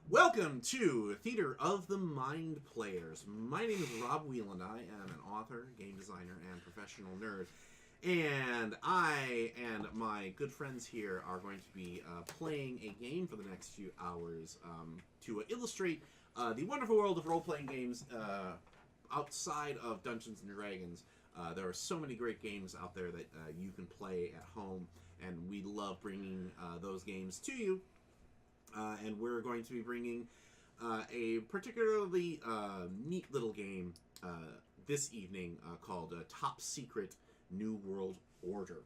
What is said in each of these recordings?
Welcome to Theater of the Mind Players. My name is Rob Whelan. I am an author, game designer, and professional nerd. And I and my good friends here are going to be playing a game for the next few hours to illustrate the wonderful world of role-playing games outside of Dungeons & Dragons. There are so many great games out there that you can play at home, and we love bringing those games to you. And we're going to be bringing a particularly neat little game this evening called Top Secret New World Order.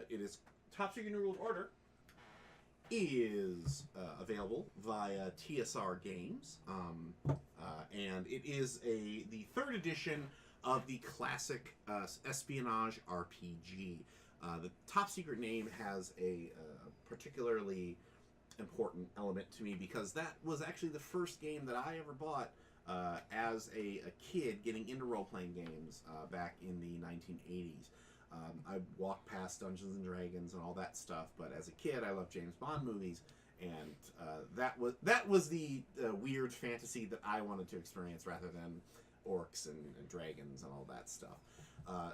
It is Top Secret New World Order is available via TSR Games, and it is the third edition of the classic Espionage RPG. The Top Secret name has a particularly important element to me because that was actually the first game that I ever bought as a kid getting into role-playing games back in the 1980s. I walked past Dungeons & Dragons and all that stuff, but as a kid I loved James Bond movies, and that was the weird fantasy that I wanted to experience rather than orcs and dragons and all that stuff.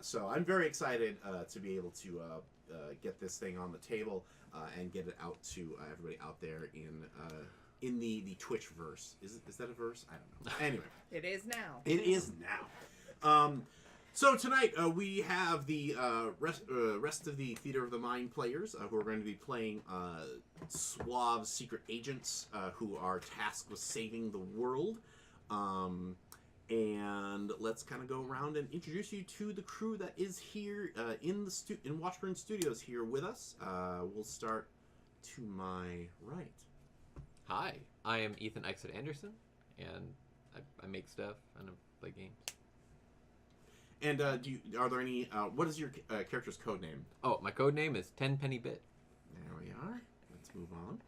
So I'm very excited to be able to get this thing on the table and get it out to everybody out there in the Twitch verse. Is that a verse? I don't know. Anyway, it is now. It is now. So tonight we have the rest of the Theater of the Mind players who are going to be playing suave secret agents who are tasked with saving the world. And let's kind of go around and introduce you to the crew that is here in Washburn Studios here with us. We'll start to my right. Hi, I am Ethan Exit Anderson, and I make stuff and I play games. And are there any? What is your character's code name? Oh, my code name is 10 Penny Bit. There we are. Let's move on.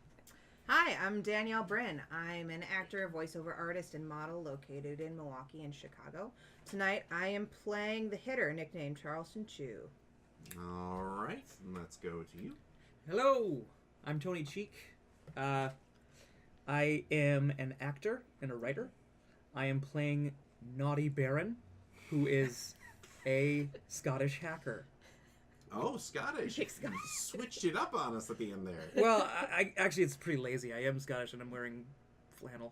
Hi, I'm Danielle Bryn. I'm an actor, voiceover artist, and model located in Milwaukee and Chicago. Tonight, I am playing the hitter, nicknamed Charleston Chew. All right, let's go to you. Hello, I'm Tony Cheek. I am an actor and a writer. I am playing Naughty Baron, who is a Scottish hacker. Oh, Scottish. Switched it up on us at the end there. Well, I actually, it's pretty lazy. I am Scottish and I'm wearing flannel.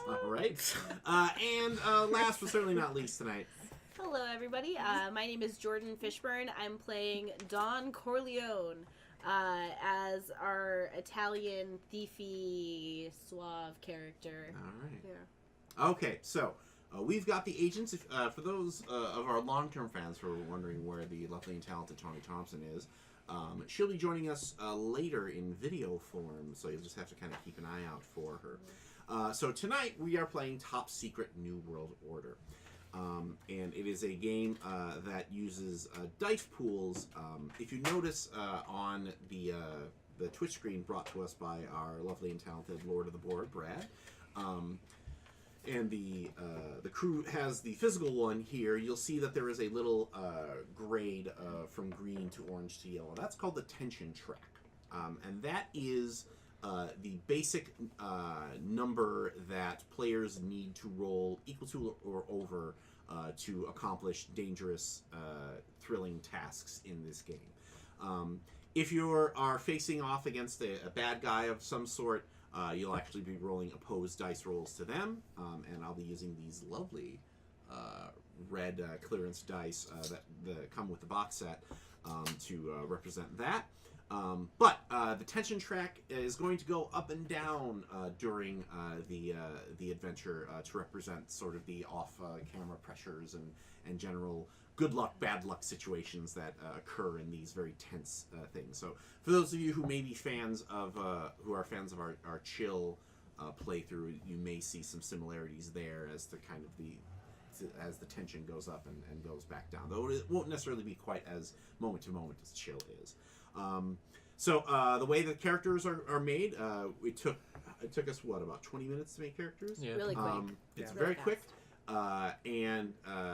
All right. And last but certainly not least tonight. Hello, everybody. My name is Jordan Fishburne. I'm playing Don Corleone as our Italian thiefy suave character. All right. Yeah. Okay, so we've got the agents. For those of our long-term fans who are wondering where the lovely and talented Tony Thompson is, she'll be joining us later in video form, so you'll just have to kind of keep an eye out for her. So tonight we are playing Top Secret New World Order. And it is a game that uses dice pools. If you notice on the Twitch screen brought to us by our lovely and talented Lord of the Board, Brad, and the crew has the physical one here, you'll see that there is a little grade from green to orange to yellow. That's called the tension track. And that is the basic number that players need to roll equal to or over to accomplish dangerous, thrilling tasks in this game. If you are facing off against a bad guy of some sort, you'll actually be rolling opposed dice rolls to them, and I'll be using these lovely red clearance dice that come with the box set to represent that. But the tension track is going to go up and down during the adventure to represent sort of the off-camera pressures and general good luck, bad luck situations that occur in these very tense things. So for those of you who may be fans of our chill playthrough, you may see some similarities there as to kind of as the tension goes up and goes back down. Though it won't necessarily be quite as moment to moment as chill is. So the way the characters are made, it took us about 20 minutes to make characters. Yeah. Really quick. It's Really very quick. And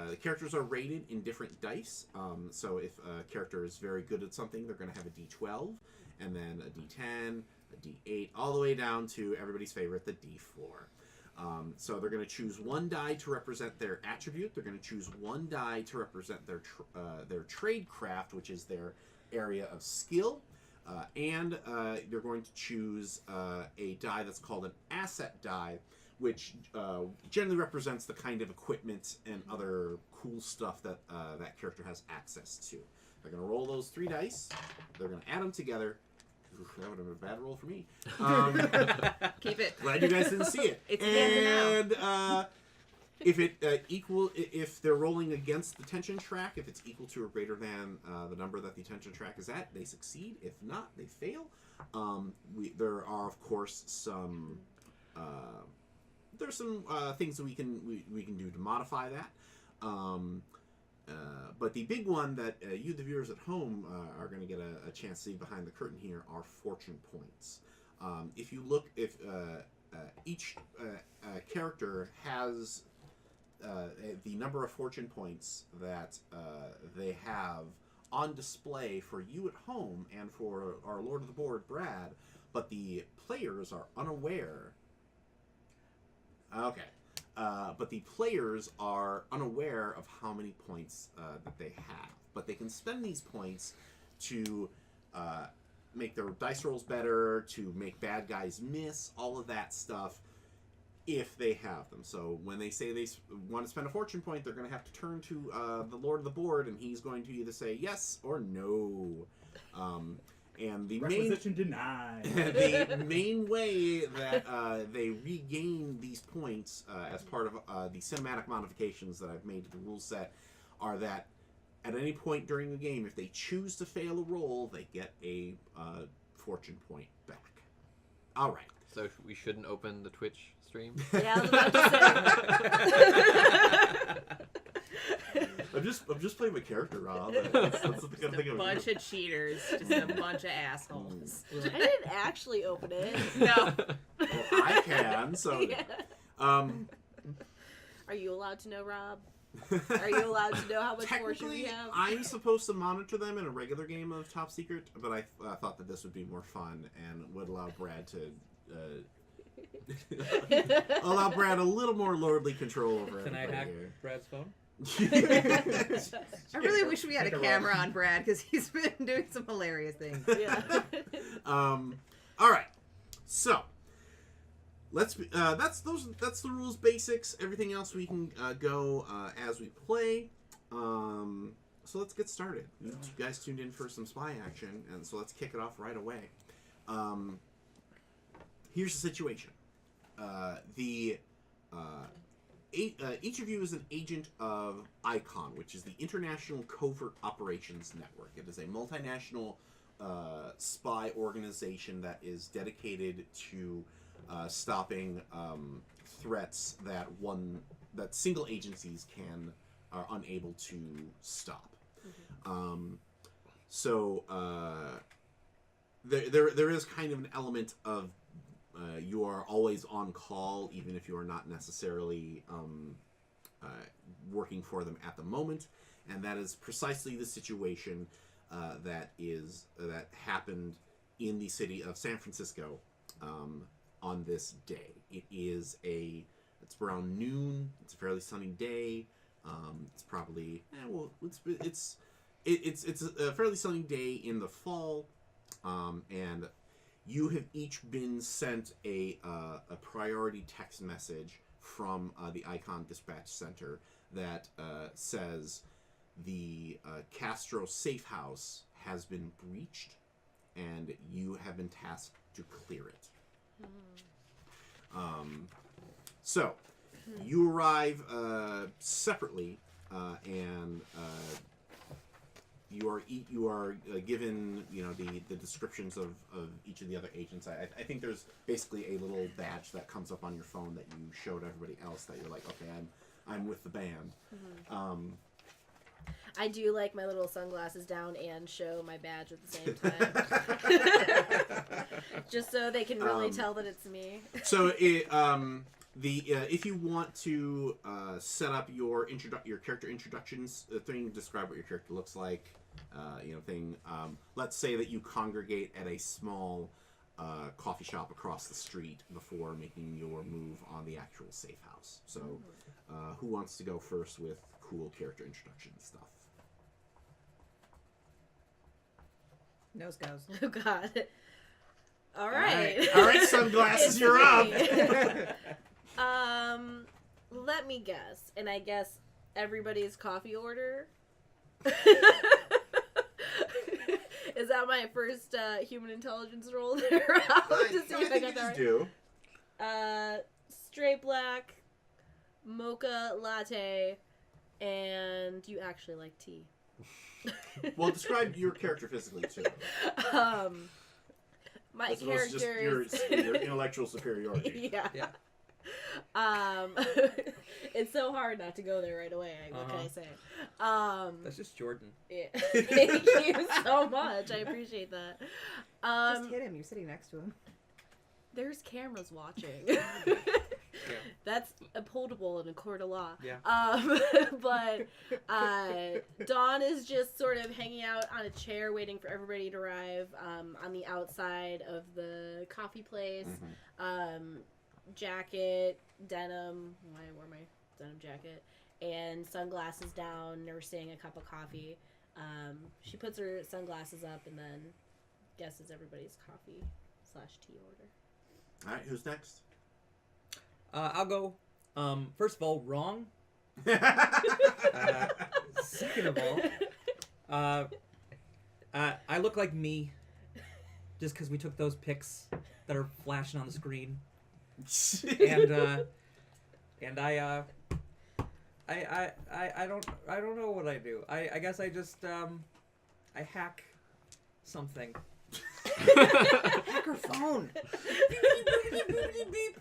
the characters are rated in different dice. So if a character is very good at something, they're going to have a D12, and then a D10, a D8, all the way down to everybody's favorite, the D4. So they're going to choose one die to represent their attribute. They're going to choose one die to represent their trade craft, which is their area of skill. And they're going to choose a die that's called an asset die, which generally represents the kind of equipment and other cool stuff that that character has access to. They're going to roll those 3 dice. They're going to add them together. Oof, that would have been a bad roll for me. Keep it. Glad you guys didn't see it. It's and if it if they're rolling against the tension track, if it's equal to or greater than the number that the tension track is at, they succeed. If not, they fail. There are of course some there's some things that we can do to modify that. But the big one that you, the viewers at home, are going to get a chance to see behind the curtain here are fortune points. If you look, if each character has the number of fortune points that they have on display for you at home and for our Lord of the Board, Brad, but the players are unaware. Okay. But the players are unaware of how many points that they have. But they can spend these points to make their dice rolls better, to make bad guys miss, all of that stuff, if they have them. So when they say they want to spend a fortune point, they're going to have to turn to the Lord of the Board, and he's going to either say yes or no. And the Requisition denied. the main way that they regain these points as part of the cinematic modifications that I've made to the rule set are that at any point during the game, if they choose to fail a roll, they get a fortune point back. All right. So we shouldn't open the Twitch stream? Yeah, I was about to say. I'm just playing my character, Rob. That's the kind of thing I'm Bunch of cheaters, just a bunch of assholes. I didn't actually open it. No. Well, I can. So, Yeah. Are Are you allowed to know, Rob? Are you allowed to know how much fortune we technically, have? I'm supposed to monitor them in a regular game of Top Secret, but I thought that this would be more fun and would allow Brad to allow Brad a little more lordly control over it. Can I hack Brad's phone? I really wish we had a Take a camera roll. on Brad because he's been doing some hilarious things. Yeah. All right, so that's the rules basics. Everything else we can go as we play. So let's get started. You guys tuned in for some spy action, and so let's kick it off right away. Here's the situation. Each of you is an agent of ICON, which is the International Covert Operations Network. It is a multinational spy organization that is dedicated to stopping threats that single agencies are unable to stop. There is kind of an element of you are always on call, even if you are not necessarily working for them at the moment, and that is precisely the situation that happened in the city of San Francisco on this day. It's around noon. It's a fairly sunny day. It's probably it's a fairly sunny day in the fall, and you have each been sent a priority text message from the ICON Dispatch Center that says the Castro safe house has been breached, and you have been tasked to clear it. So you arrive separately, and you are given the descriptions of each of the other agents. I think there's basically a little badge that comes up on your phone that you showed everybody else that you're like, okay, I'm with the band. I do like my little sunglasses down and show my badge at the same time. Just so they can really tell that it's me. So If you want to set up your character introductions thing, describe what your character looks like, thing. Let's say that you congregate at a small coffee shop across the street before making your move on the actual safe house. So, who wants to go first with cool character introduction stuff? Nose goes. Oh God. All right. All right, sunglasses, you're up. Let me guess, and I guess everybody's coffee order. Is that my first human intelligence roll there? To see if I got that right. Do. Straight black, mocha latte, and you actually like tea. Well, describe your character physically too. My As opposed to character just your intellectual superiority. Yeah. It's so hard not to go there right away. What can I say? That's just Jordan. Yeah. Thank you so much. I appreciate that. Just hit him. You're sitting next to him. There's cameras watching. Yeah. That's upholdable in a court of law. Yeah. But Dawn is just sort of hanging out on a chair waiting for everybody to arrive on the outside of the coffee place. Jacket, denim. Why I wore my denim jacket. And sunglasses down, nursing a cup of coffee. She puts her sunglasses up and then guesses everybody's coffee/tea order. All right, who's next? I'll go. First of all, wrong. Second of all, I look like me, just because we took those pics that are flashing on the screen, and I don't know what I do. I guess I just I hack something. Hack her phone.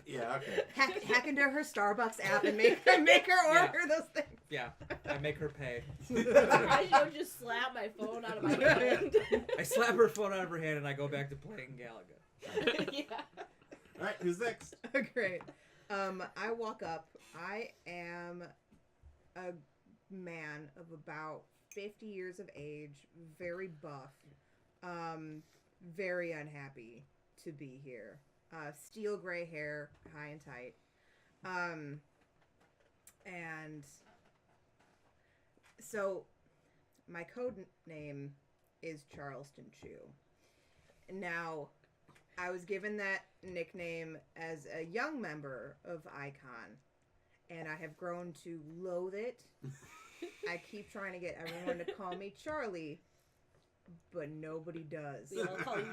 Yeah, okay. Hack into her Starbucks app and make her order those things. Yeah, I make her pay. I should just slap my phone out of my hand. I slap her phone out of her hand and I go back to playing Galaga. Yeah. All right, who's next? Great. I walk up. I am a man of about 50 years of age, very buff, very unhappy to be here. Steel gray hair, high and tight. And so my code name is Charleston Chew. Now, I was given that nickname as a young member of Icon, and I have grown to loathe it. I keep trying to get everyone to call me Charlie, but nobody does. We all call you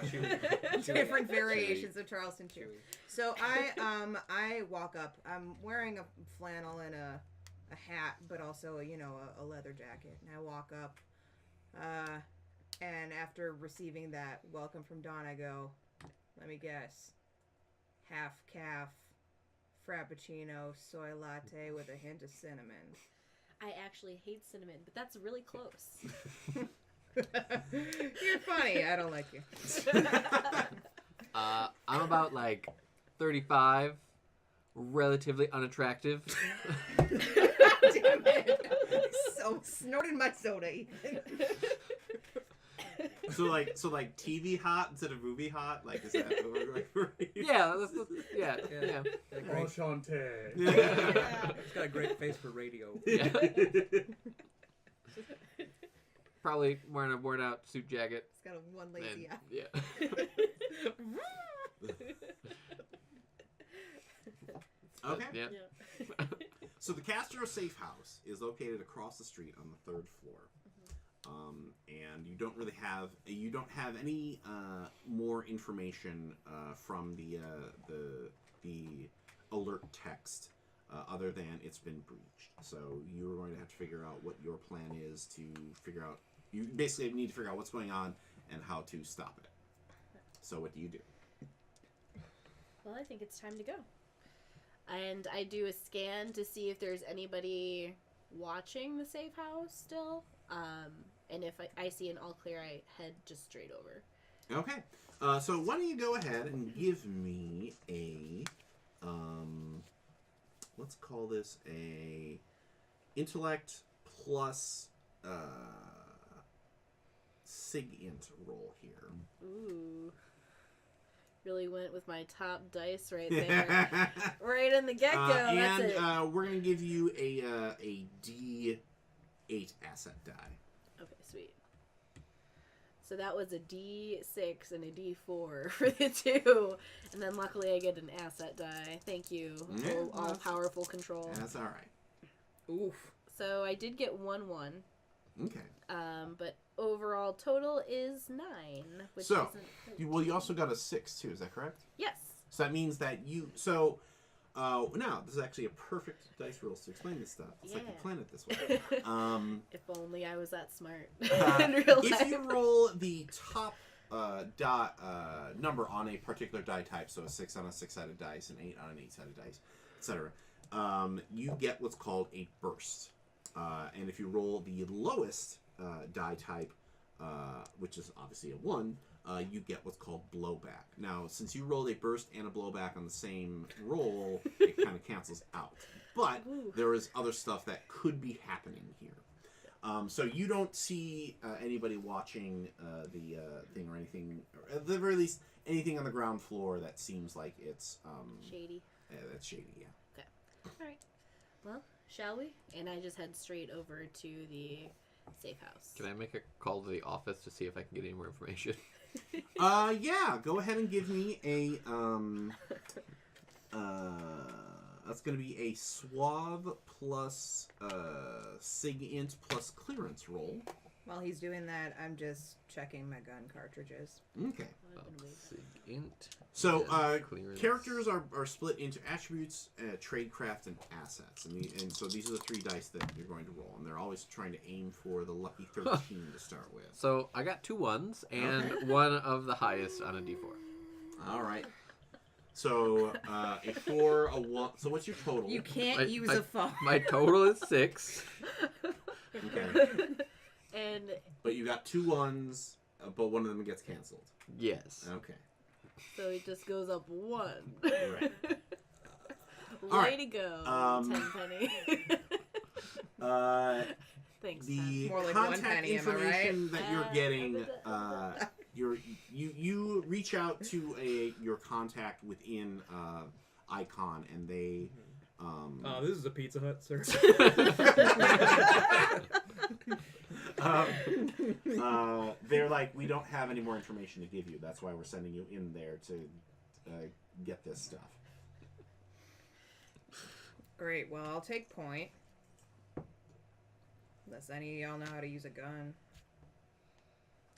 Chewy. Different variations of Charleston Chew. So I walk up. I'm wearing a flannel and a hat, but also a leather jacket. And I walk up, and after receiving that welcome from Dawn, I go, let me guess, half calf, frappuccino, soy latte with a hint of cinnamon. I actually hate cinnamon, but that's really close. You're funny. I don't like you. I'm about 35, relatively unattractive. Damn it. So snorted my soda, Ethan. So TV hot instead of movie hot? Is that what we're going for? Yeah. Yeah. Enchanté. He's got a great face for radio. Yeah. Probably wearing a worn out suit jacket. It's got one lazy eye. Yeah. Okay. Yeah. So the Castro Safe House is located across the street on the 3rd floor. And you don't have any more information from the alert text other than it's been breached. So you're going to have to figure out what your plan is to figure out. You basically need to figure out what's going on and how to stop it. So what do you do? Well, I think it's time to go. And I do a scan to see if there's anybody watching the safe house still. And if I see an all clear, I head just straight over. Okay. So why don't you go ahead and give me a let's call this a intellect plus sig int roll here. Ooh. Really went with my top dice right there. Right in the get-go. That's it. And we're going to give you a D8 asset die. Okay, sweet. So that was a D6 and a D4 for the two. And then luckily I get an asset die. Thank you. Yeah, All-powerful control. That's all right. Oof. So I did get 1-1. Okay. But overall total is 9. Which So, isn't... well, you also got a 6 too. Is that correct? Yes. So that means that you. So now this is actually a perfect dice rolls to explain this stuff. It's like you Yeah. plan it this way. If only I was that smart Uh, in real life. if you roll the top number on a particular die type, so a 6 on a 6-sided dice, an 8 on an 8-sided dice, etc., you get what's called a burst. And if you roll the lowest die type, which is obviously a 1, you get what's called blowback. Now, since you rolled a burst and a blowback on the same roll, it kind of cancels out. But Ooh. there is other stuff that could be happening here. So you don't see anybody watching the thing or anything, or at the very least, anything on the ground floor that seems like it's Shady. that's shady. Yeah. Alright. Well, shall we? And I just head straight over to the safe house. Can I make a call to the office to see if I can get any more information? Yeah. Go ahead and give me a that's going to be a suave plus sig int plus clearance roll. While he's doing that, I'm just checking my gun cartridges. Okay. Sig int. So Clearance. characters are split into attributes, tradecraft, and assets, and so these are the 3 dice that you're going to roll, and they're always trying to aim for the lucky 13 to start with. So I got 2 1s and one of the highest on a D4. All right. So a 4, a 1. So what's your total? You can't use a phone. My total is 6. Okay. And But you got 2 1s, but one of them gets canceled. Yes. Okay. so it just goes up 1. Right. Way All right. to go, Tenpenny. Thanks, Ten. The More like 1 contact penny, am I information that you're getting, right? you reach out to your contact within Icon, and they. This is a Pizza Hut, sir. They're like, we don't have any more information to give you. That's why we're sending you in there to get this stuff. Great. Well, I'll take point. Unless any of y'all know how to use a gun.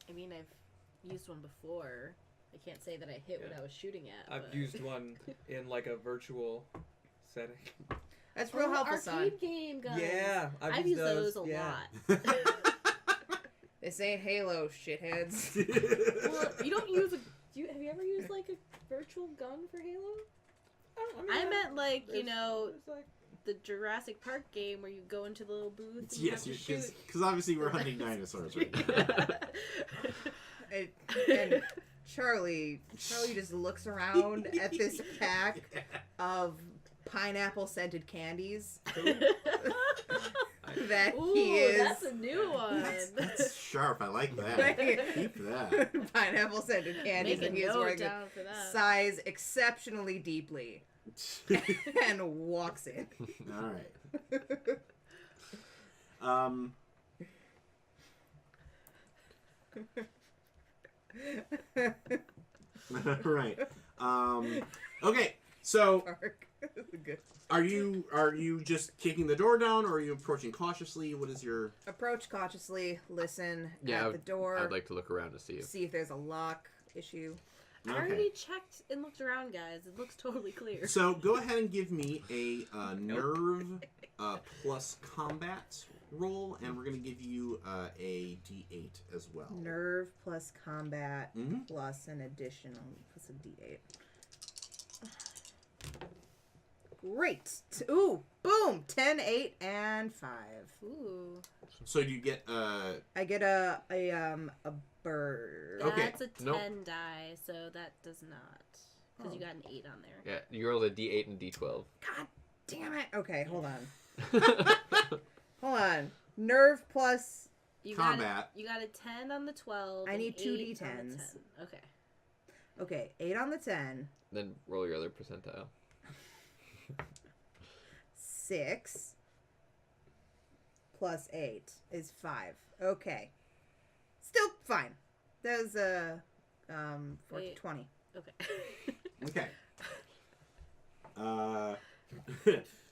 I mean, I've used one before. I can't say that I hit what I was shooting at. I've used one in like a virtual setting. That's real helpful, arcade son. game guns. Yeah, I've used those a yeah. lot. This ain't Halo, shitheads. Well, you don't use have you ever used like a virtual gun for Halo? I meant like, you know, the Jurassic Park game where you go into the little booth and you have to shoot. Because obviously we're hunting dinosaurs right now. And Charlie just looks around at this pack of pineapple-scented candies that Ooh, he is. that's a new one. That's sharp. I like that. Keep that. Pineapple-scented candies, Make a and he is note wearing down for that. size exceptionally deeply, and walks in. All right. Right. Okay. So, Good. are you just kicking the door down, or are you approaching cautiously? What is your? Approach cautiously. Listen Yeah, at the door. I'd like to look around to see if. See if there's a lock issue. I already checked and looked around, guys. It looks totally clear. So go ahead and give me a nerve plus combat roll, and we're going to give you a D8 as well. Nerve plus combat Mhm. plus an additional plus a D8. Great. Ooh, boom. 10, 8, and 5. Ooh. So you get I get a bird. Okay, That's a 10 nope. die, so that does not. because you got an 8 on there. Yeah, you rolled a D8 and D12. God damn it. Okay, hold on. Hold on. Nerve plus. You Combat. You got a 10 on the 12. I and need 2 8 on the D10s. 10. Okay. Okay, 8 on the 10. Then roll your other percentile. 6 plus 8 is 5. Okay. Still fine. That was 20. Okay. Okay.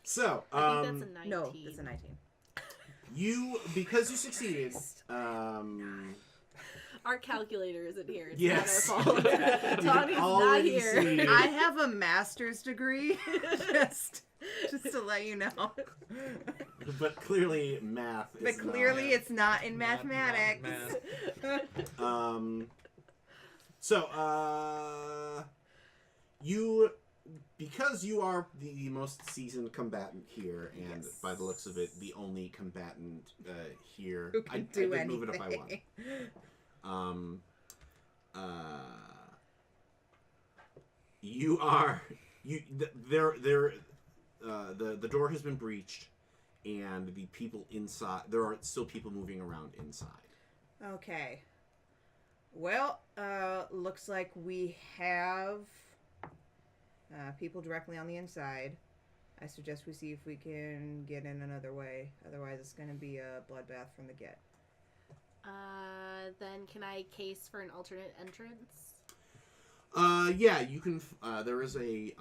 So, I think that's a 19. No, it's a 19. because you succeeded, Our calculator isn't here. It's yes. not our fault. You can Tawny's not already here. see- I have a master's degree. just to let you know. But clearly math is But clearly not. it's not in Not mathematics. math. So, you, because you are the most seasoned combatant here, and Yes. by the looks of it, the only combatant here. Who can I do did anything. move it up by one. You are the door has been breached, and the people inside. There are still people moving around inside. Okay. Well, looks like we have people directly on the inside. I suggest we see if we can get in another way. Otherwise, it's going to be a bloodbath from the get. Then can I case for an alternate entrance? Yeah, you can. There is a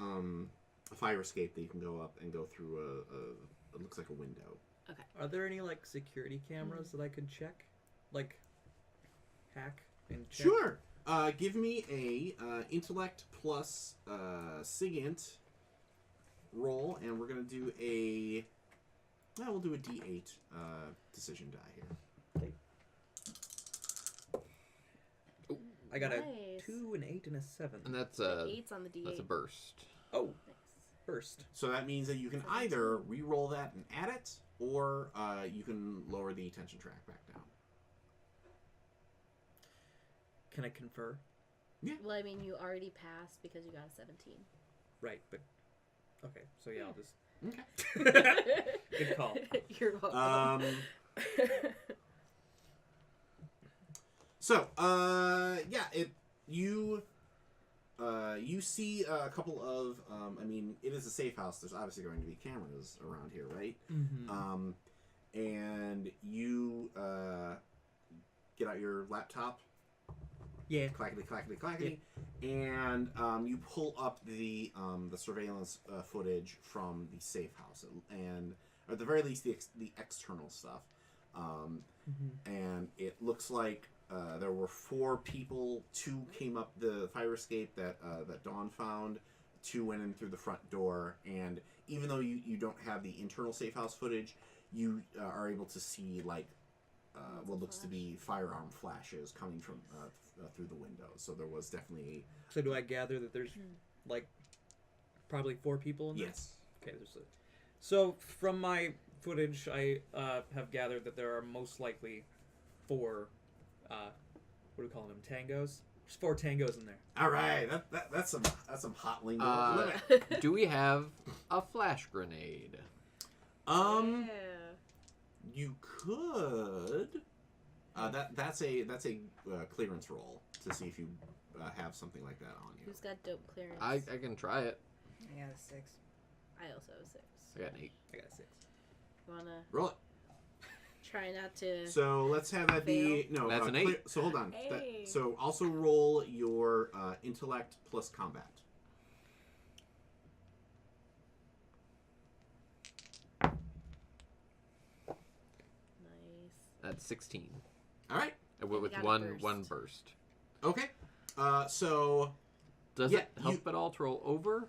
fire escape that you can go up and go through it looks like a window. Are there any like security cameras that I could check, like hack and check? Sure. Give me a intellect plus SIGINT roll, and we're gonna do a. We'll do a D8 decision die here. Okay. I got Nice. a 2, an 8, and a 7. And that's The a 8's on the D8. that's a burst. Oh, Nice. first. So that means that you can either re-roll that and add it, or you can lower the tension track back down. Can I confer? Well, I mean, you already passed because you got a 17. Right, but okay. So yeah, I'll just. Okay. Good call. You're welcome. So, you see a couple of, I mean, it is a safe house. There's obviously going to be cameras around here, right? Mm-hmm. And you get out your laptop, Yeah. clackety, clackety, clackety, and you pull up the surveillance footage from the safe house, and or at the very least the external stuff. And it looks like there were 4 people. 2 came up the fire escape that Dawn found. 2 went in through the front door, and even though you don't have the internal safe house footage, you are able to see like what looks to be firearm flashes coming from through the window. So there was definitely So do I gather that there's like probably 4 people in there? yes. Okay. So from my footage, I have gathered that there are most likely 4. What do we call them? Tangos. There's 4 tangos in there. All right, that's some hot lingo. Do we have a flash grenade? Yeah. You could. That's a clearance roll to see if you have something like that on you. Who's got dope clearance? I can try it. I got a 6. I also have a 6. I got an 8. I got a 6. Wanna Roll it. try not to... So let's have that be no. That's an 8. So hold on. Hey. So also roll your intellect plus combat. Nice. That's 16. All right. With got a one burst. burst. Okay. So Does Yeah, it help at all to roll over?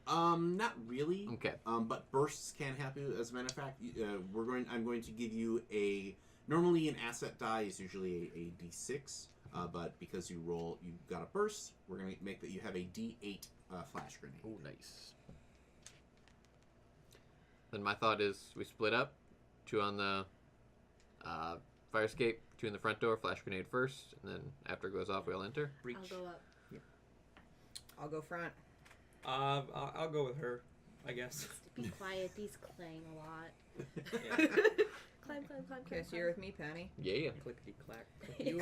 not really. Okay. But bursts can happen. As a matter of fact, I'm going to give you a. Normally, an asset die is usually a D6, but because you got a burst, we're going to make that you have a D8 flash grenade. Oh, nice. Then my thought is we split up. 2 on the fire escape, 2 in the front door, flash grenade first, and then after it goes off, we all enter. Breach. I'll go up. I'll go front. I'll go with her, I guess. Be quiet. These clang a lot. Yeah. Climb. Okay, so you're with me, Penny. Yeah. Clickety clack. You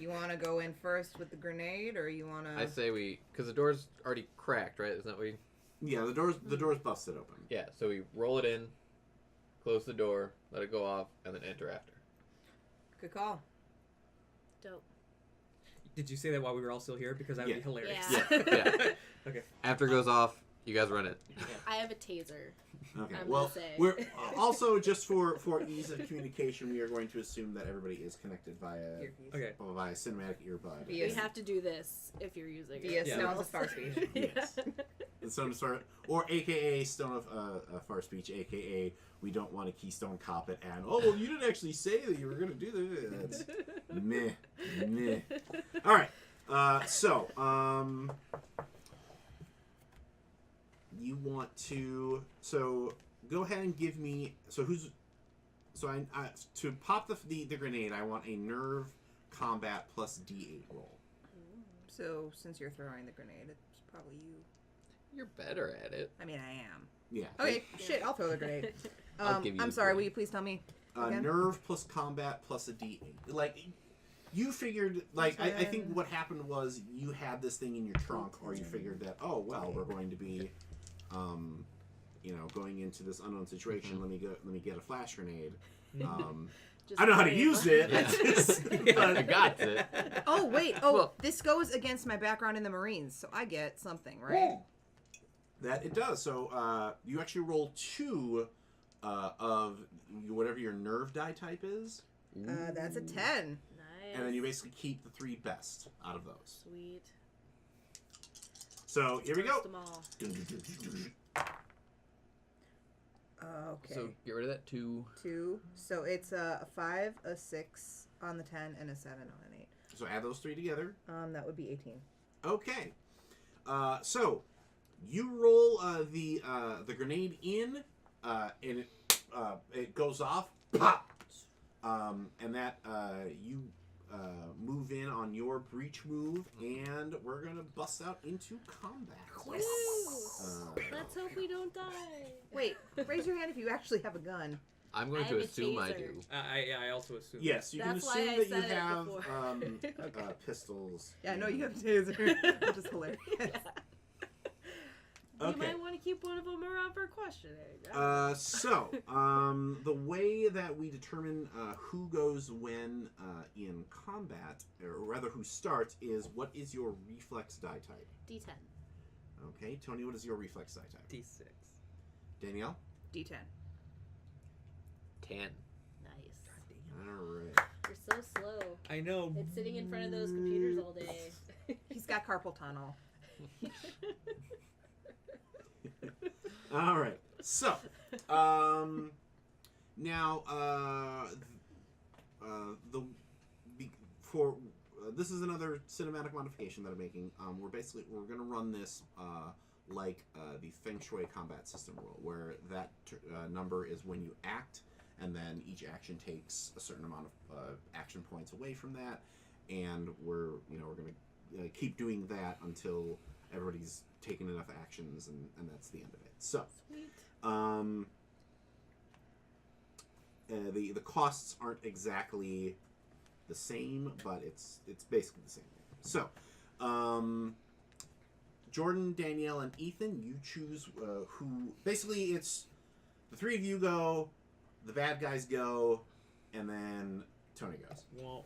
want to go in first with the grenade, or you want to? I say because the door's already cracked, right? Isn't that what we? Yeah, the door's busted open. Yeah. So we roll it in, close the door, let it go off, and then enter after. Good call. Dope. Did you say that while we were all still here? Because that would be hilarious. Yeah. Yeah. Okay. After it goes off, you guys run it. I have a taser. Okay. I'm Well, gonna say. we're also just for ease of communication, we are going to assume that everybody is connected via Earpiece. Okay. cinematic earbud. Via We have to do this if you're using Via it. Yeah. sounds of far speech. Yes. Stone of Far, or AKA Stone of Far Speech, AKA we don't want to Keystone Cop it, and well, you didn't actually say that you were going to do this. That's meh. All right. So you want to go ahead and give me I to pop the grenade. I want a nerve combat plus D8 roll. So since you're throwing the grenade, it's probably you. You're better at it. I mean, I am. Yeah. Okay, shit, I'll throw the grenade. I'll give you I'm the sorry, grenade. will you please tell me? Again? Nerve plus combat plus a D8. Like, you figured, like, I think what happened was you had this thing in your trunk, or you figured that, oh, well, we're going to be, going into this unknown situation. Let me get a flash grenade. I know how to use it. Yeah. I got it. Oh, wait. Well- This goes against my background in the Marines, so I get something, right? That it does. So you actually roll 2 of whatever your nerve die type is, That's a 10. Nice. and then you basically keep the 3 best out of those. Sweet. So here we go. Burst 'em all. Okay. So get rid of that 2. 2. So it's a 5, a 6 on the 10, and a 7 on an 8. So add those 3 together. That would be 18. Okay. So you roll the grenade in, and it goes off. Pop. And that you move in on your breach move, and we're gonna bust out into combat. Yes. Let's hope we don't die. Wait, raise your hand if you actually have a gun. I'm going I to have a assume I taser. do. I also assume. Yes, you That's can why assume I that you said it have before. pistols. Yeah, I know you have taser, which is hilarious. You Okay. might want to keep one of them around for questioning. The way that we determine who goes when in combat, or rather who starts, is what is your reflex die type? D10. Okay, Tony, what is your reflex die type? D6. Danielle? D10. 10. Nice. All right. You're so slow. I know. It's sitting in front of those computers all day. He's got carpal tunnel. All right. So, now, this is another cinematic modification that I'm making. We're going to run this like the Feng Shui combat system rule, where that number is when you act, and then each action takes a certain amount of action points away from that, and we're going to keep doing that until everybody's taken enough actions, and that's the end of it. So, Sweet. the costs aren't exactly the same, but it's basically the same thing. So, Jordan, Danielle, and Ethan, you choose who. Basically, it's the 3 of you go, the bad guys go, and then Tony goes. Wah, wah.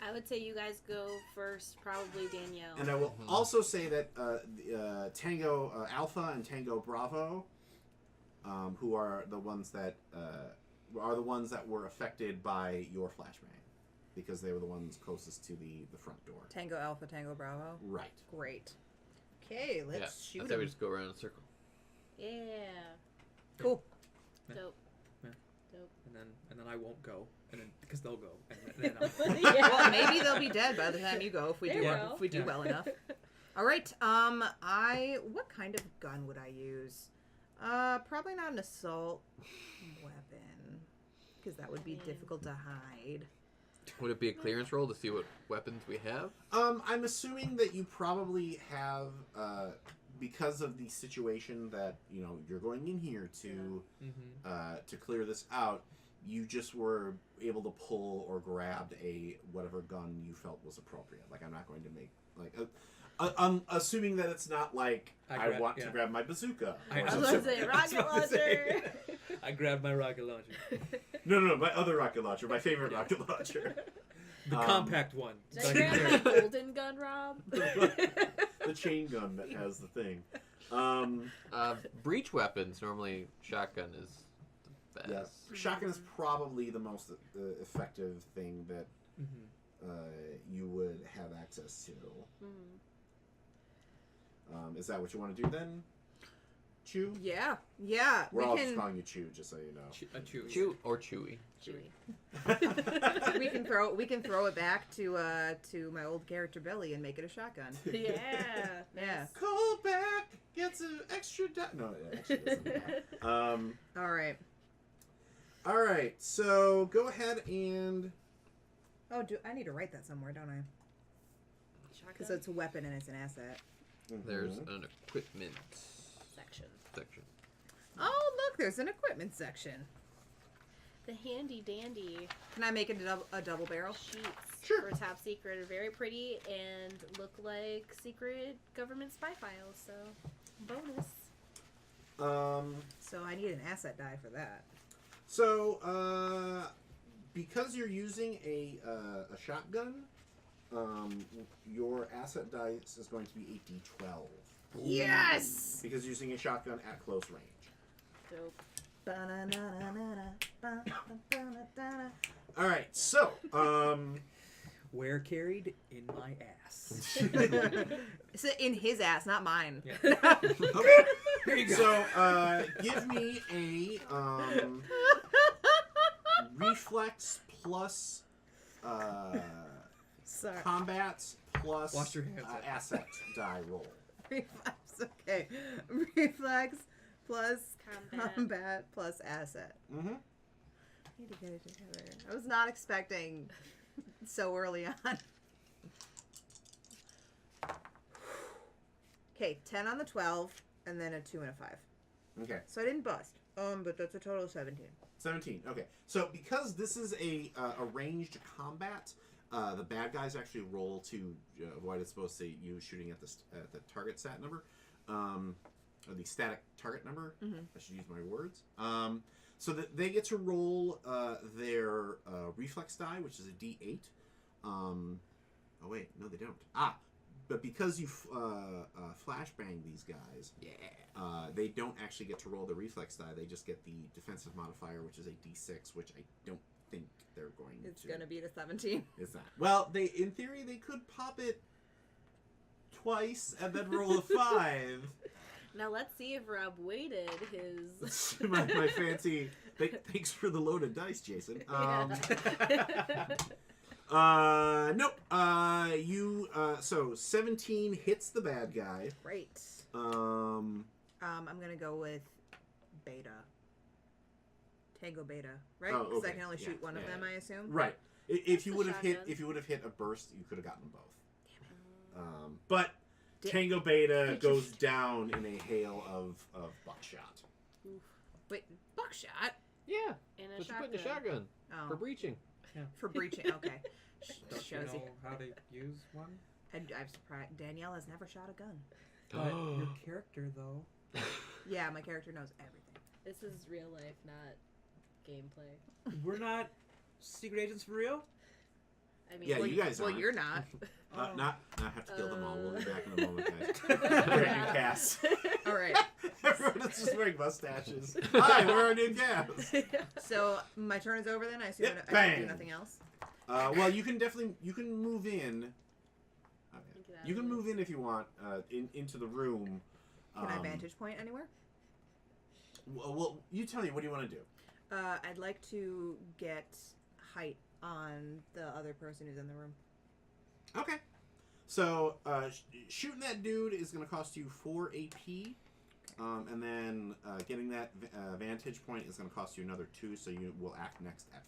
I would say you guys go first, probably Danielle. And I will also say that Tango Alpha and Tango Bravo, who are the ones that were affected by your flashbang, because they were the ones closest to the front door. Tango Alpha, Tango Bravo. Right. Great. Okay, let's Yeah. shoot I say we him. just go around in a circle. Yeah. Cool. Yeah. Dope. Yeah. Dope. And then I won't go, and then because they'll go, and then Yeah. Well, maybe they'll be dead by the time you go if we There do you well, go. if we do Yeah. well enough. All right. What kind of gun would I use? Probably not an assault weapon, because that would be Man. difficult to hide. Would it be a clearance roll to see what weapons we have? I'm assuming that you probably have, because of the situation that you're going in here to clear this out. You just were able to pull or grabbed whatever gun you felt was appropriate. Like, I'm not going to make I'm assuming that it's not like I want to grab my bazooka. I was going to say rocket launcher. I grabbed my rocket launcher. No, my other rocket launcher, my favorite rocket launcher. The compact one. Did I grab my golden gun, Rob? The chain gun that has the thing. Breach weapons, normally shotgun is the best. Yeah, shotgun is probably the most effective thing that you would have access to. Is that what you want to do then? Chew? Yeah. We're all just calling you Chew, just so you know. Chewy. Chew or Chewy. we can throw it back to my old character Billy and make it a shotgun. Yeah. Call back gets an extra no, it actually doesn't. All right. So go ahead and. Oh, I need to write that somewhere, don't I? Because it's a weapon and it's an asset. There's an equipment section. Oh, look, there's an equipment section. The handy dandy Can I make it a double barrel? sheets Sure. for top secret are very pretty and look like secret government spy files. So, bonus. So I need an asset die for that. So, because you're using a shotgun, your asset dice is going to be a D12. Yes! Because you're using a shotgun at close range. Dope. All right, so Where carried in my ass. It's in his ass, not mine. Yeah. okay. Here you go. So give me a reflex plus Sorry. combat plus Wash your hands. asset die roll. Reflex, okay. Reflex plus Combat. combat plus asset. Mm-hmm. Need to get it together. I was not expecting so early on. Okay, 10 on the 12, and then a 2 and a 5. Okay. So I didn't bust. But that's a total of 17. 17. Okay. So because this is a ranged combat, the bad guys actually roll to avoid it's supposed to say you shooting at the target stat number, or the static target number. I should use my words. So that they get to roll their reflex die, which is a D8. Oh wait, no, they don't. But because you flashbang these guys, they don't actually get to roll the reflex die. They just get the defensive modifier, which is a D6, which I don't think they're going to. It's going to be the 17. It's not. Well, in theory, they could pop it twice and then roll a 5. Now let's see if Rob weighted his. my fancy. Thanks for the loaded dice, Jason. Nope. So 17 hits the bad guy. Great. Um, I'm going to go with beta. Tango beta, right? Oh, Because I okay. can only shoot one of them, I assume. right. If you That's would a have hit, shotgun. if you would have hit a burst, you could have gotten them both. But Di- Tango Beta goes down in a hail of buckshot. Wait, buckshot? Yeah. In a But you put in a shotgun. shotgun Oh, for breaching. for breaching. Okay. Don't you Shows you. know how to use one? I'm surprised. Danielle has never shot a gun. But your character, though. Yeah, my character knows everything. This is real life, not gameplay. We're not secret agents for real? I mean, Yeah, well, you guys well, aren't. you're not. Not have to kill them all. We'll be back in a moment, guys. We're a new cast. All right. Everyone is just wearing mustaches. Hi, we're a new cast. So my turn is over then. I assume Yep, I can do bang. nothing else. Well, you can move in. Get out You of can here. move in if you want into the room. Can I vantage point anywhere? Well, you tell me. What do you want to do? I'd like to get height on the other person who's in the room. Okay. So shooting that dude is going to cost you 4 AP, and then getting that vantage point is going to cost you another 2. So you will act next at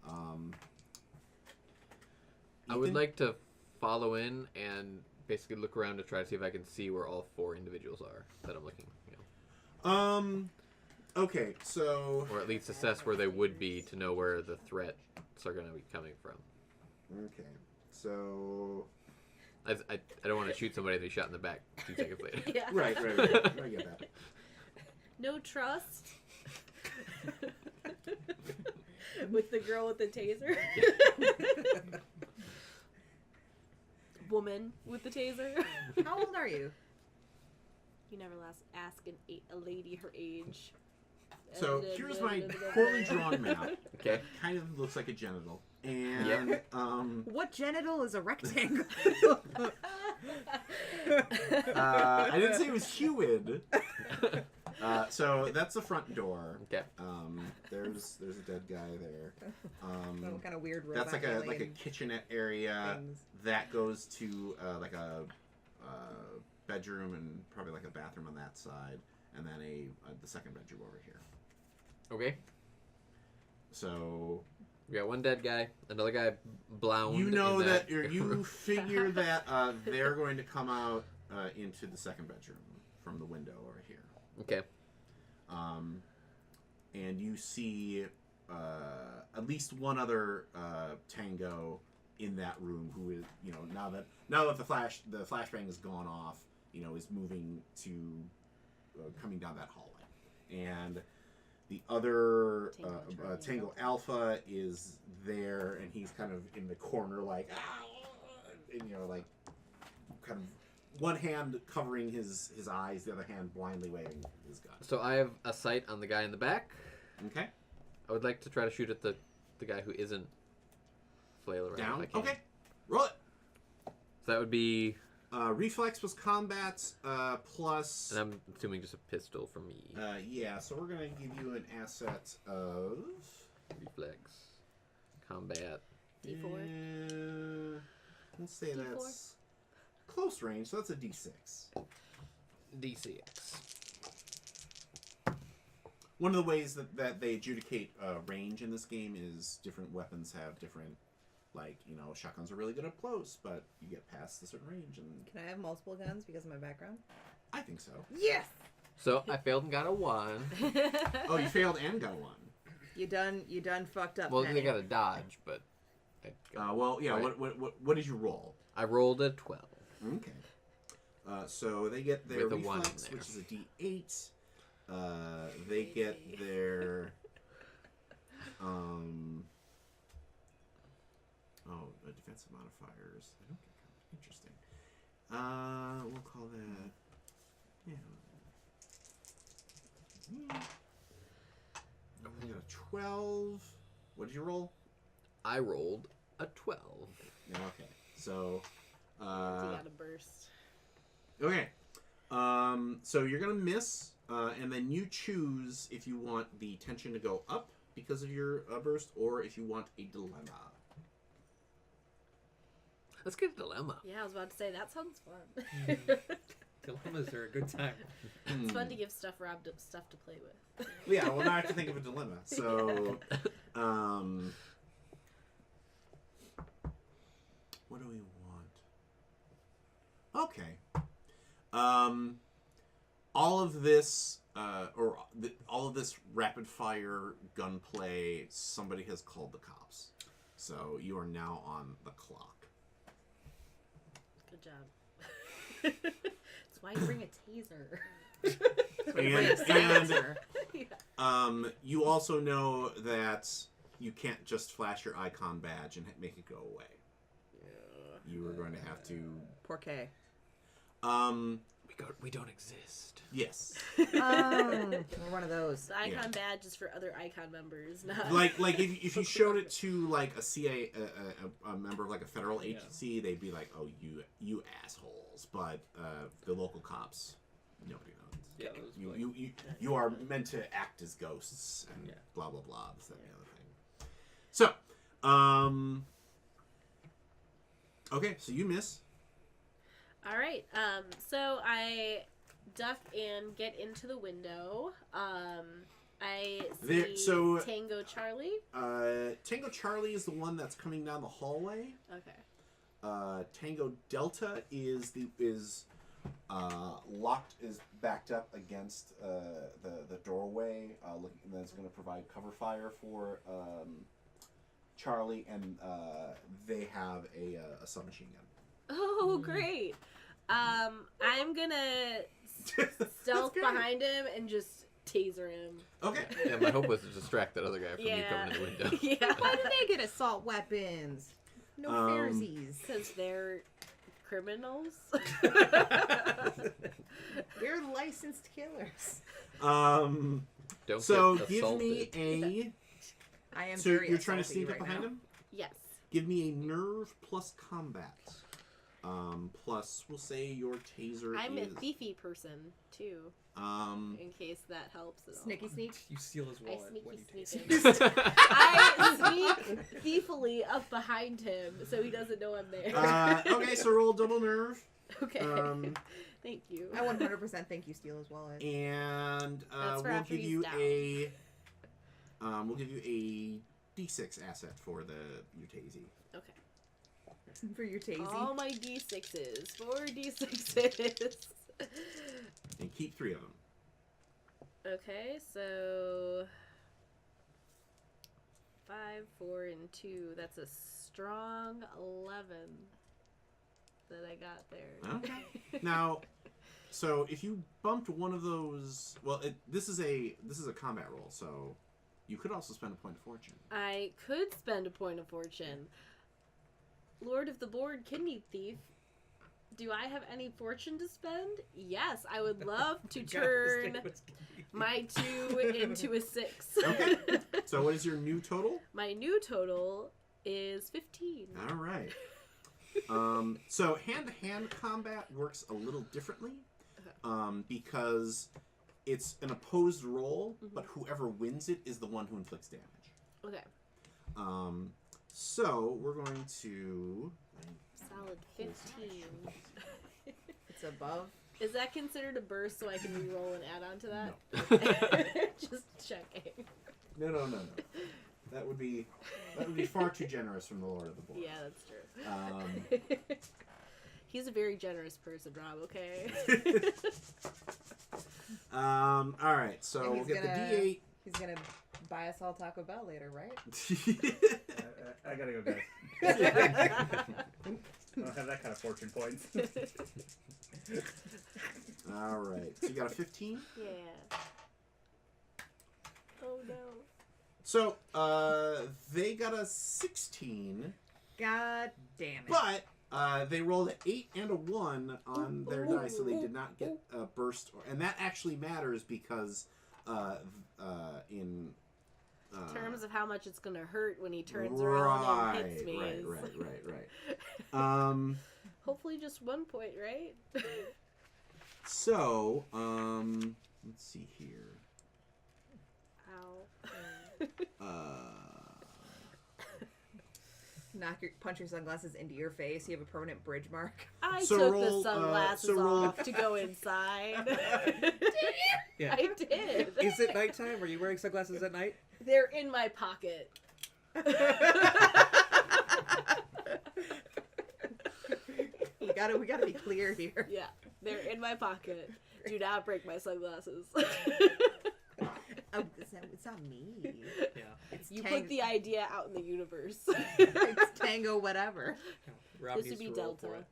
4. I would Ethan? like to follow in and basically look around to try to see if I can see where all 4 individuals are that I'm looking. Okay, so Or at least assess where they would be to know where the threats are going to be coming from. okay, so I don't want to shoot somebody and be shot in the back 2 seconds later. Yeah. right. I get that. No trust. With the girl with the taser. Woman with the taser. How old are you? You never ask a lady her age. So here's my poorly drawn map. Okay. Kind of looks like a genital, and What genital is a rectangle? I didn't say it was humid. So that's the front door. Okay. There's a dead guy there. Some kind of weird robot That's like a alien kitchenette area things. that goes to like a bedroom and probably like a bathroom on that side, and then the second bedroom over here. Okay. So We got 1 dead guy, another guy blound. you know in that you figure that they're going to come out into the second bedroom from the window over here. Okay. And you see at least one other tango in that room who is, now that the flashbang is gone off, is moving to coming down that hallway, and the other Tango Alpha is there, and he's kind of in the corner, like, and, like, kind of one hand covering his eyes, the other hand blindly waving his gun. So I have a sight on the guy in the back. Okay. I would like to try to shoot at the guy who isn't flail around. Down. If I can. Okay. Roll it. So that would be. Reflex plus combat plus. And I'm assuming just a pistol for me. Yeah. So we're gonna give you an asset of Reflex, combat. D4. Let's say D4. that's close range. So that's a D6. D6. One of the ways that they adjudicate range in this game is different weapons have different. Like, shotguns are really good up close, but you get past a certain range, and Can I have multiple guns because of my background? I think so. Yes! So I failed and got a 1. Oh, you failed and got 1. You done fucked up. Well, Penny. they got a dodge, but. Well, yeah. Right. What did you roll? I rolled a 12. Okay. So they get their With a 1 in reflex, there. which is a D8. They get their defensive modifiers. They don't get interesting. We'll call that. They got a 12. What did you roll? I rolled a 12. Yeah, okay. So. You got a burst. Okay. So you're gonna miss, and then you choose if you want the tension to go up because of your burst, or if you want a dilemma. Let's get a dilemma. Yeah, I was about to say that sounds fun. Dilemmas are a good time. It's fun to give Rob stuff to play with. Yeah. Well, now I have to think of a dilemma. So, what do we want? Okay. All of this, all of this rapid fire gunplay, somebody has called the cops. So you are now on the clock. Good job. That's why you bring a taser. And you also know that you can't just flash your icon badge and make it go away. Yeah. You are going to have to. Poor K. We don't exist. Yes. We're one of those. The icon badge is for other icon members, not Like if you showed it to like a CIA, a member of like a federal agency, they'd be like, "Oh, you assholes!" But the local cops, nobody knows. Yeah, You are meant to act as ghosts and blah blah blah. This, that, and the other thing. So, okay, so you miss. All right. So I duck and get into the window. I There- see so- Tango Charlie. Tango Charlie is the one that's coming down the hallway. Okay. Tango Delta is locked, is backed up against the doorway, and that's going to provide cover fire for Charlie, and they have a submachine gun. Oh, great. I'm gonna stealth great. behind him and just taser him. Okay. Yeah, my hope was to distract that other guy from you coming in the window. Yeah. Why do they get assault weapons? No fairsies. Because they're criminals. They're licensed killers. Don't So get give assaulted. me a. I am So very you're trying to assaulty sneak up right behind now. him. Yes. Give me a nerve plus combat. Plus, we'll say your taser I'm is. a thiefy person, too, in case that helps at all. Sneaky sneak. You steal his I wallet when you sneaky taste sneak it. in. I sneak thiefily up behind him so he doesn't know I'm there. Okay, so roll double nerve. Okay. Thank you. I 100% think you steal his wallet. And That's for we'll after give he's you down. we'll give you a D6 asset for your tasy. Okay. For your tasy. All my D6s. 4 D6s. And keep 3 of them. Okay, so 5, 4, and 2. That's a strong 11 that I got there. Okay. Now, so if you bumped one of those, well, this is a combat roll, so you could also spend a point of fortune. I could spend a point of fortune. Lord of the Board Kidney Thief, do I have any fortune to spend? Yes, I would love to turn my 2 into a 6. Okay. So what is your new total? My new total is 15. All right. So hand-to-hand combat works a little differently, because it's an opposed roll, but whoever wins it is the one who inflicts damage. Okay. So we're going to. Solid 15. It's above. Is that considered a burst so I can re-roll and add on to that? Just checking. No. That would be far too generous from the Lord of the Board. Yeah, that's true. He's a very generous person, Rob, okay? All right, so And we'll he's get the gonna- D8. He's gonna buy us all Taco Bell later, right? I gotta go, guys. I don't have that kind of fortune points. All right, so you got a 15. Yeah. Oh no. So they got a 16, God damn it. but they rolled an 8 and a 1 on their dice, so they did not get a burst, and that actually matters because in terms of how much it's gonna hurt when he turns around and hits me. Right. Hopefully just 1 point, right? So, let's see here. Ow. Punch your sunglasses into your face. You have a permanent bridge mark. I So took roll, the sunglasses so roll- off to go inside. Yeah. I did. Is it nighttime? Are you wearing sunglasses at night? They're in my pocket. We gotta be clear here. Yeah, they're in my pocket. Do not break my sunglasses. Oh, it's not me. Yeah. It's You Tang- put the idea out in the universe. It's Tango whatever. Rob This needs would be to roll Delta. for it.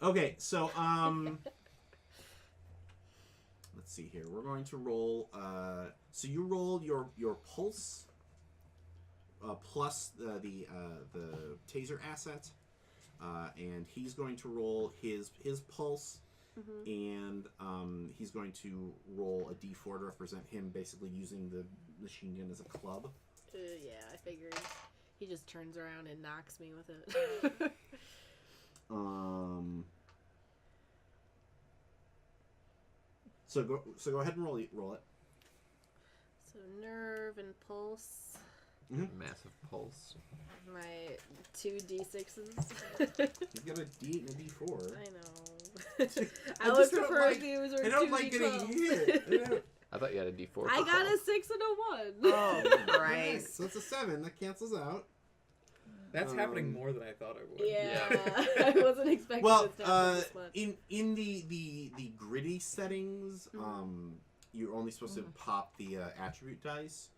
Okay, so let's see here. We're going to roll. So you roll your pulse plus the taser asset, and he's going to roll his pulse, and he's going to roll a D4 to represent him, basically using the machine gun as a club. Yeah, I figured. He just turns around and knocks me with it. So go ahead and roll it. So nerve and pulse. Massive pulse. My 2 D6s. You've got a D8 and a D4. I know. I I would just don't prefer like- if these were I don't 2 like getting D12s. hit. I thought you had a D4. I got a 6 and a 1. Oh, Christ. So it's a 7. That cancels out. That's happening more than I thought it would. Yeah. I wasn't expecting Well, this to happen this much. in the gritty settings, you're only supposed to pop the attribute dice,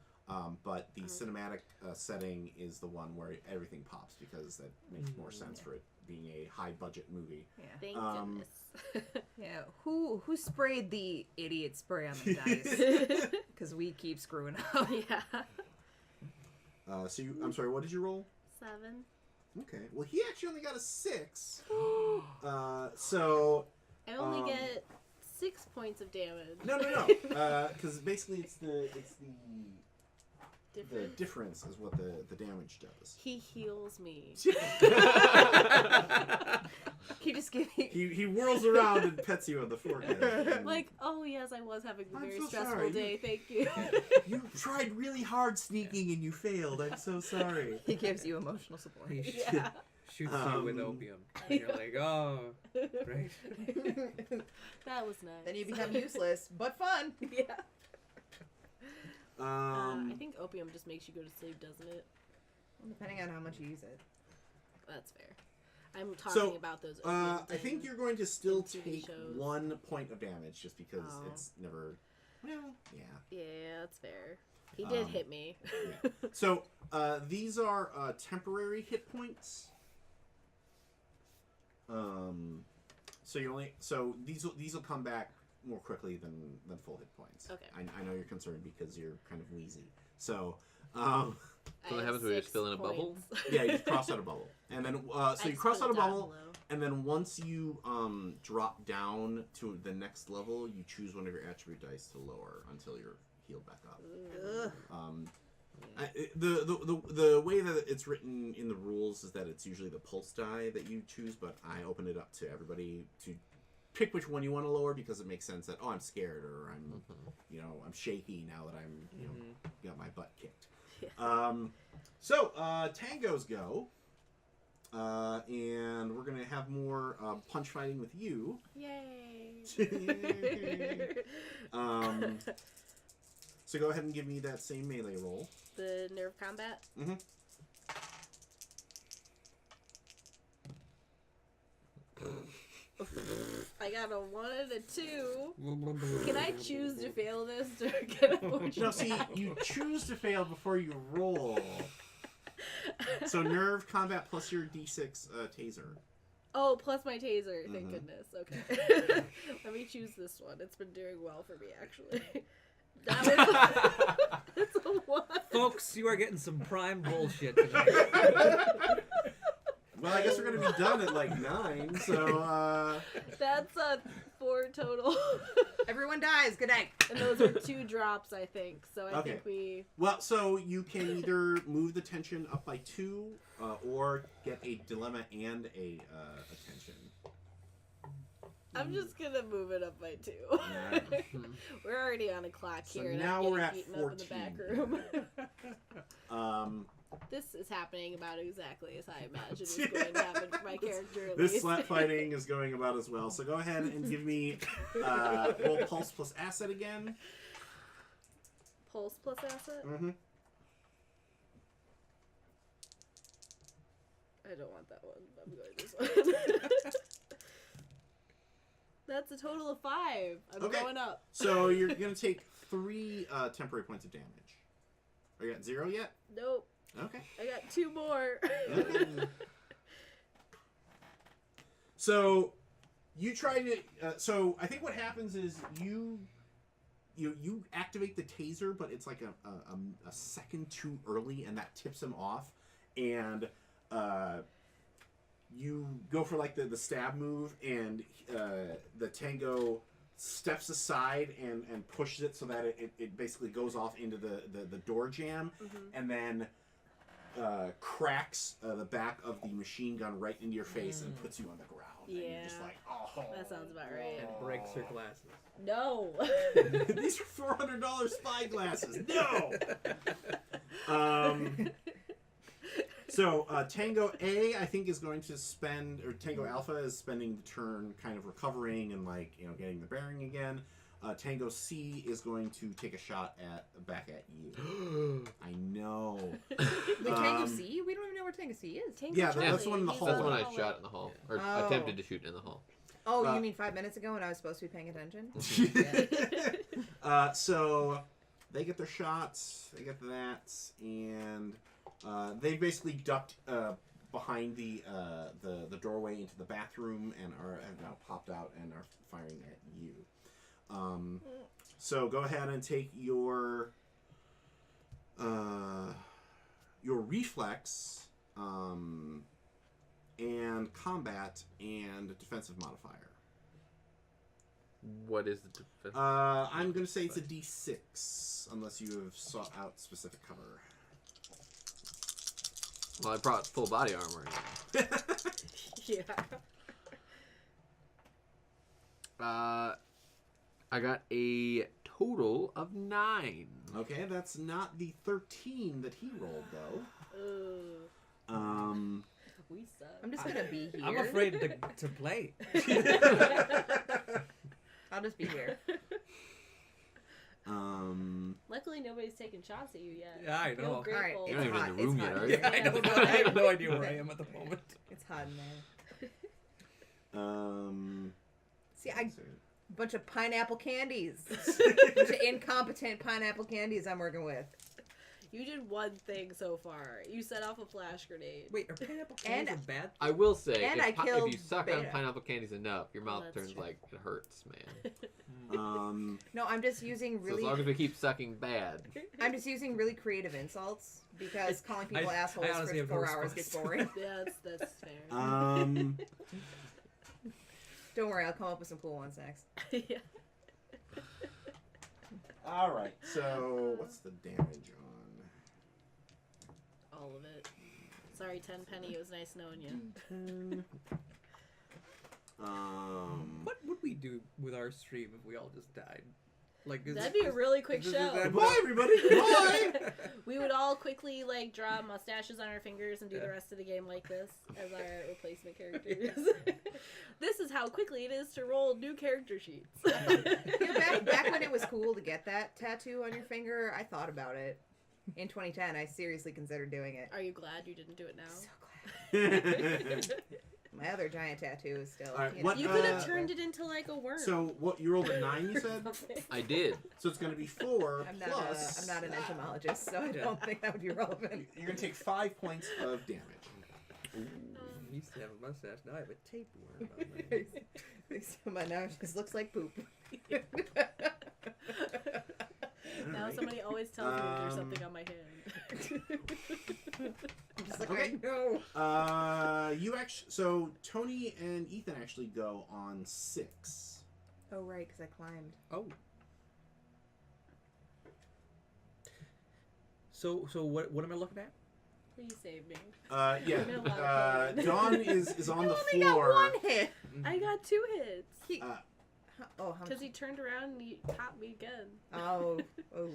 but the cinematic setting is the one where everything pops because that makes more sense for it being a high budget movie. Yeah. Thank goodness. Yeah. Who sprayed the idiot spray on the dice? Because we keep screwing up. Yeah. So I'm sorry, what did you roll? 7. Okay. Well, he actually only got a 6. So I only get 6 points of damage. no. Because basically it's the difference is what the damage does. He heals me. He just give me. He whirls around and pets you on the forehead. Like, oh yes, I was having a I'm very so stressful sorry. day. Thank you. You tried really hard sneaking and you failed. I'm so sorry. He gives you emotional support. He Yeah. shoots you with opium. And you're like, oh, great. That was nice. Then you become useless, but fun. Yeah. Um, I think opium just makes you go to sleep, doesn't it? Depending on how much you use it. That's fair. I'm talking about those. Opium I think things. you're going to still in TV take shows. 1 point of damage just because Oh. it's never. Well, yeah. Yeah, that's fair. He did hit me. Yeah. So these are temporary hit points. So these will come back more quickly than full hit points. Okay. I know you're concerned because you're kind of wheezy. So So I what have happens when you just 6 fill in a bubble? points. yeah, you just cross out a bubble, and then so I you just cross put out a it down bubble, below. and then once you drop down to the next level, you choose one of your attribute dice to lower until you're healed back up. Ugh. The way that it's written in the rules is that it's usually the pulse die that you choose, but I open it up to everybody to pick which one you want to lower because it makes sense that I'm scared or I'm shaky now that I'm got my butt kicked. Yeah. So tangos go, and we're gonna have more punch fighting with you. Yay! So go ahead and give me that same melee roll. The nerve combat. Mm-hmm. I got a 1 and a 2. Can I choose to fail this to get a more No, see, you choose to fail before you roll. So nerve combat plus your D6 taser. Oh, plus my taser. Thank Mhm. goodness. Okay. Let me choose this one. It's been doing well for me, actually. That was... It's a 1. Folks, you are getting some prime bullshit tonight. Well, I guess we're gonna be done at like 9. So That's a 4 total. Everyone dies. Good night. And those are 2 drops, I think. So I Okay. think we... well, so you can either move the tension up by 2, or get a dilemma and a tension. I'm just gonna move it up by 2. Yeah. We're already on a clock So here, and now I'm we're getting at beaten up in the back 14. room. This is happening about exactly as I imagined was going to happen for my character. At This least. slap fighting is going about as well. So go ahead and give me roll pulse plus asset again. Pulse plus asset. Mm-hmm. I don't want that one. I'm going this one. That's a total of 5. I'm Okay. going up. So you're gonna take 3 temporary points of damage. Are you at 0 yet? Nope. Okay. I got 2 more. So you try to. So I think what happens is you activate the taser, but it's like a second too early, and that tips him off, and you go for like the stab move, and the tango steps aside and pushes it so that it basically goes off into the door jam, and then cracks the back of the machine gun right into your face and puts you on the ground. And you're just Yeah. like, oh. That sounds about right. And breaks her glasses. No. These are $400 spy glasses. No. So Tango A, I think, is going to spend, or Tango Alpha is spending the turn kind of recovering and getting the bearing again. Tango C is going to take a shot back at you. I know. The Tango C? We don't even know where Tango C is. Tango Yeah, Charlie. that's the one in the He's hall. That's when I hallway. shot in the hall, or Oh. attempted to shoot in the hall. Oh, you mean 5 minutes ago when I was supposed to be paying attention? So they get their shots, they get that, and they basically ducked behind the doorway into the bathroom and have now popped out and are firing at you. So go ahead and take your reflex and combat and defensive modifier. What is the defense? I'm going to say it's a D6, unless you have sought out specific cover. Well, I brought full body armor. Yeah. I got a total of 9. Okay, that's not the 13 that he rolled, though. Ooh, we suck. I'm just gonna be here. I'm afraid to play. I'll just be here. Luckily, nobody's taken shots at you yet. Yeah, I Feel know. grateful. Alright, You're not even hot. in the room It's yet, hot. are you? I don't know. I have no idea where I am at the moment. It's hot in there. See, bunch of pineapple candies. Bunch of incompetent pineapple candies I'm working with. You did one thing so far. You set off a flash grenade. Wait, are pineapple And- candies a bad? I will say, And if, I killed if you suck on Beta. pineapple candies enough, your mouth that's turns true. like it hurts, man. No, I'm just using So really. as long as we keep sucking bad. I'm just using really creative insults because calling people I assholes honestly for have no 4 hours gets boring. Yeah, that's fair. Don't worry, I'll come up with some cool ones next. Yeah. All right. So what's the damage All of it. Sorry, Tenpenny. It was nice knowing you. on? What would we do with our stream if we all just died? Like That'd be a really quick is show. that- Goodbye, everybody. Goodbye. We would all quickly draw mustaches on our fingers and do the rest of the game like this as our replacement characters. This is how quickly it is to roll new character sheets. Yeah, back when it was cool to get that tattoo on your finger, I thought about it. In 2010, I seriously considered doing it. Are you glad you didn't do it now? So glad. My other giant tattoo is still. All right, you know. what- You could have turned it into like a worm. So what you rolled a 9, you said? I did. So it's going to be 4 I'm not, plus. I'm not an entomologist, so I don't think that would be relevant. You're going to take 5 points of damage. I used to have a mustache. Now I have a tapeworm on my Now it just looks like poop. Now Alright. somebody always tells me if there's something on my hand. I'm just like, Okay. no. You actually. So Tony and Ethan actually go on 6. Oh, right, because I climbed. Oh. So what am I looking at? Please save me. Yeah. I'm in a lot of pain. Dawn is on You the only floor. got 1 hit. I got 2 hits. He, Uh, oh, how Because he turned around and he popped me again. Oh, oh.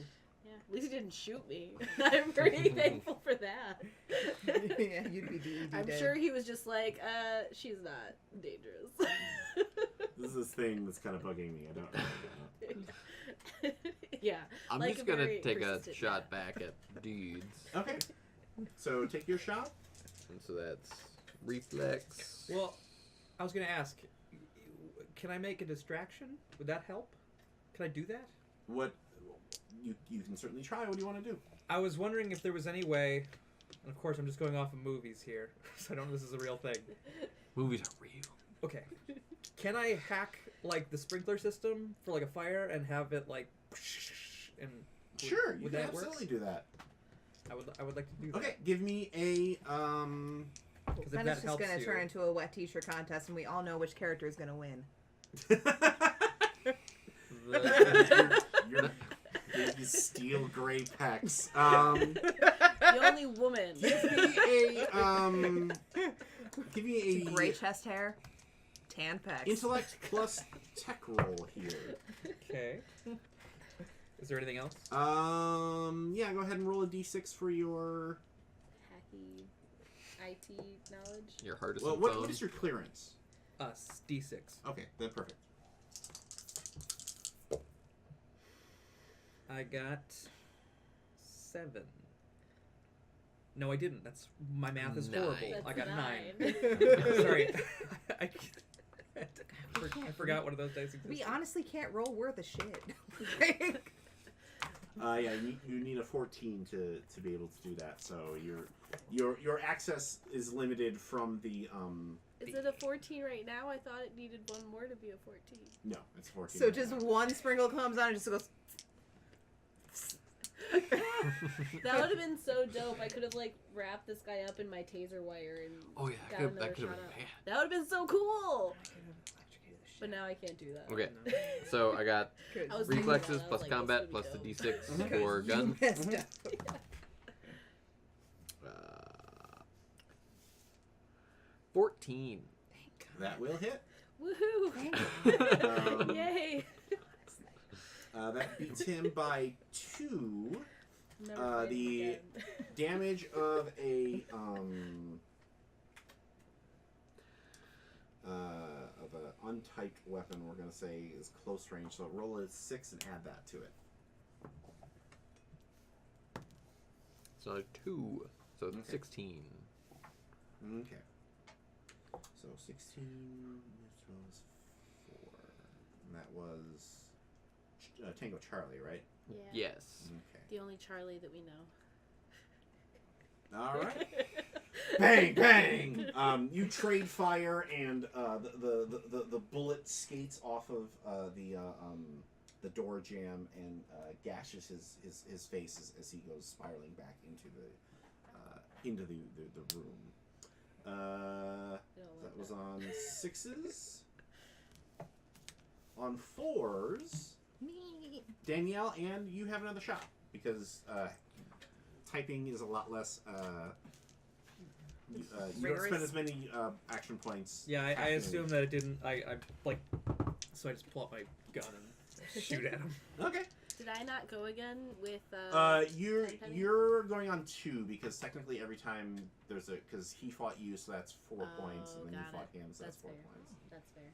Yeah, at least he didn't shoot me. I'm pretty thankful for that. Yeah, you'd be DED I'm dead. sure he was just like, she's not dangerous. This is this thing that's kind of bugging me. I don't know. Yeah. I'm Like just a gonna very take a persistent shot back at dudes. Okay. So take your shot. And so that's reflex. Well, I was gonna ask, can I make a distraction? Would that help? Can I do that? What? You can certainly try. What do you want to do? I was wondering if there was any way, and of course I'm just going off of movies here, so I don't know if this is a real thing. Movies are real. Okay. Can I hack, like, the sprinkler system for, like, a fire and have it, like, and Sure, you would can that work? absolutely do that. I would like to do that. Okay, give me a Because if Then that it's just helps going to you. turn into a wet t-shirt contest, and we all know which character is going to win. your big steel gray pecs. The only woman. Give me a Gray chest hair, tan pecs. intellect plus tech roll here. Okay. Is there anything else? Yeah, go ahead and roll a d6 for your. Hacky IT knowledge. Your hardest Well, phone. what is your clearance? D6. Okay, then perfect. I got 7. No, I didn't. That's my math is 9. horrible. That's I got 9. 9. Sorry. I forgot one of those dice existed. We honestly can't roll worth a shit. Yeah, you need a 14 to be able to do that. So your access is limited from the Is it a 14 right now? I thought it needed one more to be a 14. No, it's 14. So right just now. one sprinkle comes on and just goes. That would have been so dope. I could have like wrapped this guy up in my taser wire and Oh yeah, got that another could have shot been up. bad. That would have been so cool. But now I can't do that. Okay, so I got I was thinking reflexes about it, I plus was like, combat this plus would the be d6 Okay. for gun. You messed up. 14. That will hit. Woohoo! Yay! That beats him by 2. Never fight him The again. damage of a untyped weapon, we're gonna say, is close range. So roll a 6 and add that to it. So 2. So Okay. 16. Okay. So 16 was 4. And that was Tango Charlie, right? Yeah. Yes. Okay. The only Charlie that we know. All right. Bang, bang! You trade fire, and the bullet skates off of the door jamb and gashes his face as he goes spiraling back into the room. That was on 6s. On 4s, Danielle, and you have another shot because typing is a lot less. You don't Rigorous. spend as many action points. Yeah, I hacking. assume that it didn't. I like, so I just pull out my gun and shoot at him. Okay. Did I not go again with? Tenpenny? You're going on 2 because technically every time there's because he fought you, so that's 4 points, and then you got fought it. him, so that's 4 fair. points. That's fair.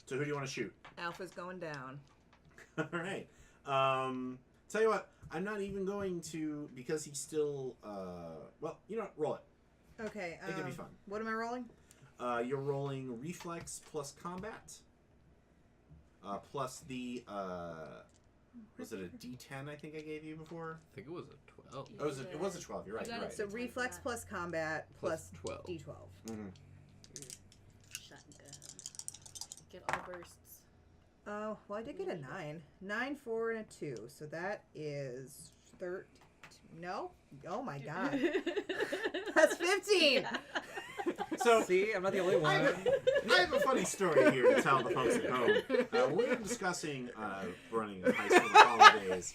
So who do you want to shoot? Alpha's going down. All right. Tell you what, I'm not even going to because he's still. Well, you know what? Roll it. Okay. It could be fun. What am I rolling? You're rolling reflex plus combat. Plus the was it a D10? I think I gave you before. I think it was a 12. Oh, it was a 12. You're right. You You're got right. it. So It's reflex like plus combat plus 12. D12. Mm-hmm. Shotgun. Get all bursts. Oh, well, I did get a 9. 9, 4, and a 2. So that is 13. No? Oh my god. That's 15! So See, I'm not the only one. I have a funny story here to tell the folks at home. We were discussing running a heist for the holidays.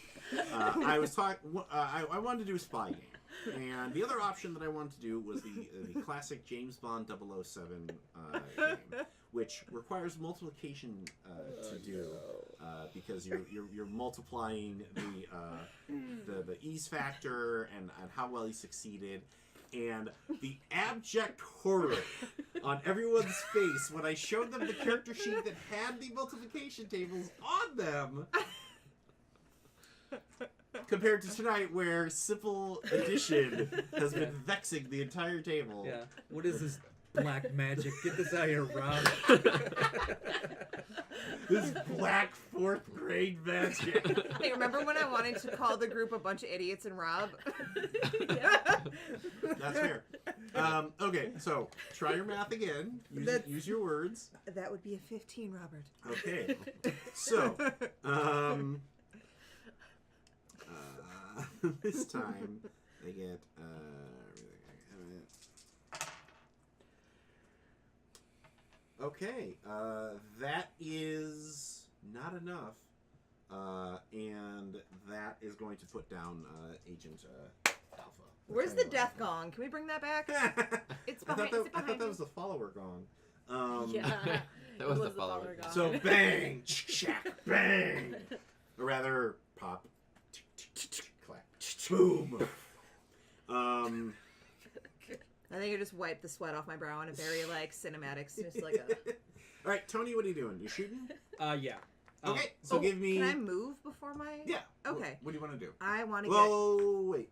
I was talking. I wanted to do a spy game, and the other option that I wanted to do was the classic James Bond 007 game, which requires multiplication to do because you're multiplying the ease factor and how well he succeeded. And the abject horror on everyone's face when I showed them the character sheet that had the multiplication tables on them compared to tonight where simple addition has been vexing the entire table. Yeah. What is this black magic? Get this out of here, Rob. This black 4th grade magic. Hey, remember when I wanted to call the group a bunch of idiots and Rob? That's fair. Okay, so try your math again. Use your words. That would be a 15, Robert. Okay. So, this time they get okay, that is not enough, and that is going to put down Agent Alpha. Where's the death gong? Can we bring that back? It's I behind, thought it's that behind me. was the follower gong. Yeah. That was It the follower. gong. So bang, shack, bang, or rather pop, clap, boom. I think I just wiped the sweat off my brow in a very, like, cinematics. Just like a... All right, Tony, what are you doing? You shooting? Yeah. Okay, so give me. Can I move before my? Yeah. Okay. What do you want to do? I want to Well, wait.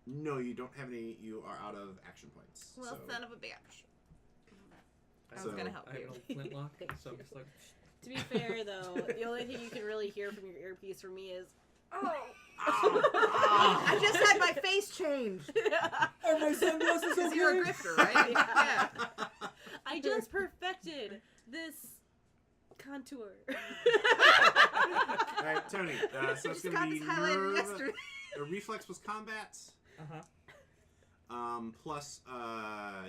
No, you don't have any. You are out of action points. get. Well, so. son of a bitch. I So- was gonna help I have you. an old flintlock, Thank so I'm you. just like, To be fair, though, the only thing you can really hear from your earpiece from me is, I just had my face changed. are my sunglasses Because you're a grifter, right? Yeah. I just perfected this contour. All right, Tony. So it's Just going got to be this highlighted nerve. yesterday. Reflex was combat. Plus,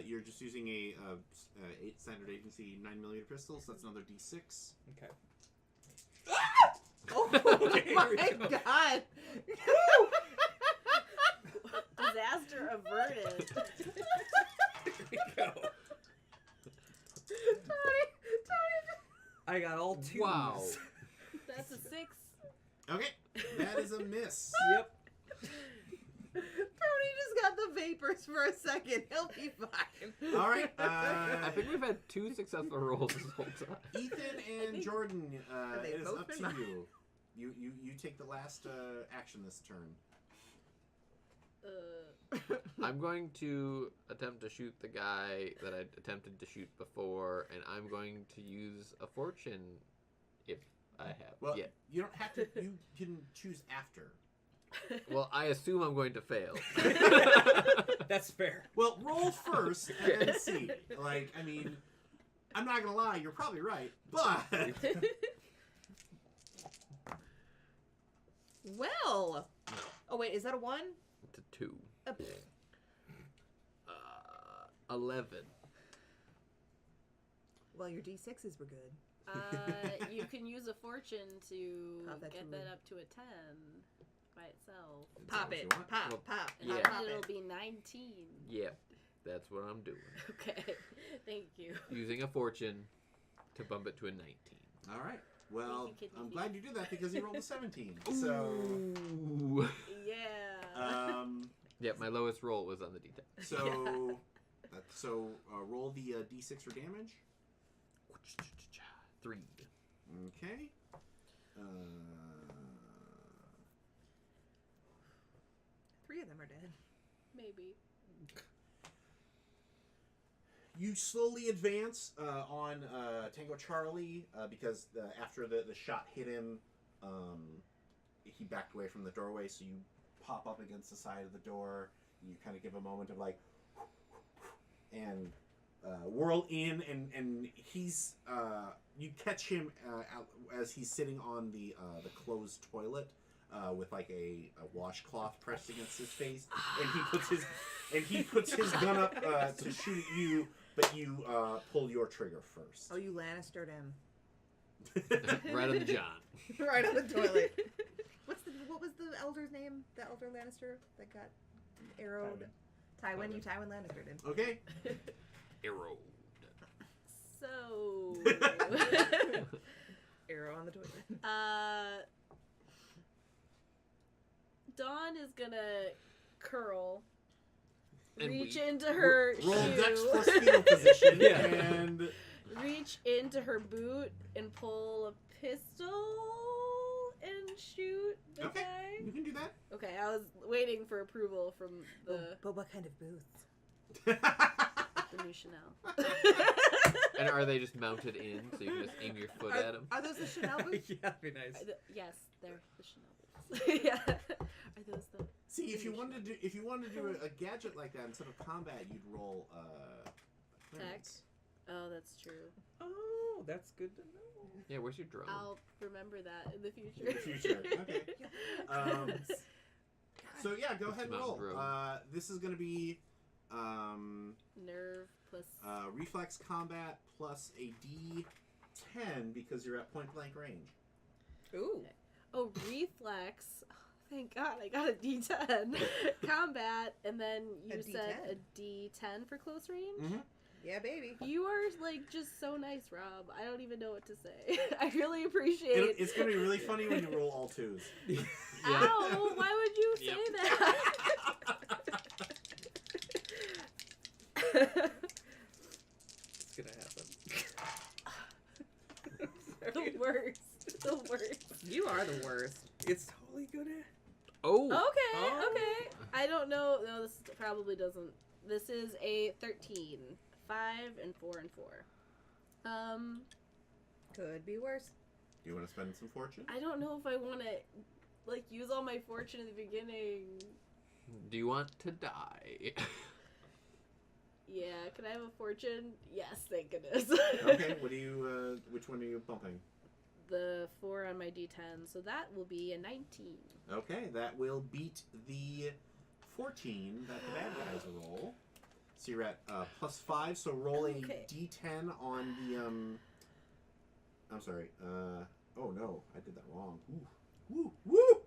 you're just using a 8 standard agency 9mm pistol, so that's another D6. okay. Oh Okay, my here we go. god. Disaster averted. Here we go. I got all twos. Wow. That's a 6. Okay, that is a miss. Yep. Tony just got the vapors for a second. He'll be fine. All right, I think we've had 2 successful rolls this whole time. Ethan and Jordan, they it is both up been to mine? you. You take the last action this turn. I'm going to attempt to shoot the guy that I attempted to shoot before, and I'm going to use a fortune if I have. Well, Yeah. you don't have to. You can choose after. Well, I assume I'm going to fail. That's fair. Well, roll first and then see. Like, I mean, I'm not gonna lie, you're probably right, but Well. Oh wait, is that a 1? It's a 2. Uh, 11. well, your D6s were good. You can use a fortune to Pop that get to that me. up to a 10 by itself. Pop what it. you want. Pop, Well, pop. And Yeah. then Pop it'll it. be 19. Yeah, that's what I'm doing. Okay, thank you. Using a fortune to bump it to a 19. all right. Well, Thank you, Kidney I'm Feet. glad you did that because you rolled a 17. So, Ooh. Yeah. Yeah, my lowest roll was on the D10. so, roll the D6 for damage. 3. Okay. 3 of them are dead. Maybe. You slowly advance on Tango Charlie because after the shot hit him, he backed away from the doorway. So you pop up against the side of the door. You kind of give a moment of like, and whirl in, and he's you catch him as he's sitting on the closed toilet. With like a washcloth pressed against his face, and he puts his gun up to shoot at you, but you pull your trigger first. Oh, you Lannistered him. Right on the John. Right on the toilet. What was the elder's name? The elder Lannister that got arrowed? Tywin. You Tywin Lannistered him. Okay. Arrow. So. Arrow on the toilet. Dawn is gonna curl, And reach we- into her Roll shoe, Dex plus fetal position, Yeah. and reach into her boot and pull a pistol and shoot the Okay. guy. you can do that. Okay, I was waiting for approval from the But what kind of boots? new Chanel. And are they just mounted in so you can just aim your foot at them? Are those the Chanel boots? Yeah, that'd be nice. Yes, they're the Chanel boots. Yeah. Are those the? See, if you wanted to do a gadget like that instead of combat, you'd roll clearance. Oh, that's true. Oh, that's good to know. Yeah, where's your drone? I'll remember that in the future. In the future, okay. So yeah, go ahead and Mountain roll. drone. This is going to be Nerve plus. reflex combat plus a D10 because you're at point blank range. Ooh. Oh, reflex. Oh, thank God, I got a D10. Combat, and then you A said D10. a D10 for close range. Mm-hmm. Yeah, baby. You are like just so nice, Rob. I don't even know what to say. I really appreciate. It's going to be really funny when you roll all twos. Ow! Why would you say that? It's gonna happen. The worst. the worst. You are the worst. It's totally gonna. Oh. Okay, Oh. okay. I don't know. No, this probably doesn't. This is a 13. 5 and 4 and 4. Could be worse. Do you want to spend some fortune? I don't know if I want to, like, use all my fortune in the beginning. Do you want to die? Yeah, can I have a fortune? Yes, thank goodness. Okay, what do you, which one are you bumping? The 4 on my d10, so that will be a 19. Okay, that will beat the 14 that the bad guys roll. So you're at +5, so roll a Okay. d10 on the, I'm sorry, oh no, I did that wrong. Ooh, woo, woo!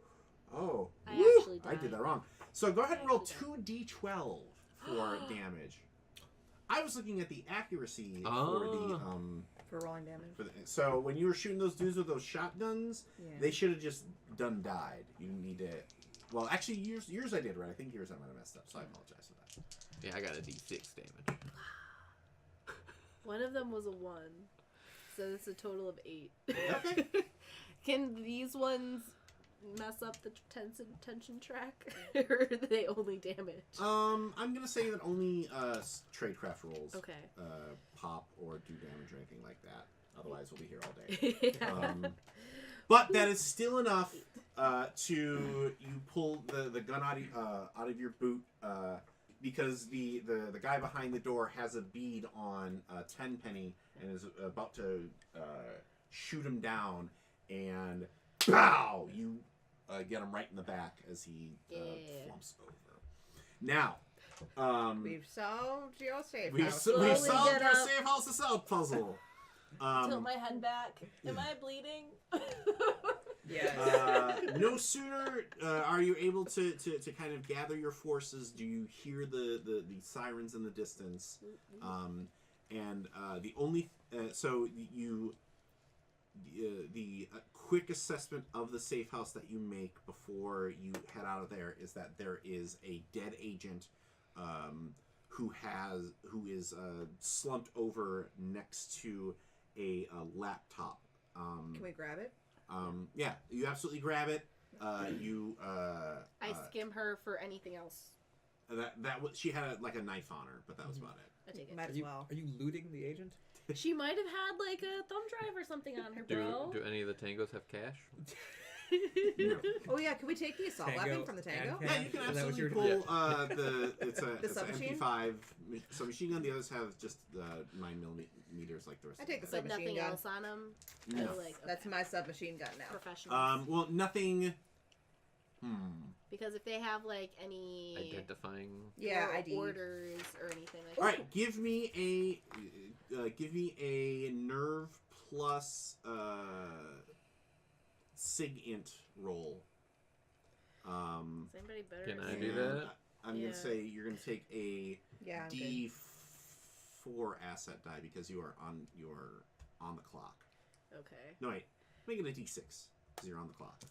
Oh, I woo! actually I did died. that wrong. So go ahead and roll actually 2d12 for damage. I was looking at the accuracy for Oh. For rolling damage. so when you were shooting those dudes with those shotguns, Yeah. they should have just died. You need to. Well, actually, yours I did right. I think yours I might have messed up, so I apologize for that. Yeah, I got a d6 damage. One of them was a 1, so it's a total of 8. Okay. Can these ones mess up the tension track, or are they only damage? I'm gonna say that only tradecraft rolls Okay. pop or do damage or anything like that. Otherwise, we'll be here all day. Yeah. But that is still enough to you pull the gun out of your boot because the guy behind the door has a bead on Tenpenny and is about to shoot him down, and pow! You get him right in the back as he flumps over. Now, We've solved your safe we've house. Slowly solved get your up. safe house to sell puzzle. Tilt my head back. Am I bleeding? Yes. No sooner are you able to kind of gather your forces, do you hear the sirens in the distance, and the only so you the quick assessment of the safe house that you make before you head out of there is that there is a dead agent who is slumped over next to a laptop. Can we grab it? Yeah, you absolutely grab it. I skim her for anything else. She had a knife on her, but that was about it. I take it. Might as well. Are you looting the agent? She might have had like a thumb drive or something on her, bro. Do any of the tangos have cash? No. Oh yeah, can we take the assault Tango weapon from the tango? and Yeah, you can Is that what absolutely you're- pull it's an submachine? MP5 submachine gun. The others have just 9mm like the rest. I of take them. the But nothing submachine gun. else on them. No. Oh, like, That's my submachine gun now. professional. Well, nothing. Because if they have like any Identifying. Yeah, or ID. orders or anything like All that. right, give me a nerve plus sig int roll. Is anybody better? Can at I that? do that? I'm Yeah. gonna say you're gonna take a Yeah. I'm good. D4 asset die because you're on the clock. Okay. No wait, make it a D6 because you're on the clock.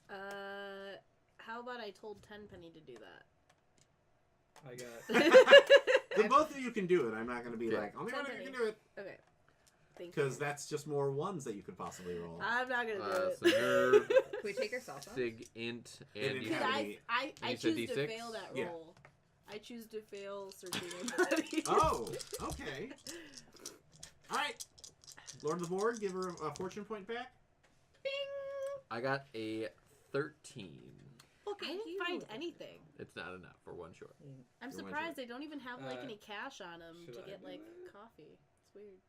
How about I told Tenpenny to do that? I got. The both of you can do it. I'm not gonna be Yeah. like only one of you can Tenpenny. do it Okay. Thank you. because that's just more ones that you could possibly roll. I'm not gonna do it. So nerve, Can we take our cell phone? sig, int, It and didn't you Because have said any- I you said choose to D6? fail that Yeah. roll. I choose to fail searching identities. Oh, okay. All right. Lord of the board, give her a fortune point back. I got a 13. I didn't find anything. It's not enough for one short. I'm Your surprised they don't even have like Uh, any cash on them should to I get do like it? coffee. It's weird.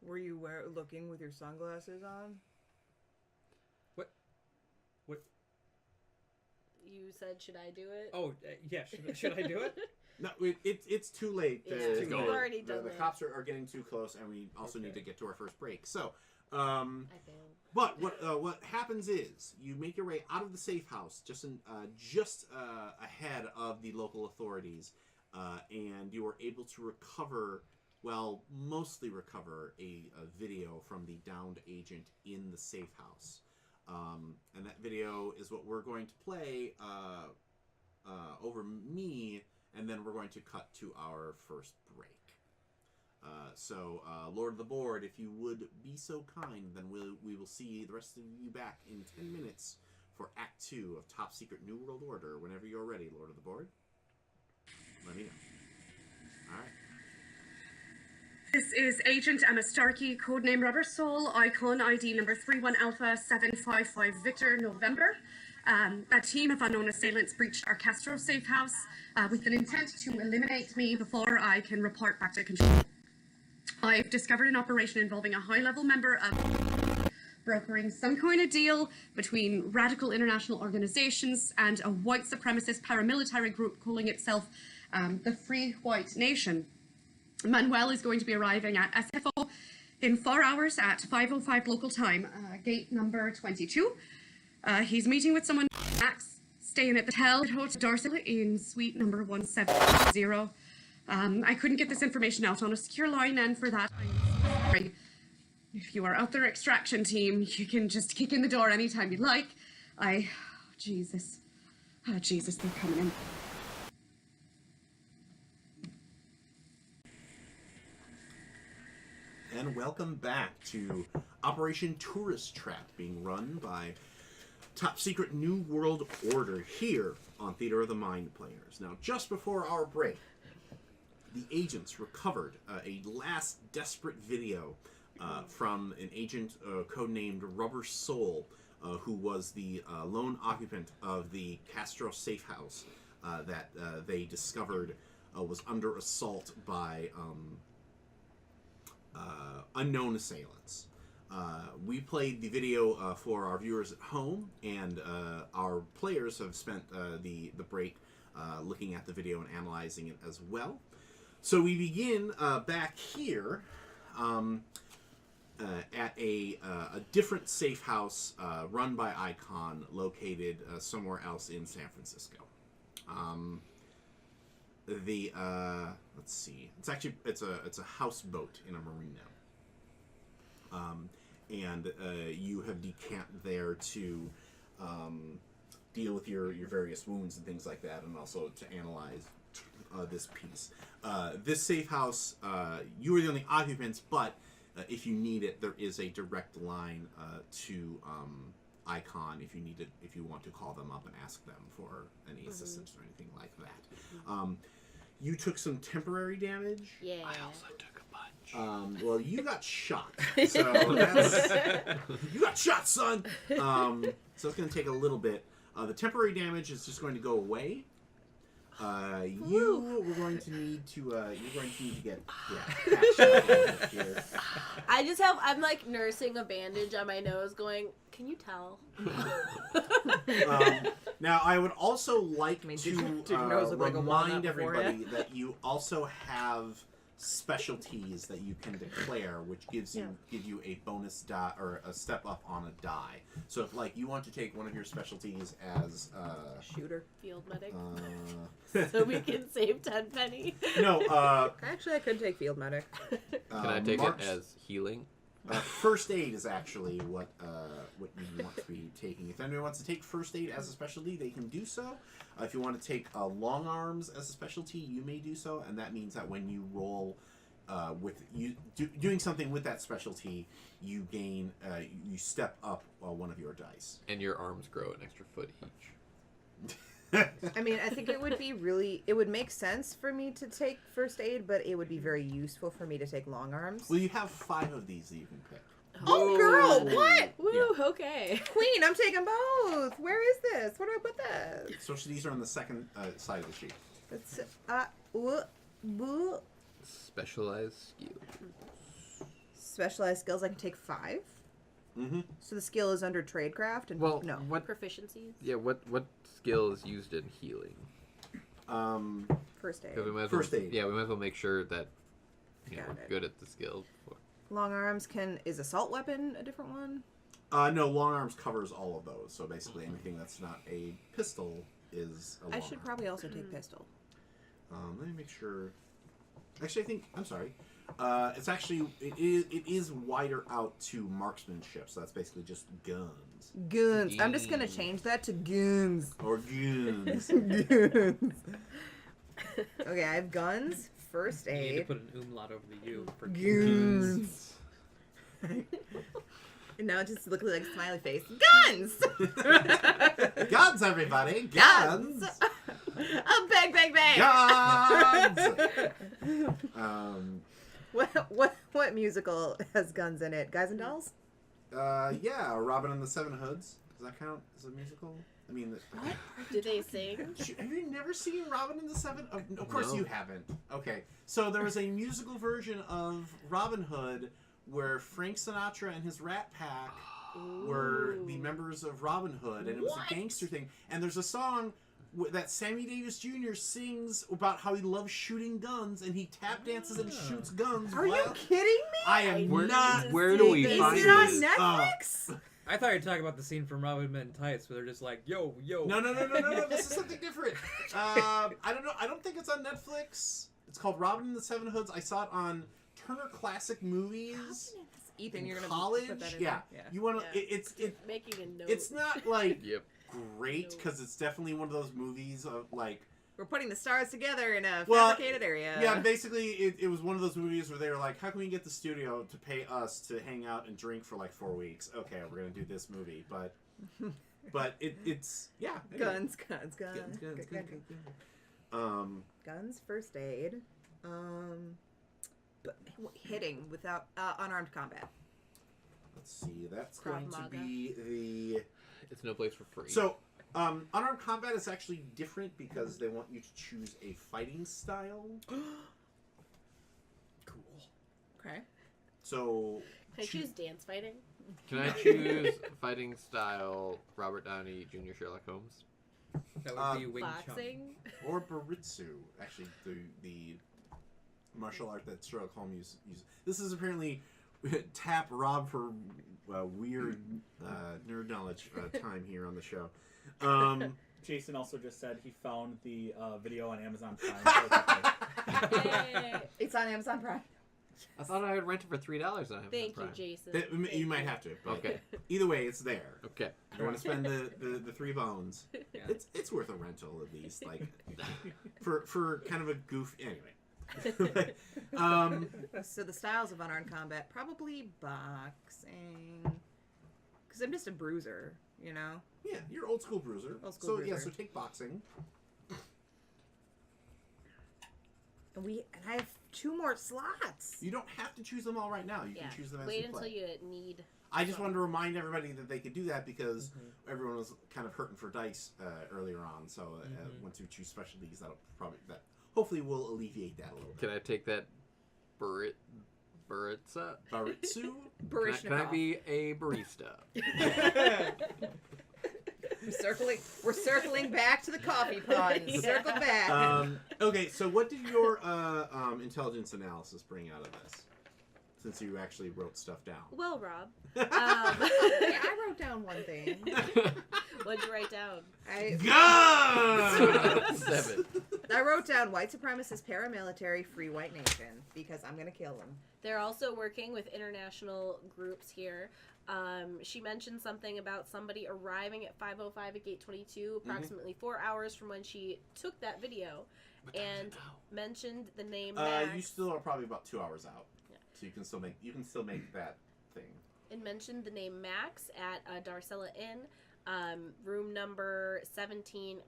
Were you looking with your sunglasses on? You said, should I do it? Oh yeah. Should I do it? No, it's too late. Yeah, we've already done the that. cops are getting too close, and we also need Okay. to get to our first break. So, I failed. but what happens is you make your way out of the safe house just ahead of the local authorities, and you are able to mostly recover a video from the downed agent in the safe house. And that video is what we're going to play over me, and then we're going to cut to our first break. Lord of the Board, if you would be so kind, then we will see the rest of you back in 10 minutes for Act 2 of Top Secret New World Order. Whenever you're ready, Lord of the Board, let me know. All right. This is Agent Emma Starkey, codename Rubber Soul, icon ID number 31 Alpha 755 Victor November. A team of unknown assailants breached our Castro safe house with an intent to eliminate me before I can report back to control. I've discovered an operation involving a high-level member of brokering some kind of deal between radical international organizations and a white supremacist paramilitary group calling itself the Free White Nation. Manuel is going to be arriving at SFO in 4 hours at 5:05 local time, gate number 22. He's meeting with someone, Max, staying at the Hotel Dorset in suite number 170. I couldn't get this information out on a secure line, and for that, I'm sorry. If you are out there, extraction team, you can just kick in the door anytime you like. Jesus, they're coming in. And welcome back to Operation Tourist Trap, being run by Top Secret New World Order here on Theater of the Mind Players. Now, just before our break, the agents recovered a last desperate video from an agent codenamed Rubber Soul, who was the lone occupant of the Castro safe house that they discovered was under assault by unknown assailants. We played the video for our viewers at home, and our players have spent the break looking at the video and analyzing it as well. So we begin back here at a different safe house run by Icon, located somewhere else in San Francisco. Let's see. It's a houseboat in a marina. And you have decamped there to deal with your various wounds and things like that, and also to analyze this piece. This safe house, you are the only occupants, but if you need it, there is a direct line to Icon if you want to call them up and ask them for any assistance or anything like that. You took some temporary damage. Yeah. I also took a punch. Well, you got shot. So you got shot, son. So it's going to take a little bit. The temporary damage is just going to go away. We're going to need to. You're going to need to get patched up here. I'm like nursing a bandage on my nose, going, "Can you tell?" Now, I would also like I mean, to did your nose look like a walnut remind before everybody that you also have specialties that you can declare, which give you a bonus die or a step up on a die. So if you want to take one of your specialties as Shooter. Field medic. So we can save 10 penny. No, Actually, I could take field medic. Can I take Mark's, it as healing? first aid is actually what you want to be taking. If anyone wants to take first aid as a specialty, they can do so. If you want to take long arms as a specialty, you may do so, and that means that when you roll doing something with that specialty, you gain you step up one of your dice. And your arms grow an extra foot each. I mean, I think it would make sense for me to take first aid, but it would be very useful for me to take long arms. Well, you have 5 of these that you can pick. Oh, girl, what? Woo, okay. Queen, I'm taking both. Where is this? Where do I put this? So these are on the second side of the sheet. It's, Specialized skills. specialized skills, I can take 5. Mm-hmm. So the skill is under tradecraft, and Well, no. what Proficiencies. what skill is used in healing? First aid. 'Cause we might as First well, aid. Yeah, we might as well make sure that we're Got it. good at the skill. Long arms is assault weapon a different one? No, long arms covers all of those. So basically, anything that's not a pistol is a long I should arm. probably also take pistol. Let me make sure. Actually, I'm sorry. It's actually it is wider out to marksmanship, so that's basically just guns Guns. I'm just gonna change that to guns. or goons. Guns. Okay, I have guns, first You need to aid. put an umlaut over the U for Goons. And now it just looks like a smiley face. Guns! Guns, everybody! Guns! Bang, bang, bang! Guns! What musical has guns in it? Guys and Dolls? Yeah, Robin and the Seven Hoods. Does that count as a musical? I mean, What? Do they sing? have you never seen Robin and the Seven? Of course No. you haven't. Okay, so there was a musical version of Robin Hood where Frank Sinatra and his Rat Pack were the members of Robin Hood, and it was What? a gangster thing. And there's a song that Sammy Davis Jr. sings about how he loves shooting guns, and he tap dances and shoots guns. Are you while- kidding me? I am Where- not. where do we Is find it on this? Netflix? I thought you were talking about the scene from Robin Men in Tights where they're just like, yo, yo. No. This is something different. I don't know. I don't think it's on Netflix. It's called Robin and the Seven Hoods. I saw it on Turner Classic Movies. Ethan, in you're gonna college. put that in Yeah. there. You want to? Yeah. It's Making a note. It's not like Yep. great because it's definitely one of those movies of like. We're putting the stars together in a Well, fabricated area. Yeah, basically, it was one of those movies where they were like, "How can we get the studio to pay us to hang out and drink for like 4 weeks?" Okay, we're gonna do this movie, but it's yeah. anyway. Guns. Guns. Guns, first aid. But hitting without unarmed combat. Let's see. That's Krav going to Maga. be the. It's no place for free. So, unarmed combat is actually different because they want you to choose a fighting style. Cool. Okay. So, Can I choose dance fighting? Can I choose fighting style Robert Downey Jr. Sherlock Holmes? That would be Wing Boxing? or Baritsu, actually the martial art that Sherlock Holmes uses. This is apparently tap Rob for weird nerd knowledge time here on the show. Jason also just said he found the video on Amazon Prime. So it's okay. Yay. It's on Amazon Prime. I thought I would rent it for $3 on Amazon Thank you, Prime. Jason. You might have to. But Okay. Either way, it's there. Okay. You don't want to spend the 3 bones. Yeah. It's worth a rental at least, like for kind of a goof. Anyway. So the styles of unarmed combat, probably boxing. Because I'm just a bruiser, you know? Yeah, you're old school bruiser. Old school Yeah, bruiser. so take boxing. And I have 2 more slots. You don't have to choose them all right now. You Yeah. can choose them as Wait you until play. you need. I just wanted to remind everybody that they could do that because everyone was kind of hurting for dice earlier on. So once you choose specialties, that hopefully will alleviate that a little bit. Can I take that Baritza? Baritsu? Can I be a barista? We're circling back to the coffee puns. Yeah. Circle back. Okay, so what did your intelligence analysis bring out of this? Since you actually wrote stuff down. Well, Rob, Yeah, I wrote down one thing. what'd you write down? Guns! 7. I wrote down white supremacist paramilitary free white nation because I'm gonna kill them. They're also working with international groups here. She mentioned something about somebody arriving at 5:05 at Gate 22, approximately 4 hours from when she took that video, and mentioned the name Max. You still are probably about 2 hours out. Yeah. So you can still make that thing. And mentioned the name Max at Darcella Inn, room number 17-0.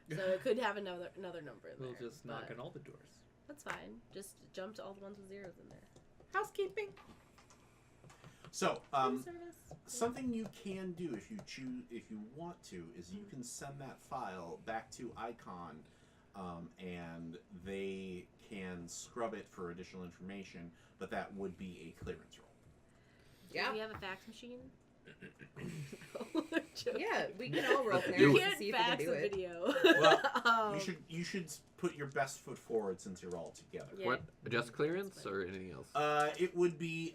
So it could have another number in there. We'll just knock but on all the doors. That's fine. Just jump to all the ones with zeros in there. Housekeeping. So, Room service. something you can do if you want to, is you can send that file back to Icon, and they can scrub it for additional information, but that would be a clearance roll. Yeah. Do we have a fax machine? Yeah, we can all roll Do clearance You it. to can't see if we can fax do a it. video. Well, you should put your best foot forward since you're all together. Yeah. What? Just clearance or anything else? It would be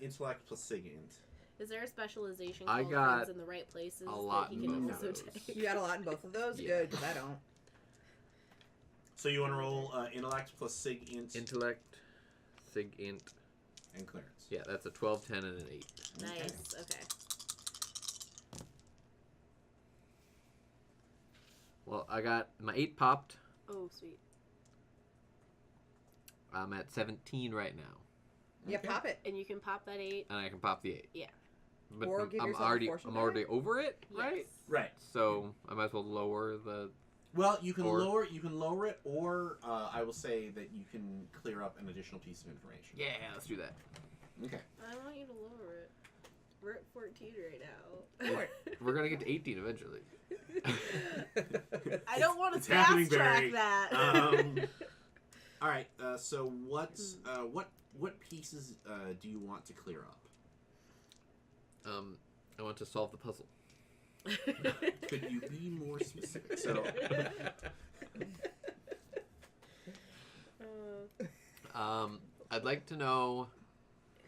intellect plus SIGINT. Is there a specialization I called got Friends in the Right Places a lot that he in can both also of those. take? You got a lot in both of those? Yeah. Good, because I don't. So you want to roll intellect plus SIGINT Intellect, sig int. and clearance. Yeah, that's a 12, 10, and an 8. Nice. Okay. Well, I got my 8 popped. Oh, sweet. I'm at 17 right now, Yeah, Okay. pop it. And you can pop that 8. and I can pop the 8. Yeah. But Or give I'm yourself a already fortune I'm already over it, right? Yes. Right. So I might as well lower the. Well, you can Or- lower it, or I will say that you can clear up an additional piece of information. Yeah, let's do that. Okay. I want you to lower it. We're at 14 right now. Lower We're gonna get to 18 eventually. I don't want It's to happening, fast track Barry. that. All right. So what pieces do you want to clear up? I want to solve the puzzle. Could you be more specific? So I'd like to know.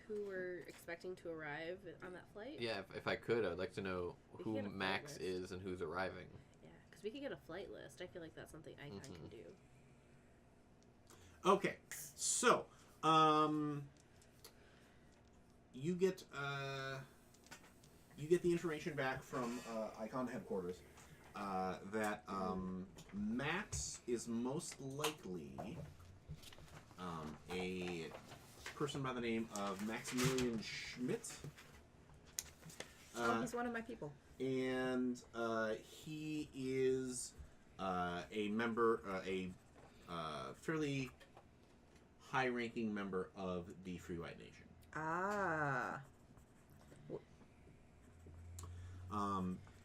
Who we're expecting to arrive on that flight? Yeah, if I could, I'd like to know We who can get a Max flight list. is and who's arriving. Yeah, because we could get a flight list. I feel like that's something Icon can do. okay. So you get the information back from Icon headquarters that Max is most likely a person by the name of Maximilian Schmidt. Oh, he's one of my people. And he is a member, a fairly high-ranking member of the Free White Nation. Ah.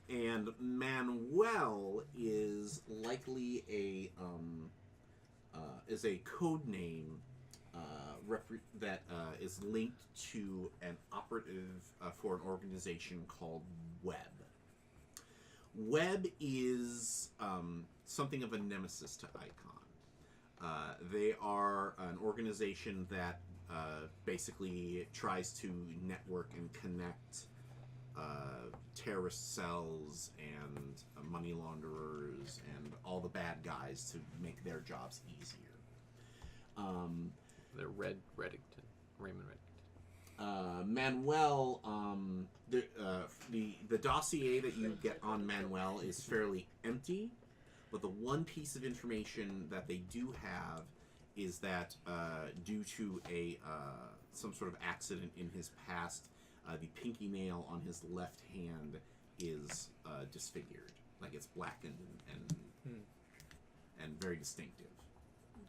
And Manuel is likely a code name that is linked to an operative for an organization called Web. Web is something of a nemesis to Icon. They are an organization that basically tries to network and connect terrorist cells and money launderers and all the bad guys to make their jobs easier. They're Reddington, Raymond Reddington. Manuel, the dossier that you get on Manuel is fairly empty, but the one piece of information that they do have is that due to some sort of accident in his past, the pinky nail on his left hand is disfigured, like it's blackened and very distinctive.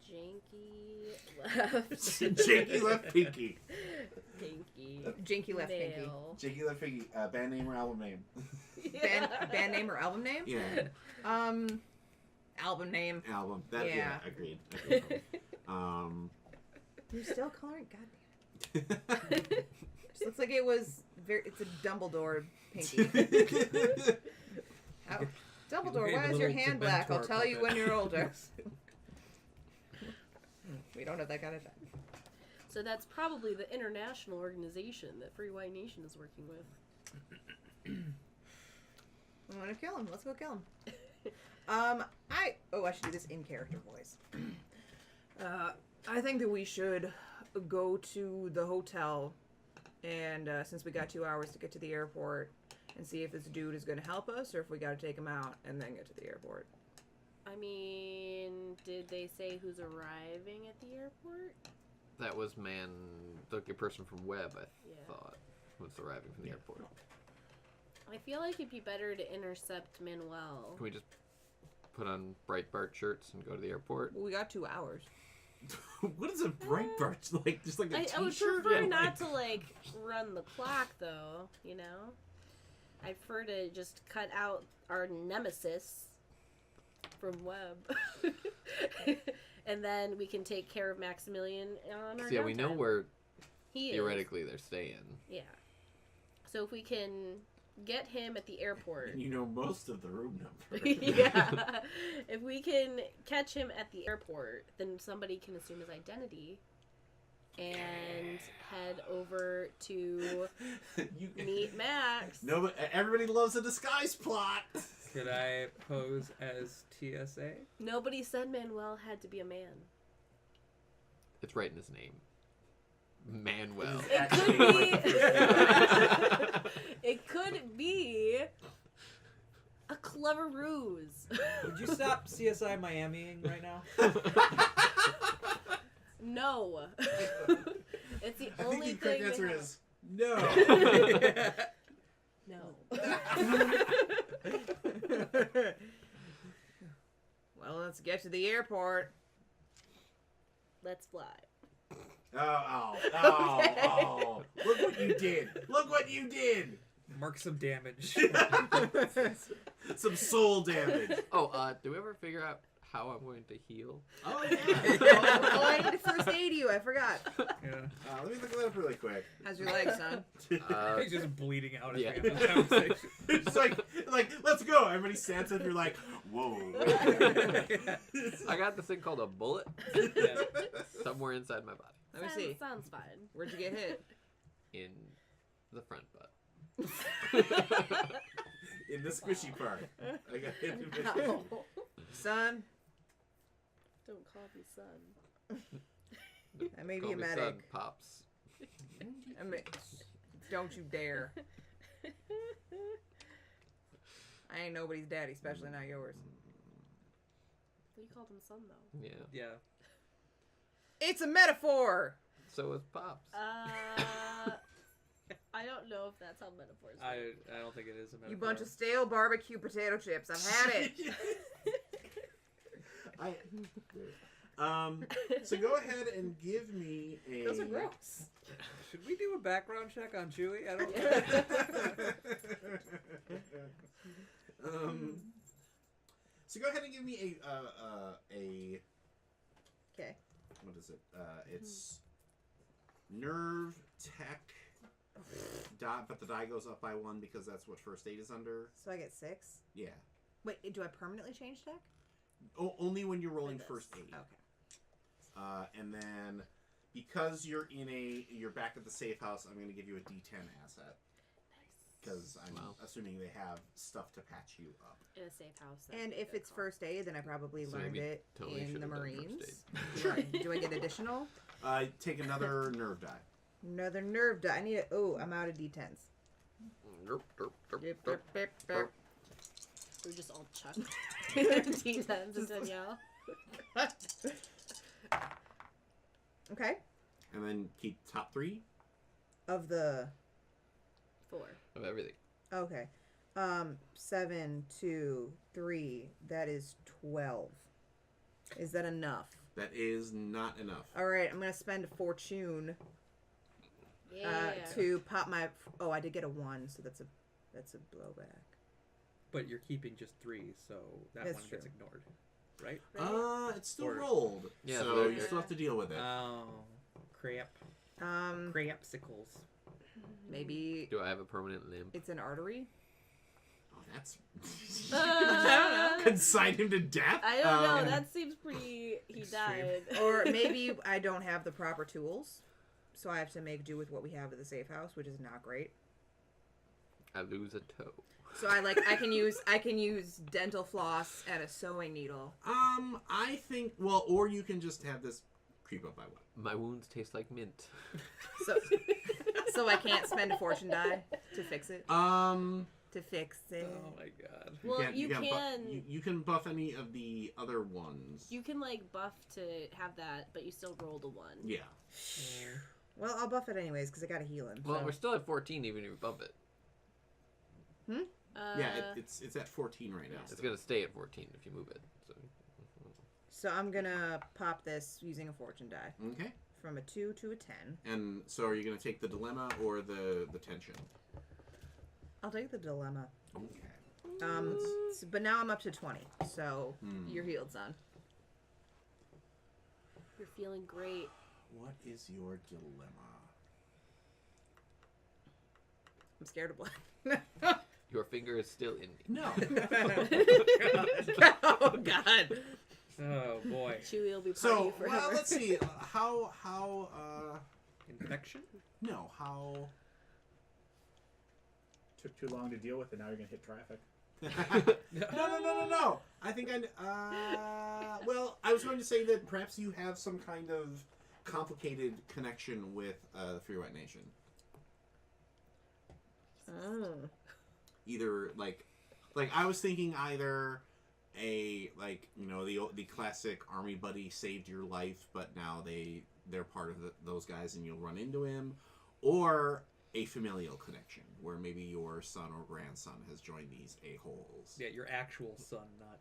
Janky left. Janky left pinky. Pinky. Jinky left pinky. Nail. Janky left pinky. Band name or album name? Band name or album name? Yeah, Album name. album. That yeah, Yeah. agreed. You're still coloring? God damn it. Just looks like it was it's a Dumbledore pinky. Oh, Dumbledore, Maybe why a is your little hand black? I'll Dementor tell you puppet. when you're older. We don't have that kind of time. So that's probably the international organization that Free White Nation is working with. We want to kill him. Let's go kill him. I should do this in character voice. I think that we should go to the hotel, and since we got 2 hours to get to the airport, and see if this dude is going to help us, or if we got to take him out and then get to the airport. I mean, did they say who's arriving at the airport? That was the person from Web, I Yeah. thought, was arriving from the airport. I feel like it'd be better to intercept Manuel. Can we just put on Breitbart shirts and go to the airport? Well, we got 2 hours. What is a Breitbart? Like just like a I would t-shirt? prefer Yeah, not to run the clock, though. You know, I prefer to just cut out our nemesis from Webb, and then we can take care of Maximilian on our. So yeah, we know downtime. where he theoretically they're staying. is. Yeah. So if we can get him at the airport. And you know most of the room number. Yeah. If we can catch him at the airport, then somebody can assume his identity and head over to meet Max. No, but everybody loves a disguise plot. Could I pose as TSA? Nobody said Manuel had to be a man. It's right in his name. Manuel. It could be. It could be a clone love a ruse. Would you stop CSI Miamiing right now? No. It's the I think only the correct thing. answer they is no. No. Well, let's get to the airport. Let's fly. Oh. Look what you did. Look what you did. Mark some damage. Some soul damage. Oh, do we ever figure out how I'm going to heal? Oh, yeah. Oh, I need to first aid you. I forgot. Yeah. Let me look that up really quick. How's your leg, son? He's just bleeding out as yeah. we have this conversation. It's like, let's go. Everybody stands up. You're like, whoa. I got this thing called a bullet Yeah. somewhere inside my body. Let me see. Sounds fine. Where'd you get hit? In the front butt. In the squishy part. I got hit in the No. Son, Don't call me son. I may Call be a me medic. son, Pops. I mean, don't you dare. I ain't nobody's daddy, especially not yours. You called him son though. Yeah. Yeah. It's a metaphor! So is Pops. I don't know if that's how metaphors work. I don't think it is a metaphor. You bunch of stale barbecue potato chips. I've had it. So go ahead and give me a. Those are gross. Should we do a background check on Chewie? I don't So go ahead and give me a. Okay. What is it? It's nerve tech dot, but the die goes up by 1 because that's what first aid is under. So I get 6. Yeah. Wait, do I permanently change deck? Only when you're rolling this. first aid. Okay. And then because you're you're back at the safe house, I'm going to give you a D10 asset. Because I'm assuming they have stuff to patch you up. In a safe house. And if it's first aid, then I probably So learned maybe it totally in should the have done first Marines. Do I get additional? Take another nerve die. Another nerve die. I need it. Oh, I'm out of D10s. Derp, derp, derp, Derp, derp. derp, derp, derp. We just all chucked D10s at Danielle. Okay. And then keep top 3. Of the 4. Of everything. okay. 7, 2, 3. That is 12. Is that enough? That is not enough. All right, I'm gonna spend a fortune Yeah. to pop my. Oh, I did get a 1, so that's a blowback. But you're keeping just 3, so that That's one true. gets ignored, right? It's still Or- rolled. Yeah, so but you still have to deal with it. Oh, crap. Crapsicles. Maybe Do I have a permanent limb? it's an artery. Oh, that's. I don't know. Consign him to death? I don't know. That seems pretty. He died. Or maybe I don't have the proper tools, so I have to make do with what we have at the safe house, which is not great. I lose a toe. So I can use dental floss and a sewing needle. I think. Well, or you can just have this creep up by 1. My wounds taste like mint. So I can't spend a fortune die to fix it. To fix it. Oh my god. Well, you can't can. you can buff any of the other ones. You can like buff to have that, but you still rolled a 1. Yeah. Well, I'll buff it anyways because I gotta heal him. Well, so. we're still at 14 even if you bump it. Yeah, it's at 14 right now. It's going to stay at 14 if you move it. So I'm gonna pop this using a fortune die Okay. from a 2 to a 10. And so, are you going to take the dilemma or the tension? I'll take the dilemma. Okay. But now I'm up to 20. So you're healed, son. You're feeling great. What is your dilemma? I'm scared of blood. Your finger is still in me. No. Oh God. Oh boy. Chewie will be party So, forever. well, let's see. How Infection? no, how. Took too long to deal with it. Now you're gonna hit traffic. No. I think well, I was going to say that perhaps you have some kind of complicated connection with the Free White Nation. Oh. Either like Like I was thinking either a the classic army buddy saved your life, but now they're part of those guys and you'll run into him, or a familial connection where maybe your son or grandson has joined these a-holes. Yeah, your actual son, not.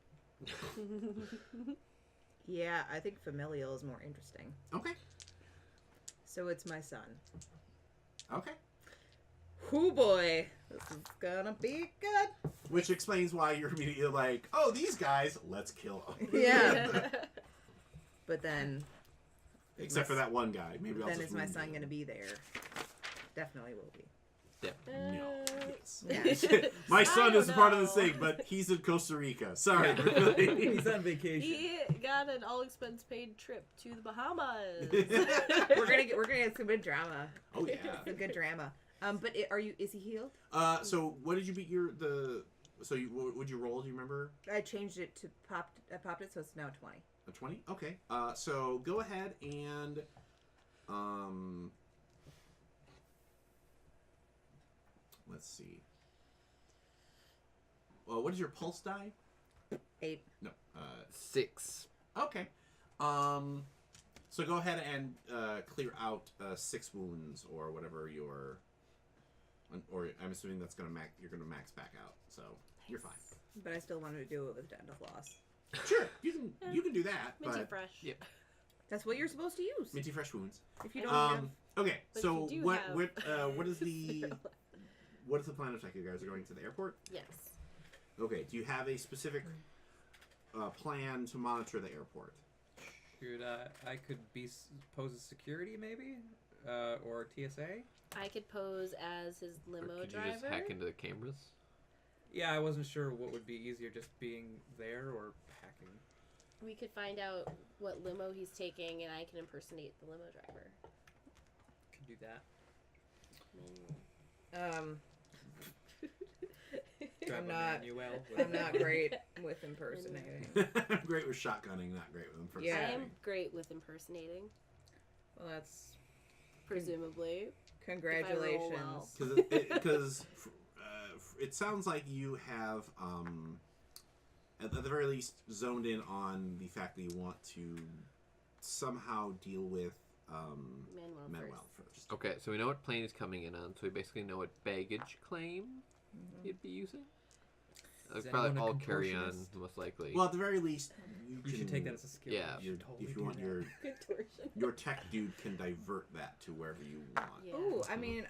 Yeah, I think familial is more interesting. Okay. So it's my son. Okay. Hoo boy, this is gonna be good. Which explains why you're immediately like, oh, these guys, let's kill them. Yeah. But then, Except for that one guy. Maybe I'll then just is my wound son him. going to be there? Definitely will be. No. Yes. Yeah. My son I is don't part of the know. thing, but he's in Costa Rica. Sorry. He's on vacation. He got an all expense paid trip to the Bahamas. we're gonna get some good drama. Oh yeah. Some good drama. But is he healed? So what did you beat what would you roll? Do you remember? I changed it to I popped it, so it's now 20. A 20? Okay. So go ahead and let's see. Well, what is your pulse die? 8. No. 6. Okay. So go ahead and clear out 6 wounds or whatever your, or I'm assuming that's you're gonna max back out. So you're fine. But I still wanted to do it with dental floss. Sure, you can do that. Minty But fresh. Yep. That's what you're supposed to use. minty fresh wounds. If you don't have... Okay. But So you do what have- what is the what is the plan of attack? You guys are going to the airport. Yes. Okay. Do you have a specific plan to monitor the airport? Should I could pose as security maybe, or TSA? I could pose as his Or limo could you driver. just hack into the cameras? Yeah, I wasn't sure what would be easier, just being there or hacking. We could find out what limo he's taking, and I can impersonate the limo driver. Could do that. Drive I'm a not- Manuel I'm not great with impersonating. I'm great with shotgunning, not great with them. Yeah. I am great with impersonating, Well, that's... presumably. Congratulations. well. Because it sounds like you have at the very least zoned in on the fact that you want to somehow deal with Manuel first. Okay, so we know what plane he's coming in on, so we basically know what baggage claim he'd be using. Is Probably anyone a all carry-on, contortionist? most likely. Well, at the very least, You should take that as a skill. Yeah. You should totally if do you want that. Contortion. your tech dude can divert that to wherever you want. Yeah. Ooh, I mean,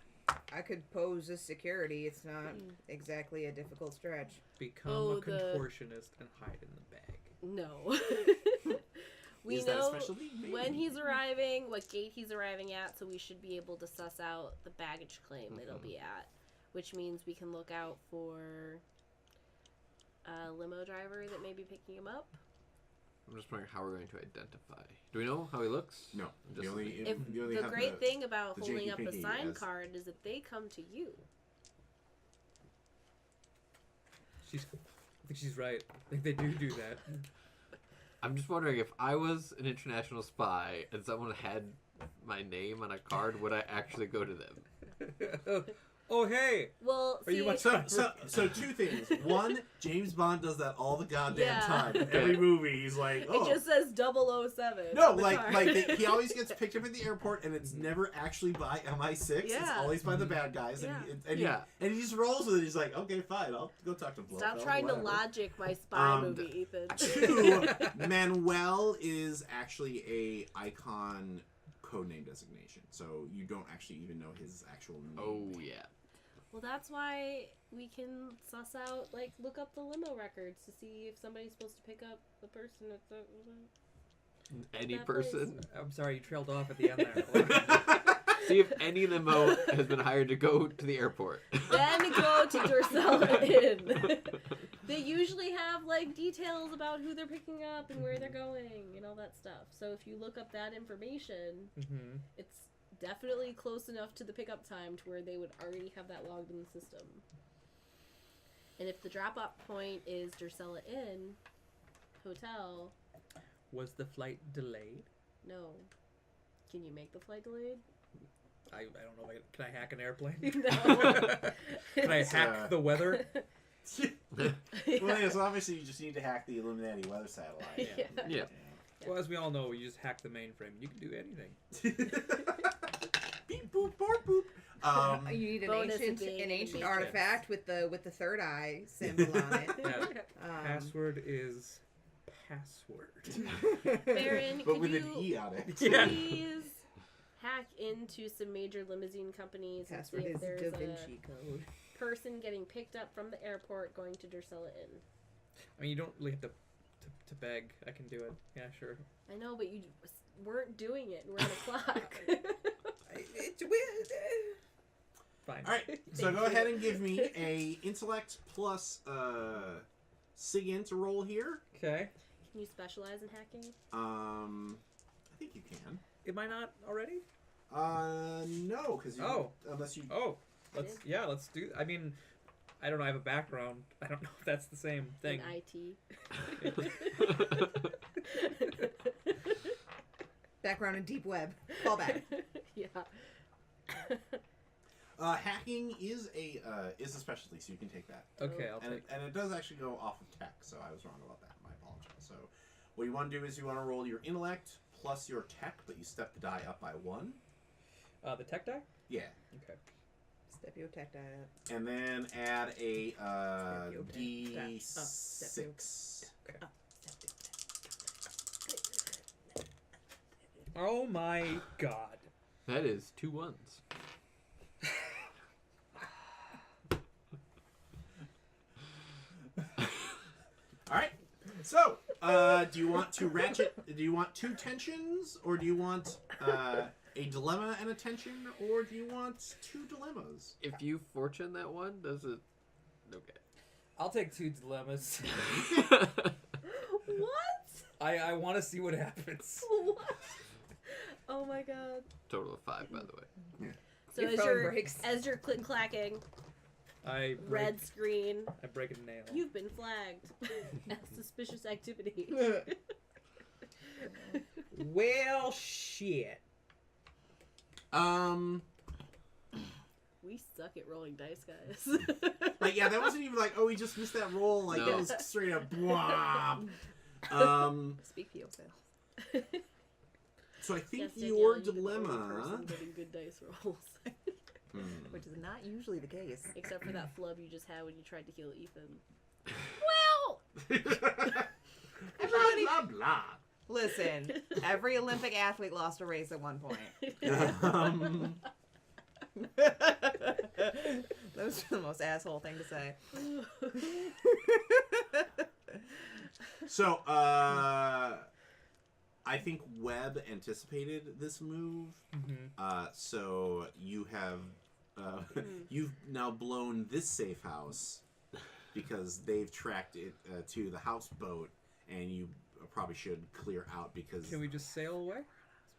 I could pose as security. It's not exactly a difficult stretch. Become Oh, a contortionist and hide in the bag. No. We Is that a know specialty? when Maybe. he's arriving, what gate he's arriving at, so we should be able to suss out the baggage claim that he'll be at, which means we can look out for a limo driver that may be picking him up. I'm just wondering how we're going to identify. Do we know how he looks? No. Just You only, If you only the have great thing about the holding janky up a pinky sign as- card is that they come to you. I think she's right. I think they do that. I'm just wondering if I was an international spy and someone had my name on a card, would I actually go to them? Oh, hey! Well, Are you see, watching- So two things. One, James Bond does that all the goddamn Yeah. time. In every movie, he's like, oh. it just says 007. No, on the like card. he always gets picked up at the airport, and it's never actually by MI6. It's Yeah. always by the bad guys, Yeah. and he just rolls with it. He's like, okay, fine, I'll go talk to Blofeld. Stop trying to whatever. logic my spy Um, movie, Ethan. Two, Manuel is actually a icon codename designation, so you don't actually even know his actual name. Oh, yeah. Well, that's why we can suss out, like, look up the limo records to see if somebody's supposed to pick up the person at the... Any That place. person. I'm sorry, you trailed off at the end there. See if any limo has been hired to go to the airport. Then go to Dorsella Inn. They usually have, like, details about who they're picking up and where they're going and all that stuff. So if you look up that information, Mm-hmm. it's definitely close enough to the pickup time to where they would already have that logged in the system. And if the drop-off point is Dorsella Inn Hotel, Was the flight delayed? no. Can you make the flight delayed? I don't know. Can I hack an airplane? No. Can I It's, hack the weather? Well, yeah, so obviously you just need to hack the Illuminati weather satellite. Yeah. Well, as we all know, you just hack the mainframe. You can do anything. Beep boop boop boop. You need Bonus of an being in ancient the artifact with the third eye symbol on it. Yeah. Password is password. Baron, but could with you an E on it. Yeah. please hack into some major limousine companies and see Password if is there's Da a Vinci code. person getting picked up from the airport going to Drusilla Inn? I mean, you don't really have to beg. I can do it. Yeah, sure. I know, but you weren't doing it. We're on a clock. It's weird. Fine. All right, so Thank go you. ahead and give me a intellect plus SIGINT roll here. Okay. Can you specialize in hacking? I think you can. Am I not already? No, because unless you. Oh, let's do. I mean, I don't know. I have a background. I don't know if that's the same thing. In IT. Background in deep web. Call back. Yeah. Hacking is a specialty, so you can take that. Okay, I'll And take. it does actually go off of tech, so I was wrong about that. My apologies. So, what you want to do is you want to roll your intellect plus your tech, but you step the die up by 1. The tech die. Yeah. Okay. Step your tech die up. And then add a Step your tech die up. D6. Oh my god. That is 2 ones. All right. So, do you want to ratchet? Do you want 2 tensions, or do you want a dilemma and a tension, or do you want 2 dilemmas? If you fortune that one, does it? Okay. I'll take 2 dilemmas. What? I want to see what happens. What? Oh my god. Total of 5, by the way. So Your as phone you're breaks. as you're click clacking, I break, red screen, I break a nail. you've been flagged as suspicious activity. Well, shit. We suck at rolling dice, guys. Like, yeah, that wasn't even like, oh, he just missed that roll. Like, No. that was straight up, blah. Speak for yourself. So I think Yes, your Danielle, you're the only dilemma. person getting good dice rolls. Which is not usually the case. Except for that flub you just had when you tried to kill Ethan. Well, Everybody, blah, blah, listen. Every Olympic athlete lost a race at one point. blah. That was the most asshole thing to say. So, I think Webb anticipated this move. Mm-hmm. So you have you've now blown this safe house because they've tracked it to the houseboat, and you probably should clear out because Can we just sail away?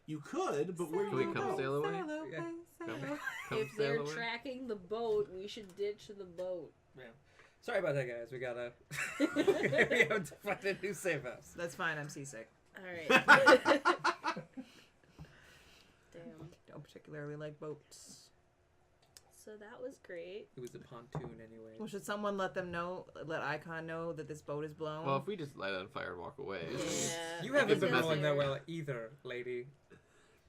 you could, but where Can do we you come go? sail away? Yeah. Come if sail they're away. tracking the boat, we should ditch the boat. Yeah. Sorry about that, guys. We gotta. we have to find a new safe house. That's fine. I'm seasick. Alright. Damn. Don't particularly like boats. So that was great. It was a pontoon anyway. Well, should someone let Icon know that this boat is blown? Well, if we just light it on fire and walk away. Yeah. You haven't It's a been rolling that message. well either, lady.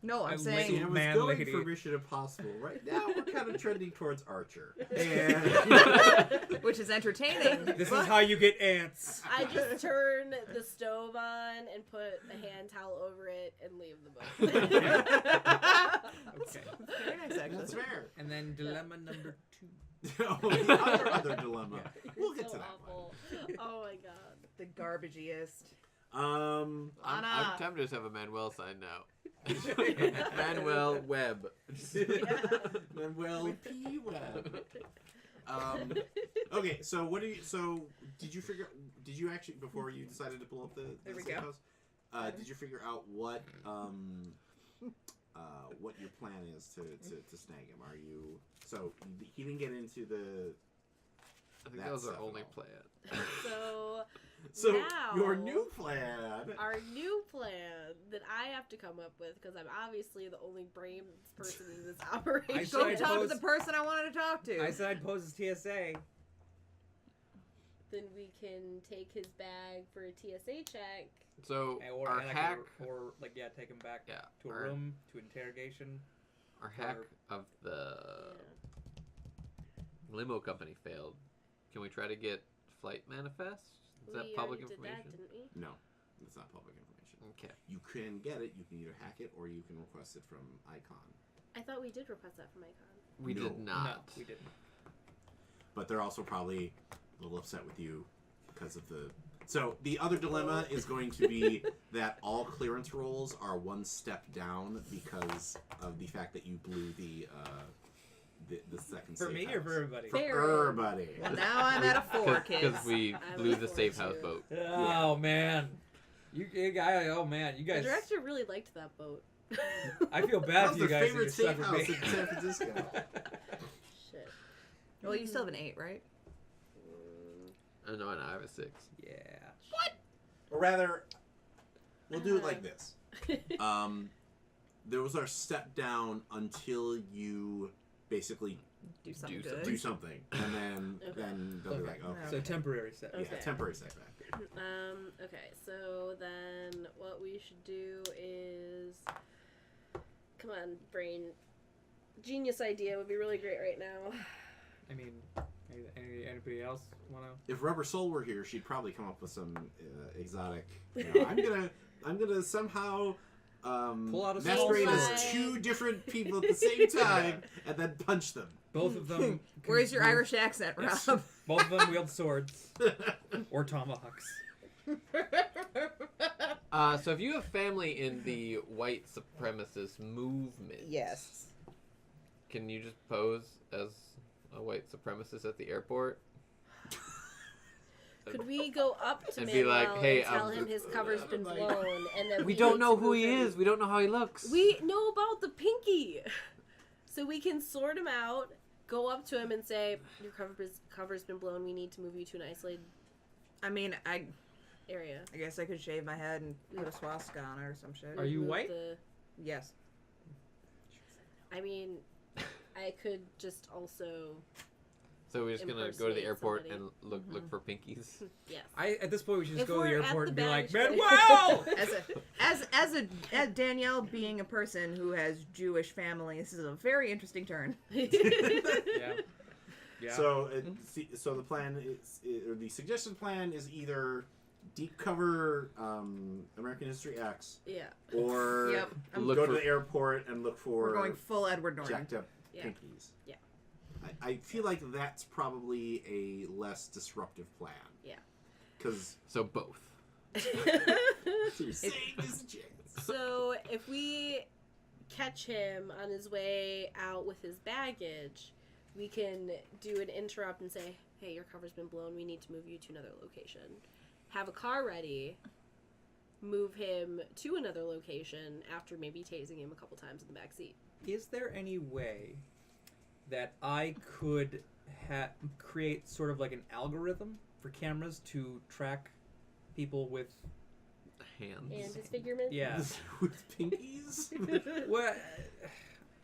no, I'm I saying See, I was Man going lady. for Mission Impossible. Right now, we're kind of trending towards Archer. And which is entertaining. This but- is how you get ants. I just turn the stove on and put a hand towel over it and leave the boat. Okay. Very nice, actually. that's fair. And then dilemma number 2. Oh, the other dilemma. We'll get So to that awful. Oh my god. The garbagiest. one. I'm Anna. tempted to just have a Manuel sign now. Manuel Webb. Manuel P. Webb. Okay, so what do you? So did you figure? Did you actually before you decided to blow up the There we safe go. house? Did you figure out what your plan is to snag him? Are you? So he didn't get into the. I think That that was our stuff only at all. plan. So So your now- new plan. our new plan that I have to come up with, because I'm obviously the only brains person in this operation. I Go said talk to pose- the person I wanted to talk to. I said I'd pose as TSA. then we can take his bag for a TSA check. So Or, our and hack, take him back yeah, to a our, room, to interrogation. our hack of the limo company failed. Can we try to get flight manifest? Is that public already information? did that, didn't we? No, it's not public information. Okay. You can get it. You can either hack it or you can request it from Icon. I thought we did request that from Icon. We No. did not. No, we didn't. But they're also probably a little upset with you because of the... So the other dilemma is going to be that all clearance rolls are one step down because of the fact that you blew the second For safe me house. or for everybody? For Fair. everybody. Well, now I'm at a 4, kids. Because we I blew look the forward safe to house it. boat. Oh man, you guys. Oh man, you The guys. director really liked that boat. I feel bad That for was you their guys. favorite That you're safe stuck house with in San Francisco. Shit. Well, you still have an 8, right? No, I have a 6. Yeah. Or rather, we'll do it like this. There was our step down until you basically Do something Do good. do something, and then Okay. then they'll be Okay. like, okay, So temporary set. yeah, Okay. temporary setback. Okay, so then what we should do is... Come on, brain. Genius idea would be really great right now. I mean, anybody else wanna? If Rubber Soul were here, she'd probably come up with some exotic. I'm gonna somehow Pull out a masquerade sword. as 2 different people at the same time, and then punch them. Both of them. Where's your can- Irish accent, Rob? Yes. Both of them wield swords or tomahawks. So if you have family in the white supremacist movement, Yes. can you just pose as a white supremacist at the airport? Could we go up to And be Manuel like, "Hey, and tell I'm him the- his cover's been blown, and then We need don't know to who he move him?" is. We don't know how he looks. We know about the pinky, so we can sort him out. Go up to him and say, "Your cover's been blown. We need to move you to an isolated I mean, I area." guess I could shave my head and put a swastika on it or some shit. Are you Move white? Yes. I mean, I could just also So we're just gonna go to the impersonate airport somebody. and look for pinkies. yes. At this point we should just If go to the we're at airport the and be like, baggage Manuel. As Danielle being a person who has Jewish family, this is a very interesting turn. Yeah. Yeah. So, so the plan is, or the suggested plan is either deep cover American History X, yeah. Yep. or Look go for- to the airport and look for We're going full Edward Norton. jacked up Yeah. pinkies. Yeah. I feel like that's probably a less disruptive plan. Yeah. Because So both. you're saving this chance. So if we catch him on his way out with his baggage, we can do an interrupt and say, "Hey, your cover's been blown. We need to move you to another location." Have a car ready. Move him to another location after maybe tasing him a couple times in the back seat. Is there any way that I could create sort of like an algorithm for cameras to track people with Hands. And disfigurement. yeah? With pinkies? What?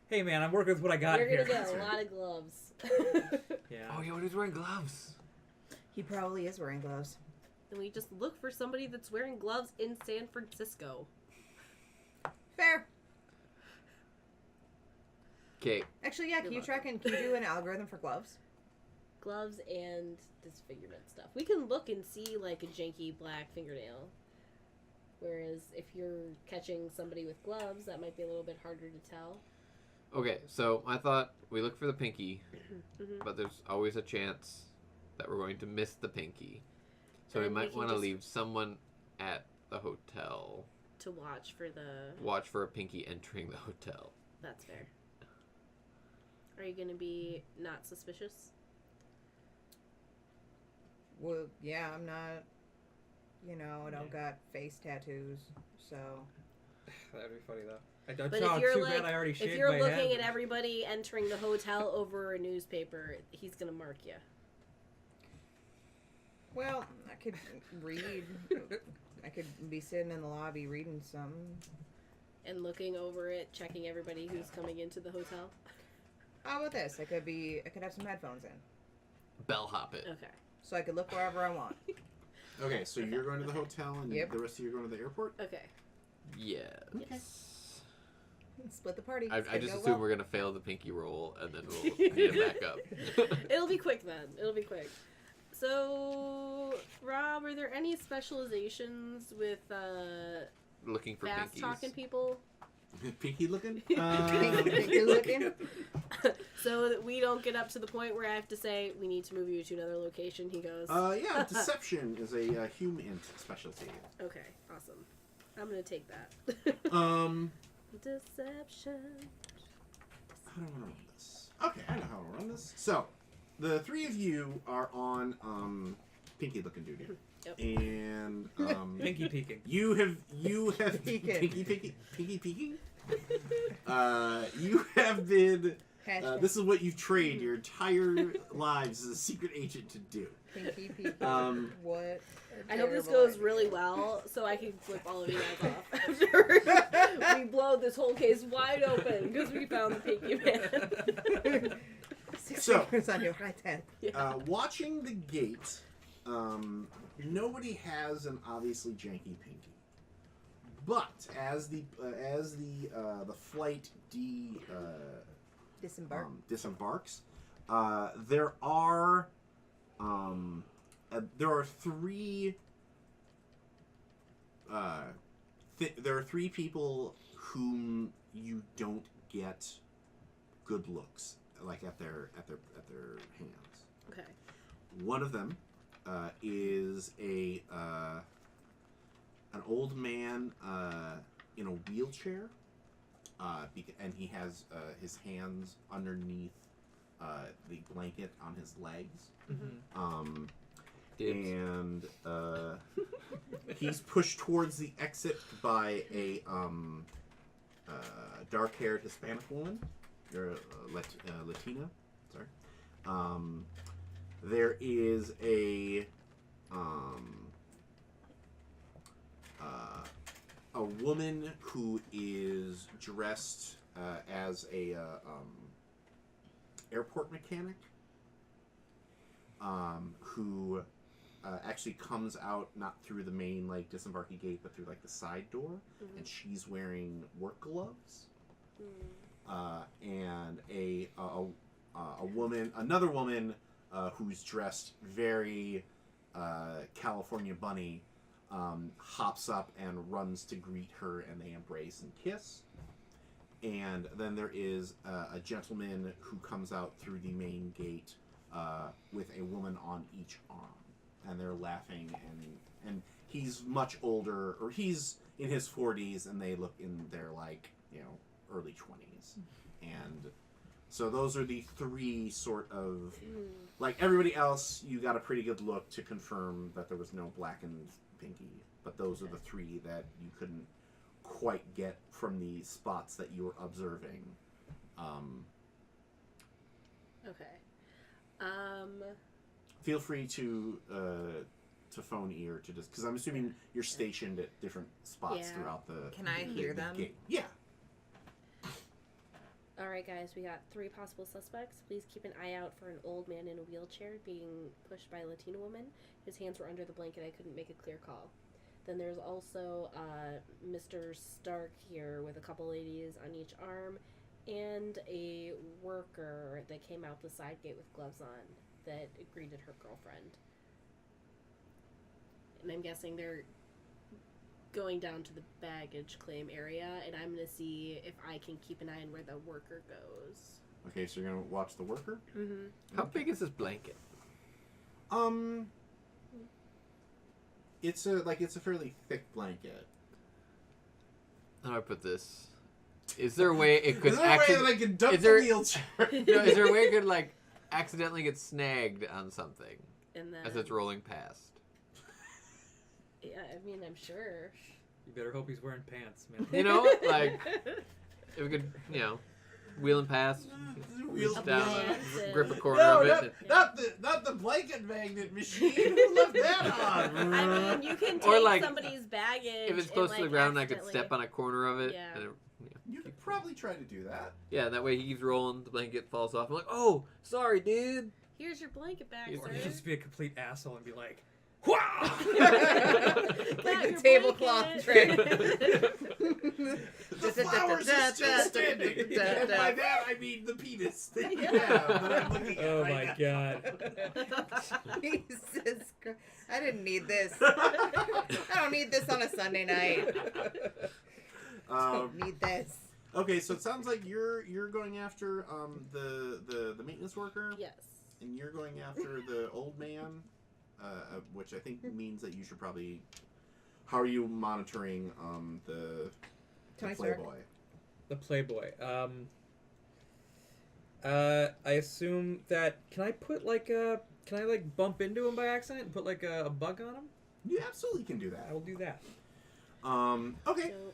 Hey man, I'm working with what I got You're here. gonna get a lot of gloves. Yeah. Oh yeah, he's wearing gloves. He probably is wearing gloves. And we just look for somebody that's wearing gloves in San Francisco. Fair. Okay. Actually, yeah. Can you do an algorithm for gloves? Gloves and disfigurement stuff. We can look and see like a janky black fingernail. Whereas if you're catching somebody with gloves, that might be a little bit harder to tell. Okay, so I thought we look for the pinky, Mhm. but there's always a chance that we're going to miss the pinky. So we Then we might can want to just- leave someone at the hotel. To watch for the... Watch for a pinky entering the hotel. That's fair. Are you gonna be not suspicious? Well, yeah. I'm not. You know, I don't got face tattoos, so. That'd be funny though. I don't But know. if you're Too like, bad I already if shaved you're my looking head. at everybody entering the hotel over a newspaper, he's gonna mark you. Well, I could read. I could be sitting in the lobby reading something. And looking over it, checking everybody who's coming into the hotel. How about this? I could have some headphones in. Bellhop it. Okay. so I can look wherever I want. Okay, so you're going to the hotel, and Yep. the rest of you are going to the airport? Okay. Yes. Split the party. I It's gonna just go assume well. we're gonna fail the pinky roll, and then we'll get it back up. It'll be quick then. It'll be quick. So, Rob, are there any specializations with Looking for fast pinkies. talking people? Pinky looking? Pinky looking? So that we don't get up to the point where I have to say, we need to move you to another location. He goes, Yeah, deception is a human specialty. okay, awesome. I'm going to take that. Deception. How do I run this? Okay, I know how to run this. So, the three of you are on pinky looking duty. Yep. And Pinky peeking. you have Peeking. pinky peeking. You have been. Hashtag This is what you've trained your entire lives as a secret agent to do. pinky peeking. Um, What? a I hope this terrible goes idea. really well so I can flip all of you guys off after we blow this whole case wide open because we found the pinky man. 6 So- fingers on your right hand. Watching the gate, nobody has an obviously janky pinky, but as the flight Disembark. disembarks, there are three there are three people whom you don't get good looks like at their hands. Okay. One of them is an old man in a wheelchair, and he has his hands underneath the blanket on his legs. Mm-hmm. And he's pushed towards the exit by a dark-haired Hispanic woman, or Latina. Sorry. There is a woman who is dressed as a airport mechanic, who actually comes out not through the main disembarking gate, but through the side door, and she's wearing work gloves. And another woman who's dressed very California bunny, hops up and runs to greet her, and they embrace and kiss. And then there is a gentleman who comes out through the main gate with a woman on each arm, and they're laughing, and he's much older, or he's in his 40s, and they look in their early 20s. And so those are the three sort of everybody else. You got a pretty good look to confirm that there was no blackened pinky, but those are the three that you couldn't quite get from the spots that you were observing. Okay. Feel free to phone ear to just, because I'm assuming you're stationed at different spots Yeah. throughout the. Can I hear them? Gate. Yeah. All right, guys, we got 3 possible suspects. Please keep an eye out for an old man in a wheelchair being pushed by a Latina woman. His hands were under the blanket. I couldn't make a clear call. Then there's also Mr. Stark here with a couple ladies on each arm, and a worker that came out the side gate with gloves on that greeted her girlfriend. And I'm guessing they're going down to the baggage claim area, and I'm going to see if I can keep an eye on where the worker goes. Okay, so you're gonna watch the worker. Mm-hmm. How big is this blanket? It's a fairly thick blanket. How do I put this? Is there a way it could Is there a way that I can dump is there- the wheelchair? No, is there a way it could accidentally get snagged on something And then, as it's rolling past? yeah, I mean, I'm sure. You better hope he's wearing pants, man. You know, if we could, wheeling past, Wheel reach down, pants grip a and- corner No, of it. not the blanket magnet machine. Who left that on? I mean, you can Or, take somebody's baggage. If it's and, close to the ground, I could accidentally- step on a corner of it. Yeah. And You could probably try to do that. yeah, that way he keeps rolling, the blanket falls off. I'm like, oh, sorry, dude. Here's your blanket back, Or Or sir. you just be a complete asshole and be like, Like Got the your tablecloth blanket. The flowers are still standing. And by that, I mean the penis that you have that I'm looking at oh right my now. god. Jesus Christ. I didn't need this. I don't need this on a Sunday night. Don't need this. Okay, so it sounds like you're going after the maintenance worker, Yes. and you're going after the old man, which I think means that you should probably. How are you monitoring the Tony Stark. Playboy? The Playboy. I assume that can I bump into him by accident and put like a bug on him? You absolutely can do that. I will do that. Okay, So,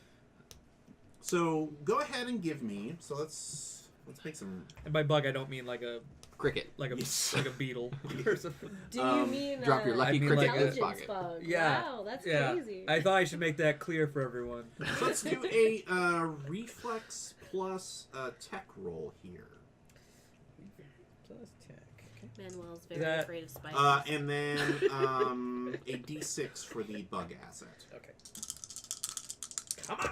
so go ahead and give me. So let's make some. And by bug I don't mean like a Cricket. Yes. like a beetle or something. do you mean Drop your lucky I mean, cricket like in his intelligence pocket. bug? Yeah. Wow, that's Yeah. crazy. I thought I should make that clear for everyone. So let's do a reflex plus tech roll here. Plus tech. Okay. Manuel's very That- afraid of spiders. And then a d6 for the bug asset. Okay. Come on.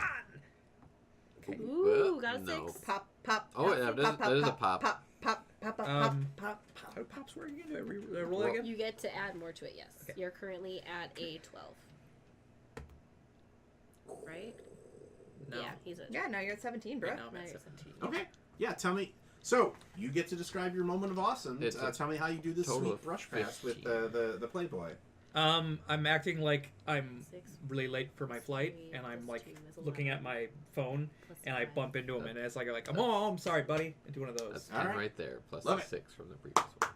Ooh, got a no. 6. Pop, pop. Oh, pop, yeah, pop, that is a pop, pop. Pop, pop, pop, pop, pop, pop. How pops work again? Do I roll it again? You get to add more to it, yes. Okay. You're currently at a 12. Right? No. Yeah, he's at Yeah, now you're at 17, bro. Right now I'm at Nice. 17. Okay. Yeah, tell me. So, you get to describe your moment of awesome. It's a Tell me how you do this total sweet of rush pass with 15. the Playboy. I'm acting like I'm 6 really late for my flight, three and I'm plus like 2 is looking 11, at my phone, plus and I 5. bump into him, and it's like oh, I'm sorry, buddy. I do one of those. That's All 10 right. right there, plus Love the it. 6 from the previous one.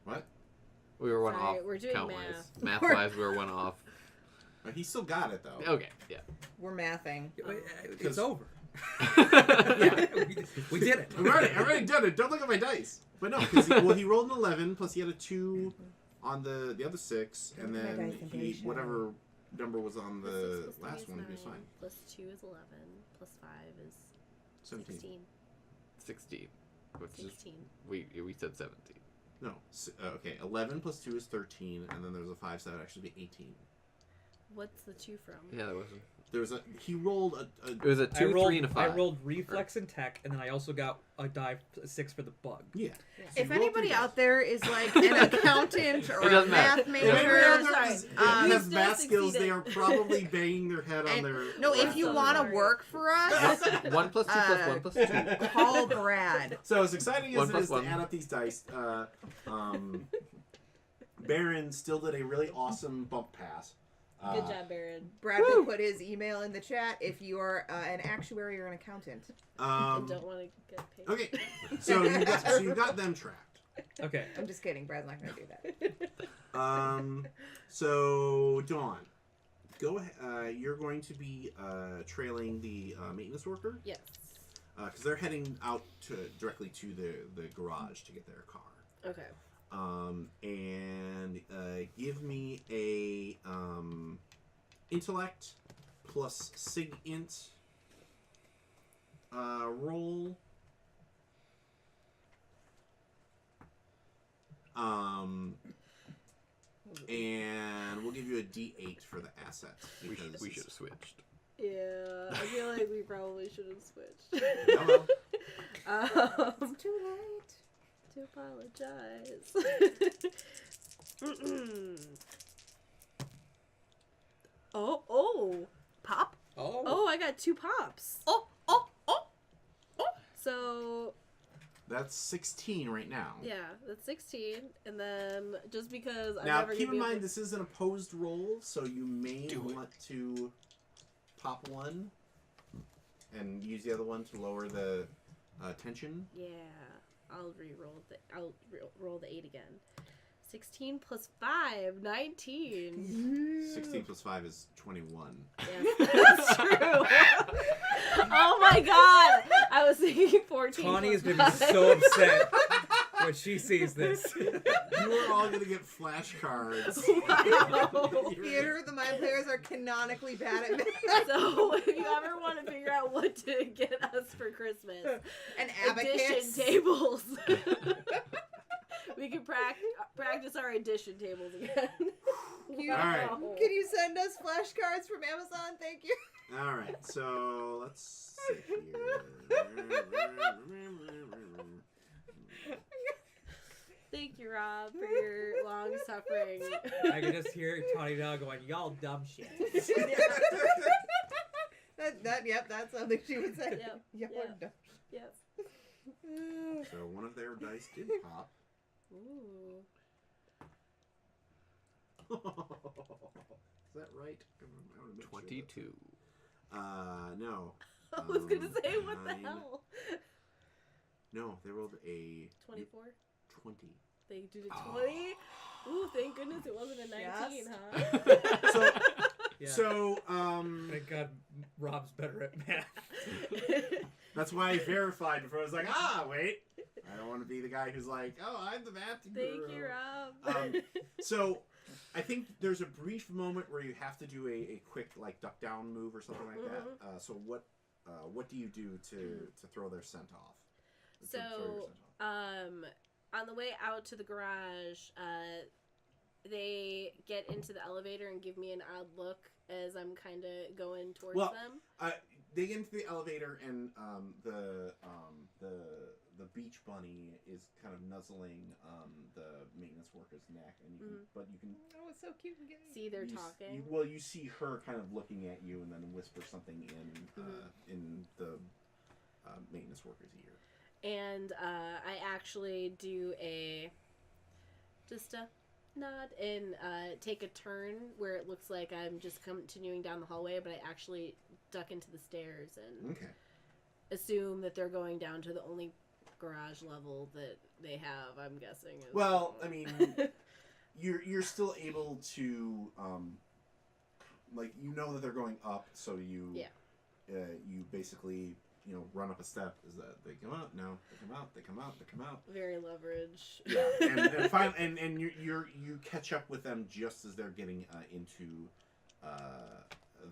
What? We were one Sorry, off. we're doing count-wise. math. Math-wise, we were one off. He still got it though. Okay, yeah. We're mathing. It's over. Yeah. we did it. I'm already done it. Don't look at my dice. But no, because he rolled an 11 plus he had a 2 on the other 6, and Look at my then dice, I'm he pretty sure. whatever number was on Plus the 6 plus 3 last is one, he 9, was fine. Plus 2 is 11. Plus 5 is 17. 16. 16. Which 16. is, we said 17. No. Okay. 11 plus 2 is 13, and then there's a 5, so that would actually be 18. What's the 2 from? Yeah, that wasn't. He rolled a It was a 2, 3, and a 5. I rolled reflex and tech, and then I also got a 6 for the bug. yeah. If So you rolled anybody 3 out there is like an accountant or It a doesn't math matter. If anybody major, out there sorry. is- You has still math skills, they succeeded. are probably banging their head on and, their. no, if you Sorry. want to work for us, 1 plus 2 plus 1 plus 2. call Brad. So as exciting as 1 it plus is 1. to add up these dice, Baron still did a really awesome bump pass. Good job, Baron. Brad will put his email in the chat if you are an actuary or an accountant. I don't want to get paid. Okay, so you got them tracked. Okay. I'm just kidding. Brad's not going to do that. So Dawn, go ahead. You're going to be trailing the maintenance worker Yes. because they're heading out directly to the garage to get their car. Okay. And give me a intellect plus sig int roll. And we'll give you a D8 for the asset. We because should have switched. Yeah, I feel like we probably should have switched. Oh, um, Too late. to apologize. oh, pop. Oh. Oh, I got 2 pops. Oh. So that's 16 right now. yeah, that's 16, and then just because I'm Now, never keep gonna in be mind able this is an opposed roll, so you may want to pop one and use the other one to lower the tension. Yeah, I'll roll the 8 again. 16 plus 5, 19. 16 plus 5 is 21. Yes, that's true. Oh my god! I was thinking 14. Tawny is plus going to be 5. so upset when she sees this. You are all gonna get flashcards. Wow. Theater, the my players are canonically bad at math. So if you ever want to figure out what to get us for Christmas, An addition abacus. tables. We can practice our addition tables again. Alright. Can you send us flashcards from Amazon? Thank you. All right, so let's see here. Thank you, Rob, for your long suffering. I can just hear Tawny Dog going, y'all dumb shit. Yep, that's something she would say. Yep, Y'all yep. are dumb. Yes. So one of their dice did pop. Ooh. Is that right? I wanna make sure 22. no. I was gonna say, what the 9. hell? No, they rolled a 24? 20. They did a 20? Ooh, thank goodness it wasn't a 19, Yes. huh? So, Yeah. so Thank God Rob's better at math. that's why I verified before. I was like, wait. I don't want to be the guy who's like, I'm the math guru. Thank you, Rob. So, I think there's a brief moment where you have to do a quick like duck down move or something like that. So what do you do to throw their scent off? To throw your So, scent off? on the way out to the garage, they get into the elevator and give me an odd look as I'm kind of going towards them. They get into the elevator and the beach bunny is kind of nuzzling the maintenance worker's neck, and you can Oh, it's so cute and gay. See, they're you, talking. you see her kind of looking at you and then whisper something in the maintenance worker's ear. And I actually do just a nod and take a turn where it looks like I'm just continuing down the hallway, but I actually duck into the stairs and assume that they're going down to the only garage level that they have, I'm guessing. Well, I mean, you're still able to, like, you know that they're going up, so you basically, run up a step. Is that they come out? No, they come out. They come out. They come out. Very leverage. Yeah, and finally, and you catch up with them just as they're getting into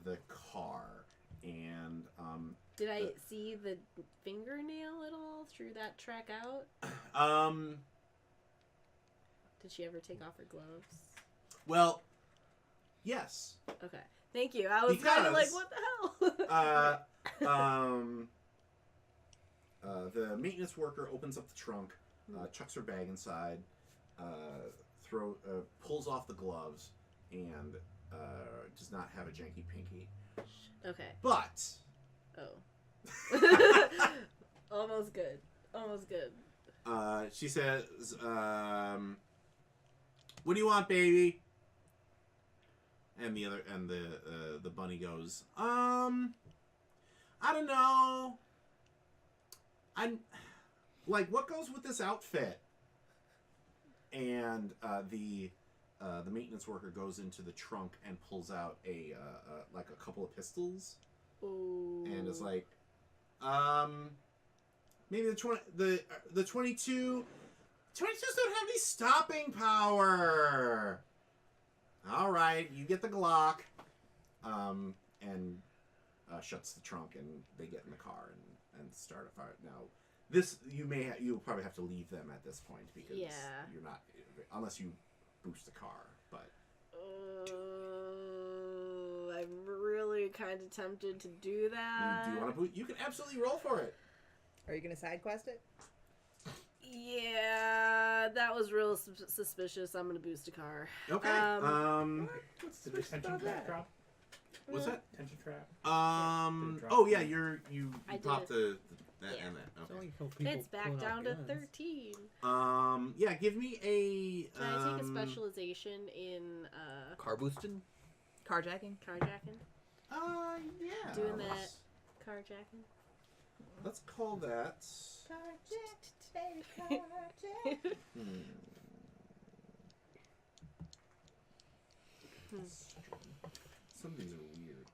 the car, and Did I see the fingernail at all through that trek out? Did she ever take off her gloves? Well, yes. Okay. Thank you. I was kind of like, what the hell? The maintenance worker opens up the trunk, chucks her bag inside, pulls off the gloves, and does not have a janky pinky. Okay. But Almost good. Almost good. She says, "What do you want, baby?" And the bunny goes, "I don't know. I'm like, what goes with this outfit?" And the maintenance worker goes into the trunk and pulls out like a couple of pistols. Ooh. And is like, maybe the 22. 22s don't have any stopping power. All right, you get the Glock, and shuts the trunk, and they get in the car and start a fire. Now, this you'll probably have to leave them at this point because you're not, unless you boost the car. But I'm really kind of tempted to do that. do you want to boost? You can absolutely roll for it. Are you gonna side quest it? Yeah, that was real suspicious. I'm gonna boost a car. Okay. What's the detention trap drop? What's that? Detention trap. Oh yeah, you I popped did. that Yeah. and that. Okay. It's back down to 13. Yeah, give me a. Can I take a specialization in Car boosting? Carjacking. carjacking? Yeah. Doing that carjacking? Let's call that. Carjacked, baby, carjacked. Some of these are weird.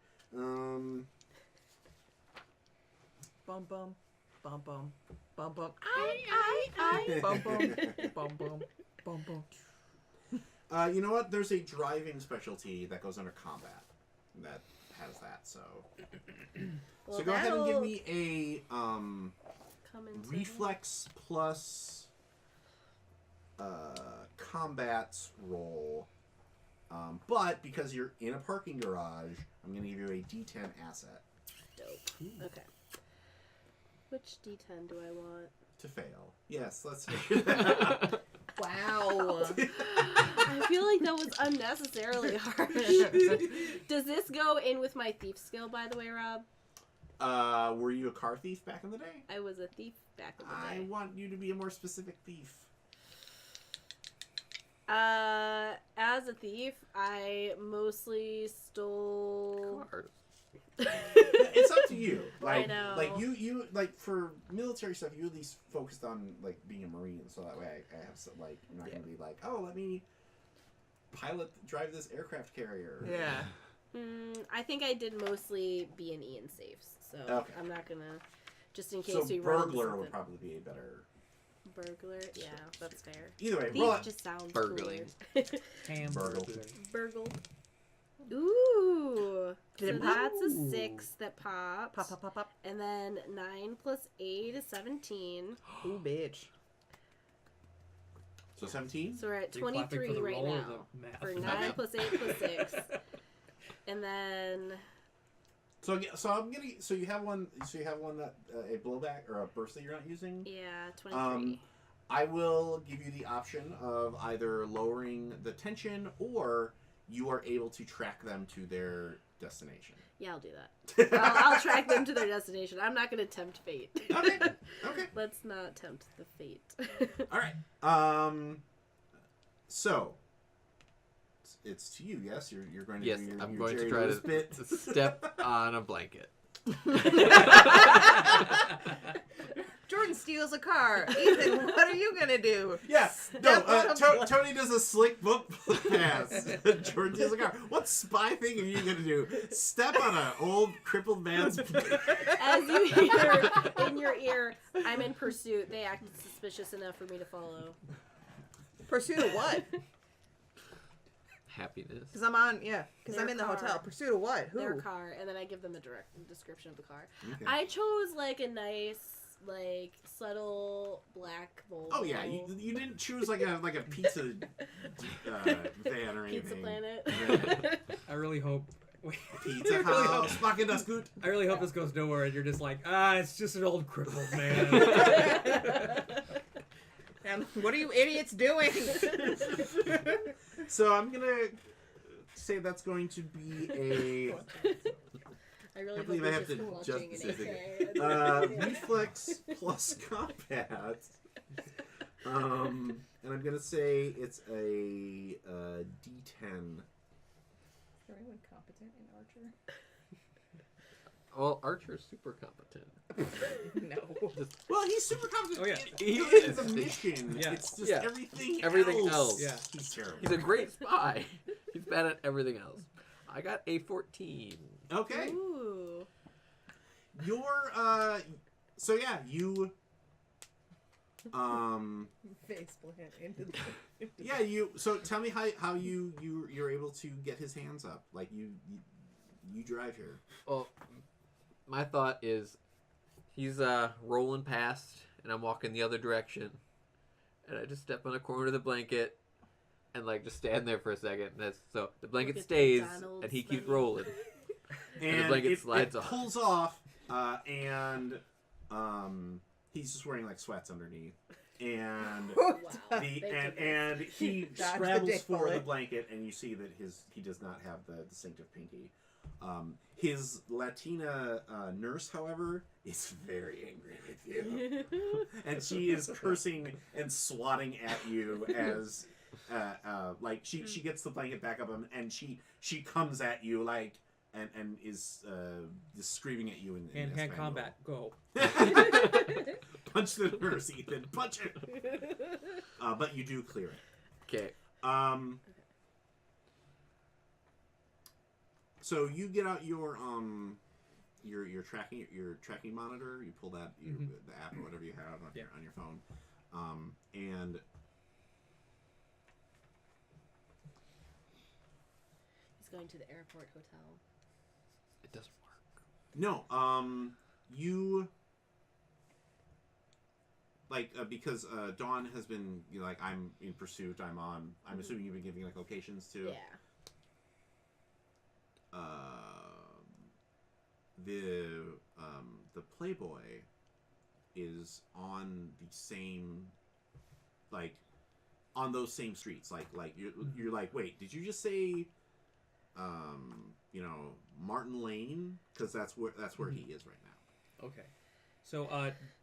Bum bum. Bum bum. Bum bum. Bum bum. Bum bum. Bum bum. You know what? There's a driving specialty that goes under combat that has that. So, Well, so go ahead and give that'll me a come into reflex plus combat roll. But because you're in a parking garage, I'm going to give you a D10 asset Dope. Okay. Which D10 do I want? to fail. Yes, let's figure that out. Wow. I feel like that was unnecessarily harsh. Does this go in with my thief skill, by the way, Rob? Were you a car thief back in the day? I was a thief back in the I day. want you to be a more specific thief. As a thief, I mostly stole. Cars. It's up to you. I Like, know. like you like for military stuff, you at least focused on like being a Marine, so that way I have some, like I'm not gonna be like, oh, let me drive this aircraft carrier. Yeah. I think I did mostly B&E and safes, so Okay. I'm not gonna. Just in case So we run into burglar would something. probably be a better. Burglar, yeah, that's fair. Either way, Thief roll it. just sounds Burgling. cooler. Hamburger. Burgle. Ooh. Did So it pop? that's a 6 that pops. Pop pop pop pop. And then 9 plus 8 is 17. Ooh, bitch. So 17. So we're at Are you clapping for 23 the right roll or now. the math? For 9 plus 8 plus 6. And then So you have one. So you have one that a blowback or a burst that you're not using. yeah, 23. I will give you the option of either lowering the tension or you are able to track them to their destination. Yeah, I'll do that. I'll track them to their destination. I'm not going to tempt fate. Okay. Okay. Let's not tempt the fate. All right. So it's to you. Yes, you're going to Yes, do your, I'm your going to Jerry try Lewis bit. to step on a blanket. Jordan steals a car. Ethan, what are you gonna do? Yeah, no. Step on a blanket. Tony does a slick book pass. Jordan does a car. What spy thing are you gonna do? Step on an old crippled man's. As you hear in your ear, I'm in pursuit. They acted suspicious enough for me to follow. Pursuit of what? Happiness. Because I'm on, yeah. Because Their I'm in the car. hotel. Pursuit of what? Who? Their car, and then I give them a direct description of the car. Okay. I chose like a nice, like subtle black Volvo. Oh yeah, you didn't choose like a pizza van or anything. Pizza Planet. Yeah. I really hope. Pizza House, fucking das gut. I really hope this goes nowhere, and you're just like, it's just an old crippled man. And what are you idiots doing? So I'm gonna say that's going to be a I really I believe hope I have they're to just watching just an AK. reflex plus combat. And I'm gonna say it's a D10. Is anyone competent in Archer? Well, Archer's super competent. No. Well, he's super competent. Oh, yeah. He It's a is. mission. Yeah. It's just Yeah. everything else. else. Yeah. He's terrible. He's a great spy. He's bad at everything else. I got a 14. Okay. Ooh. You're so yeah, you Face plant into the. yeah, you so tell me how you're able to get his hands up. Like you drive here. Well, my thought is he's rolling past and I'm walking the other direction. And I just step on a corner of the blanket and like just stand there for a second. And so the blanket Look at stays McDonald's and he keeps money. rolling. And the blanket slides it off. pulls off, and he's just wearing like sweats underneath, and Wow. the Thank you, and he Dodge the scrambles dick for the bullet. blanket, and you see that he does not have the distinctive pinky. His Latina nurse, however, is very angry with you, and she is cursing and swatting at you as like she gets the blanket back up, and she comes at you like. And is just screaming at you in Hand-to-hand Espanol. combat, go. Punch the nurse, Ethan. Punch it. But you do clear it. Okay. So you get out your your tracking monitor. You pull that the app or whatever you have on your phone, and He's going to the airport hotel. It doesn't work. no, you like because Dawn has been like I'm in pursuit. I'm assuming you've been giving like locations to. Yeah. The Playboy is on the same, like, on those same streets. Like you're like, wait, did you just say, Martin Lane? Because that's where he is right now. Okay. So,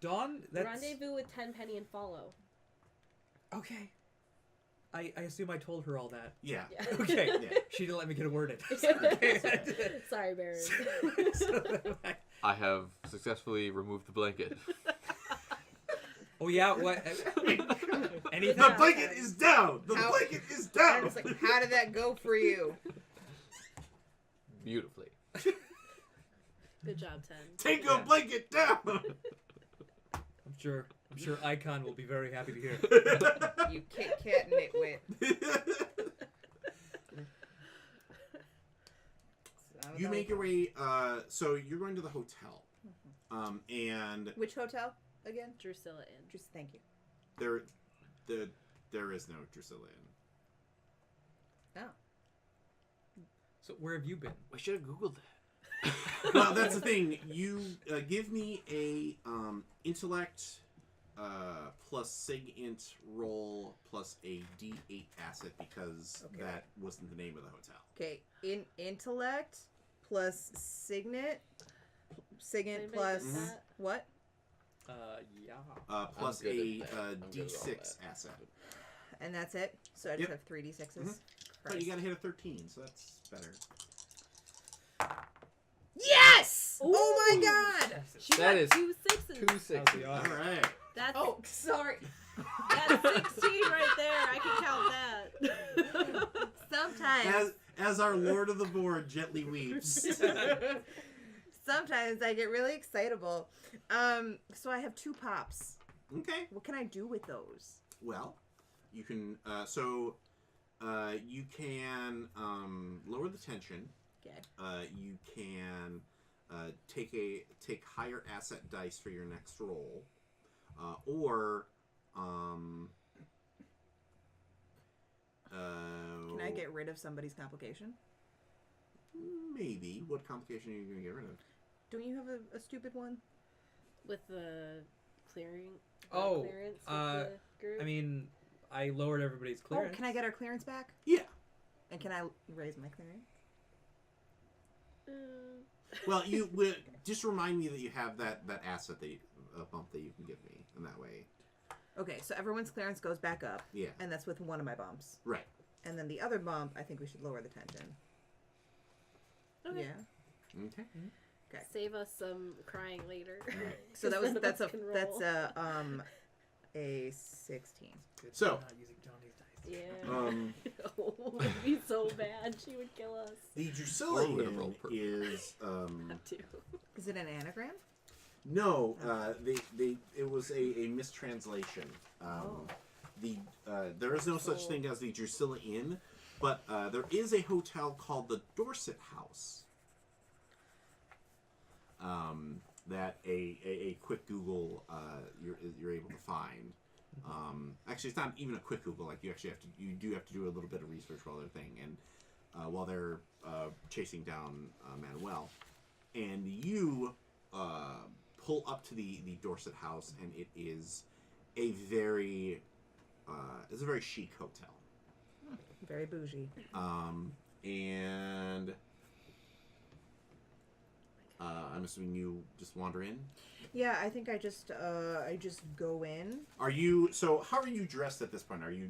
Dawn, that's... Rendezvous with Tenpenny and follow. Okay. I assume I told her all that. Yeah. Okay. Yeah. She didn't let me get a word in. Okay. Sorry, Baron. I have successfully removed the blanket. Oh, yeah? What? Anything? The blanket is down! The blanket is down! I'm just like, how did that go for you? Beautifully. Good job, Ten. Take your blanket down! I'm sure Icon will be very happy to hear. You Kit Kat nitwit. You make your way, so you're going to the hotel. And Which hotel again? Drusilla Inn. Just thank you. there is no Drusilla Inn. Oh. So, where have you been? We should have Googled that. Well, that's the thing. You give me a intellect plus sig int roll plus a d8 asset because that wasn't the name of the hotel. Okay, intellect plus signet Anybody plus get that? what? Yeah. Plus good a at that. I'm good at all d6 that. asset. And that's it. So I just Yep. have 3 d6s. Mhm. But you gotta hit a 13, so that's better. Yes! Ooh. Oh my god! She That got is 2 sixes. 2 How's sixes. the All odds? right. That's Oh, sorry. that's 16 right there. I can count that. Sometimes, As our Lord of the Board gently weeps. sometimes I get really excitable. So I have 2 pops. Okay. What can I do with those? Well, you can. You can lower the tension. Okay. You can take higher asset dice for your next roll, or Can I get rid of somebody's complication? maybe. What complication are you going to get rid of? Don't you have a stupid one? With the clearing. Oh, clearance with the group. I mean, I lowered everybody's clearance. Oh, can I get our clearance back? Yeah. And can I raise my clearance? Well, you just remind me that you have that asset bump that you can give me, and that way. Okay, so everyone's clearance goes back up. Yeah. And that's with one of my bumps. Right. And then the other bump, I think we should lower the tension. Okay. Yeah. Okay. Okay. Save us some crying later. So None of us can roll. a 16. Good So- thing I'm not using Johnny's dice. Yeah. Oh, it'd be so bad. She would kill us. The Drusilla Or would have rolled Inn is Have to. Is it an anagram? no. It was a mistranslation. There is no such thing as the Drusilla Inn, but there is a hotel called the Dorset House. That a quick Google you're able to find. Actually, it's not even a quick Google. Like you do have to do a little bit of research while they're while they're chasing down Manuel, and you pull up to the Dorset House, and it is a very chic hotel. Very bougie. And I'm assuming you just wander in. Yeah, I think I just go in. Are you so? How are you dressed at this point? Are you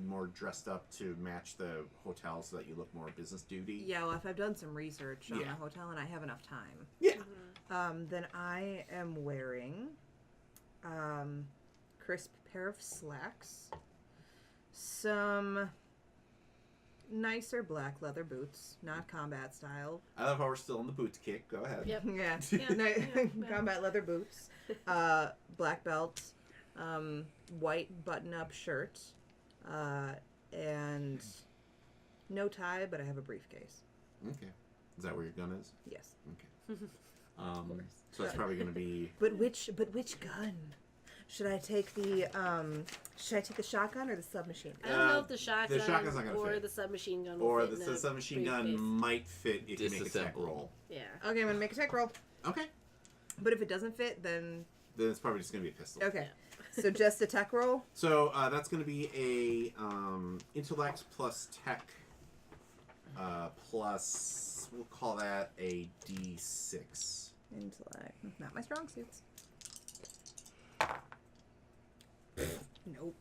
more dressed up to match the hotel so that you look more business duty? Yeah, well, if I've done some research on Yeah. the hotel and I have enough time, Yeah. then I am wearing crisp pair of slacks, some nicer black leather boots, not combat style. I love how we're still on the boots kick. Go ahead. Yep. Yeah, Yeah. combat leather boots, black belt, white button-up shirt, and no tie, but I have a briefcase. Okay. Is that where your gun is? Yes. Okay. So it's probably going to be. But which gun? Should I take the shotgun or the submachine I gun? don't know if the shotgun shotgun's not gonna or fit. the submachine gun will Or fit in the a submachine gun briefcase. might fit if you make a tech Disassemble. roll. Yeah. Okay, I'm gonna make a tech roll. Okay. But if it doesn't fit, then Then it's probably just going to be a pistol. okay. So just a tech roll. So that's going to be a intellect plus tech plus, we'll call that a D6. Intellect. Not my strong suits. Nope.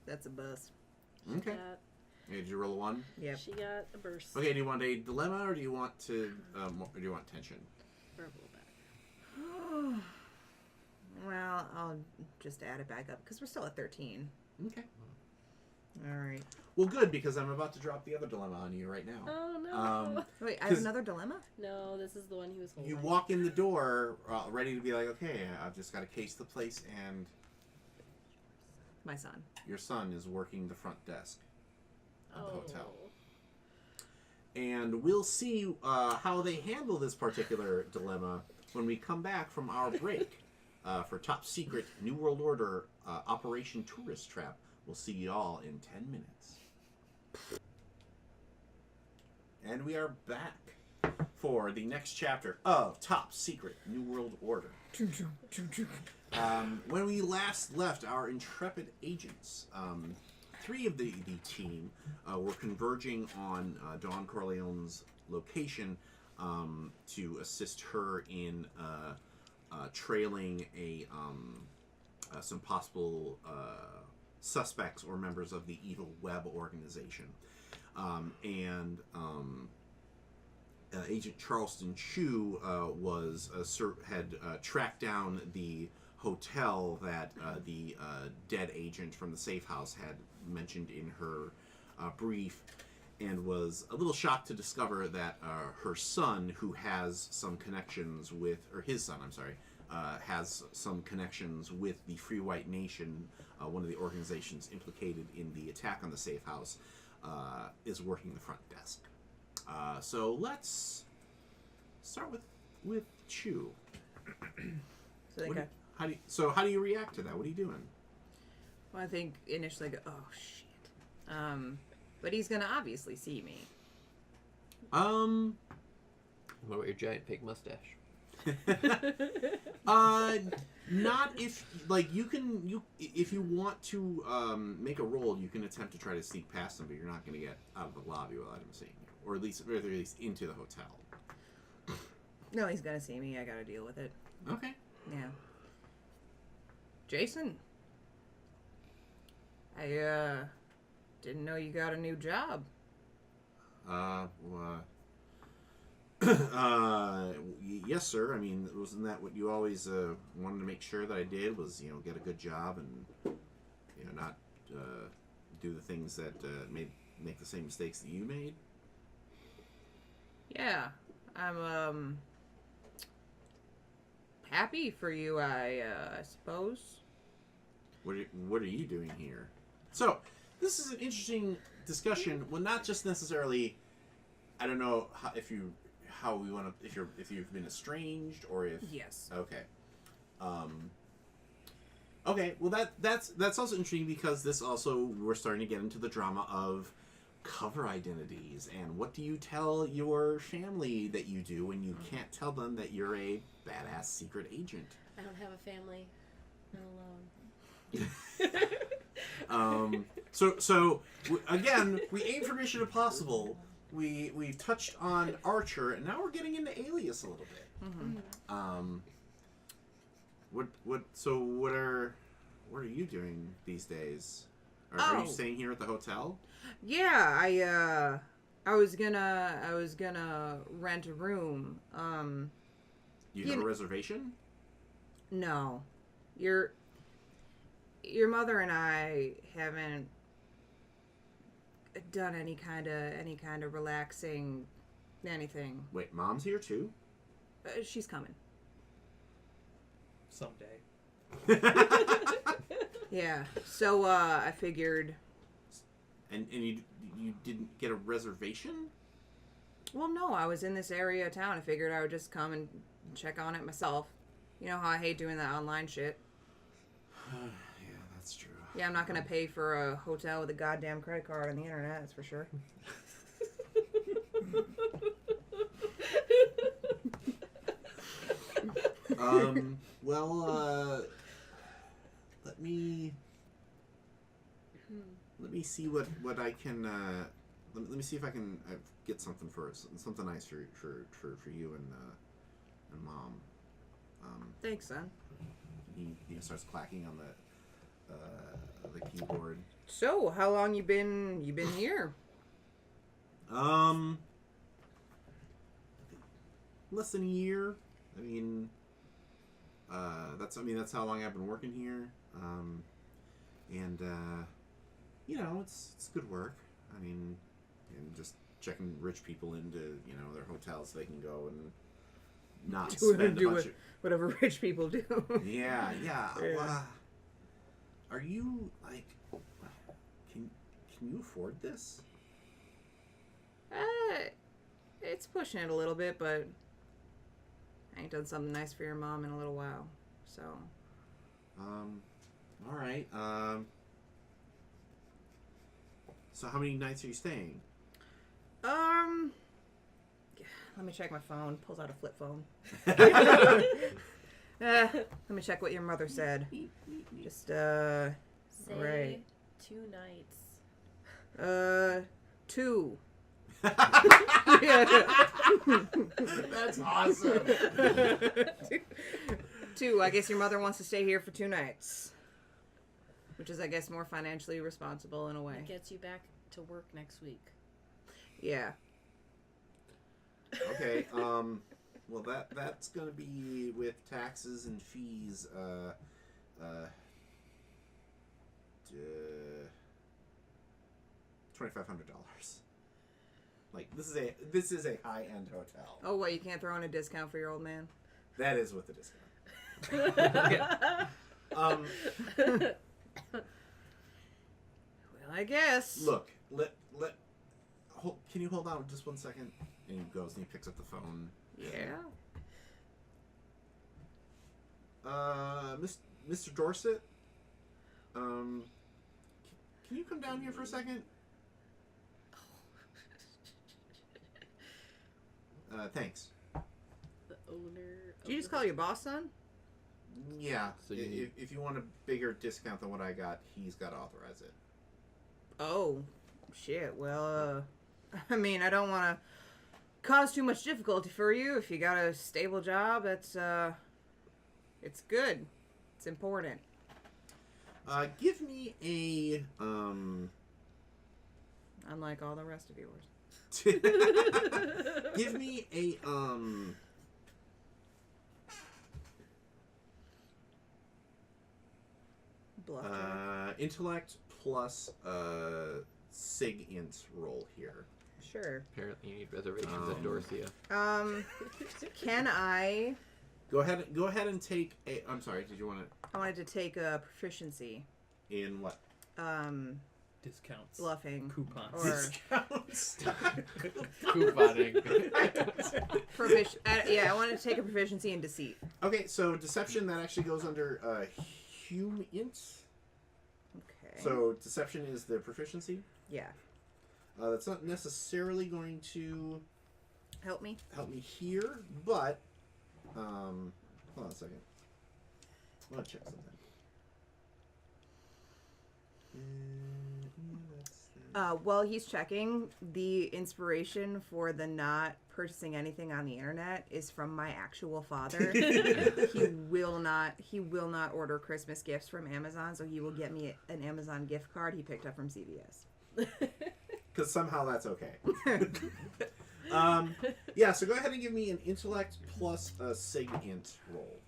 That's a bust. Okay. Okay, did you roll a 1? Yep. She got a burst. Okay, do you want a dilemma or do you want to, or do you want tension? Verbal back. Well, I'll just add it back up because we're still at 13. Okay. All right. Well, good, because I'm about to drop the other dilemma on you right now. Oh no. Wait, I have 'Cause- another dilemma? No, this is the one he was holding. You walk in the door ready to be like, okay, I've just got to case the place, and My son. your son is working the front desk of the hotel. And we'll see how they handle this particular dilemma when we come back from our break for Top Secret New World Order Operation Tourist Trap. We'll see you all in 10 minutes. And we are back for the next chapter of Top Secret New World Order. When we last left our intrepid agents, 3 of the team were converging on Dawn Corleone's location to assist her in trailing some possible suspects or members of the evil web organization. Agent Charleston Chu had tracked down the hotel that the dead agent from the safe house had mentioned in her brief, and was a little shocked to discover that her son, who has some connections with, or his son, I'm sorry, has some connections with the Free White Nation, one of the organizations implicated in the attack on the safe house, is working the front desk. So let's start with Chu. How do you react to that? What are you doing? Well, I think initially I go, oh shit. But he's gonna obviously see me. What about your giant fake mustache? Not if if you want to make a roll, you can attempt to try to sneak past him, but you're not going to get out of the lobby without him seeing you, or at least into the hotel. No, he's gonna see me. I gotta deal with it. Okay. Yeah. Jason, I didn't know you got a new job. Yes, sir. I mean, wasn't that what you always wanted to make sure that I did? Was get a good job and not do the things that make the same mistakes that you made. Yeah, I'm happy for you. I suppose. What are you doing here? So this is an interesting discussion. Well, not just necessarily. I don't know if you've been estranged or if Yes. Okay. Okay. Well, that's also interesting because this also we're starting to get into the drama of cover identities and what do you tell your family that you do when you can't tell them that you're a badass secret agent. I don't have a family. I'm alone. So again, we aim for Mission Impossible. We've touched on Archer, and now we're getting into Alias a little bit. Mm-hmm. What are you doing these days? Are you staying here at the hotel? Yeah, I was gonna rent a room. You have a reservation? No, your mother and I haven't done any kind of relaxing anything. Wait, Mom's here too? She's coming. Someday. Yeah. So I figured. And you didn't get a reservation? Well, no, I was in this area of town. I figured I would just come and check on it myself. You know how I hate doing that online shit. Yeah, that's true. Yeah, I'm not gonna pay for a hotel with a goddamn credit card on the internet. That's for sure. Well, let me see what I can. Let me see if I can get something something nice for you and Mom. Thanks, son. He starts clacking on the keyboard. So, how long you been here? Less than a year. I mean, that's how long I've been working here. And you know, it's good work. I mean, and just checking rich people into their hotels so they can go and not spend a bunch of whatever rich people do. yeah. Yeah. Are you like? Can you afford this? It's pushing it a little bit, but I ain't done something nice for your mom in a little while, so. All right. So how many nights are you staying? Let me check my phone. Pulls out a flip phone. Let me check what your mother said. Just, Say right. 2 nights. 2. That's awesome. 2. I guess your mother wants to stay here for 2 nights. Which is, I guess, more financially responsible in a way. It gets you back to work next week. Yeah. Okay. Well, that's gonna be with taxes and fees. $2,500. Like this is a high end hotel. Oh, what? You can't throw in a discount for your old man? That is with the discount. Well, I guess. Look, can you hold on just 1 second? And he goes and he picks up the phone. Yeah. Mr. Dorset, can you come down here for a second? Thanks. The owner. Did you just call your boss son? Yeah. So If you want a bigger discount than what I got, he's got to authorize it. Oh, shit. Well, I mean, I don't want to cause too much difficulty for you. If you got a stable job, that's, it's good. It's important. Give me a, Unlike all the rest of yours. give me a, Bluff. intellect plus, sig int roll here. Sure. Apparently, you need reservations at Dorsia. Can I... Go ahead and take a, I'm sorry, did you want I wanted to take a proficiency. to, in what? Discounts. Bluffing. Coupons. Or Couponing. yeah, I wanted to take a proficiency in deceit. Okay, so deception, that actually goes under, hum int. Okay. So deception is the proficiency. Yeah. That's not necessarily going to Help me. here, but hold on a second. I want to check something. While he's checking, the inspiration for the not purchasing anything on the internet is from my actual father. He will not order Christmas gifts from Amazon, so he will get me an Amazon gift card he picked up from CVS. Because somehow that's okay. Yeah, so go ahead and give me an intellect plus a sig int roll.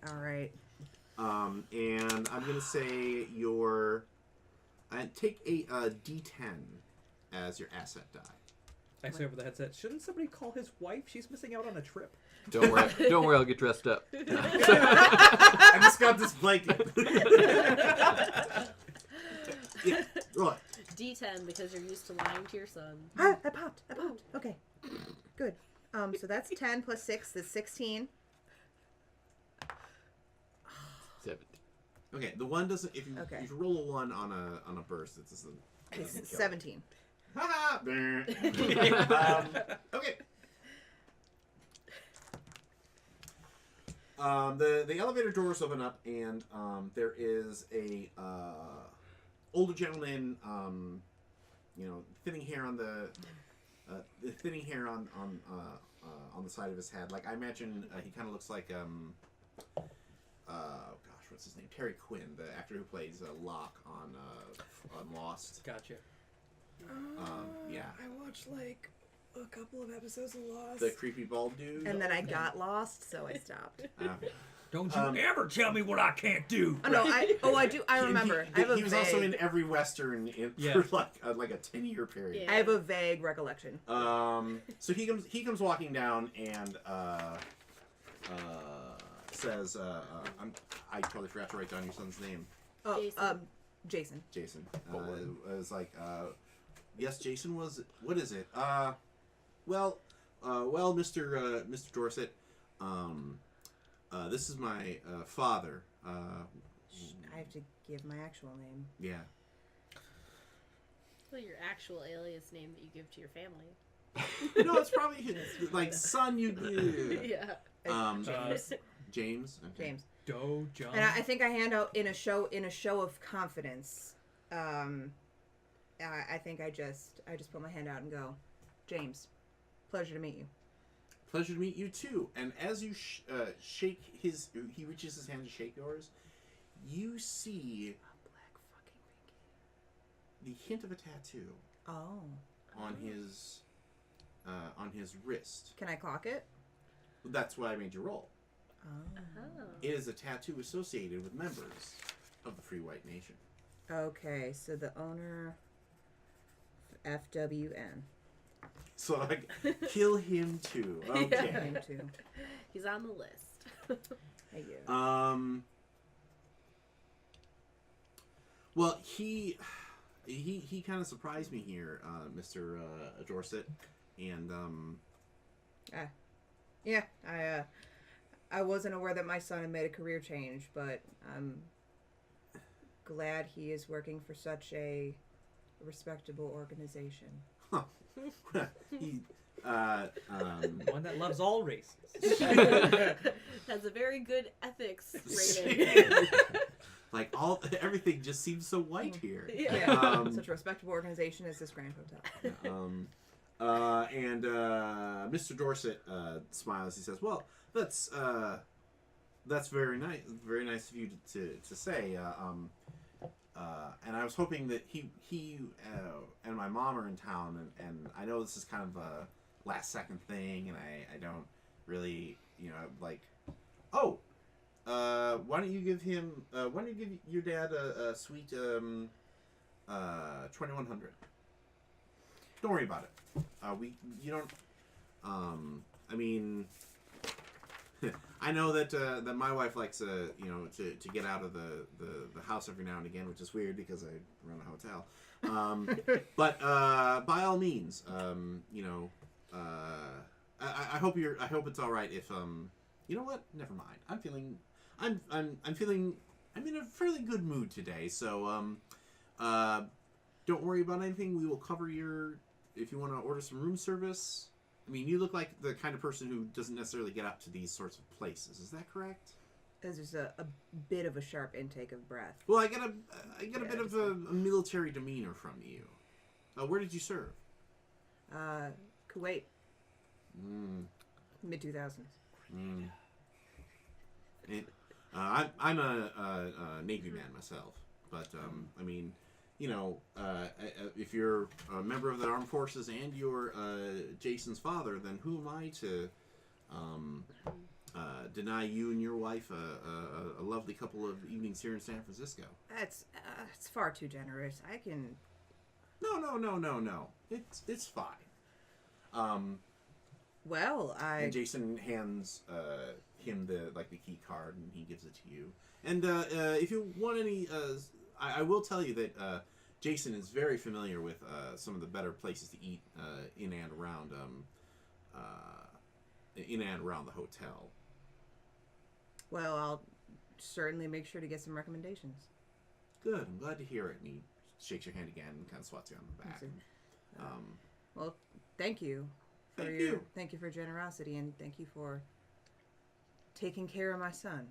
All right. And I'm going to say take a D10. as your asset die. I say over the headset, shouldn't somebody call his wife? She's missing out on a trip. Don't worry. Don't worry. I'll get dressed up. I just got this blanket. Yeah, right. D10 because you're used to lying to your son. I popped. Okay. Good. So that's 10 plus 6 is 16. 70. Okay, the one doesn't. If you roll a 1 on a burst, it doesn't. It's 17. Ha! Okay. The elevator doors open up, and there is a older gentleman, thinning hair on the the side of his head. Like I imagine, he kind of looks like what's his name? Terry Quinn, the actor who plays Locke on Lost. Gotcha. Yeah. I watched like a couple of episodes of Lost. The creepy bald dude. And then I got lost, so I stopped. Don't you ever tell me what I can't do. Oh, no, I do. I remember. He was also in every Western for like a 10-year period. Yeah. I have a vague recollection. So he comes walking down and says, I totally forgot to write down your son's name. Oh, Jason. Jason. Jason. Was like, yes, Jason was. What is it? Well, Mr. Dorset. This is my father. I have to give my actual name. Yeah. Well, your actual alias name that you give to your family. No, it's probably like son. Yeah. James. Okay. James. Doe John. And I think I hand out in a show of confidence. I think I just put my hand out and go, James, pleasure to meet you. Pleasure to meet you too. And as you shake he reaches his hand to shake yours, you see A black fucking the hint of a tattoo Oh. on his wrist. Can I clock it? That's why I made you roll. Oh. It is a tattoo associated with members of the Free White Nation. Okay, so the owner, FWN. So like, kill him too. Okay. Him too. He's on the list. Thank you. Well, he kind of surprised me here, Mr. Dorset, and Yeah, I wasn't aware that my son had made a career change, but I'm glad he is working for such a respectable organization. he One that loves all races. Has a very good ethics rating. like everything just seems so white here. Yeah. Such a respectable organization as this Grand Hotel. And Mr. Dorset smiles. He says, "Well, that's very nice. Very nice of you to say. And I was hoping that he and my mom are in town, and I know this is kind of a last second thing, and I don't really, like, why don't you give your dad a sweet 2100? Don't worry about it. I mean, I know that my wife likes to get out of the house every now and again, which is weird because I run a hotel. But by all means, I hope it's all right if you know what? Never mind. I'm in a fairly good mood today, so don't worry about anything. We will cover if you want to order some room service. I mean, you look like the kind of person who doesn't necessarily get up to these sorts of places. Is that correct? There's just a bit of a sharp intake of breath. Well, I get a bit of a military demeanor from you. Where did you serve? Kuwait. Mid-2000s. I'm a Navy man myself, but I mean, if you're a member of the armed forces and you're Jason's father, then who am I to deny you and your wife a lovely couple of evenings here in San Francisco? It's far too generous. No. It's fine. Well, And Jason hands him the key card, and he gives it to you. And if you want any, I will tell you that Jason is very familiar with some of the better places to eat in and around the hotel. Well, I'll certainly make sure to get some recommendations. Good. I'm glad to hear it. And he shakes your hand again and kind of swats you on the back. Well, thank you for thank you for generosity, and thank you for taking care of my son.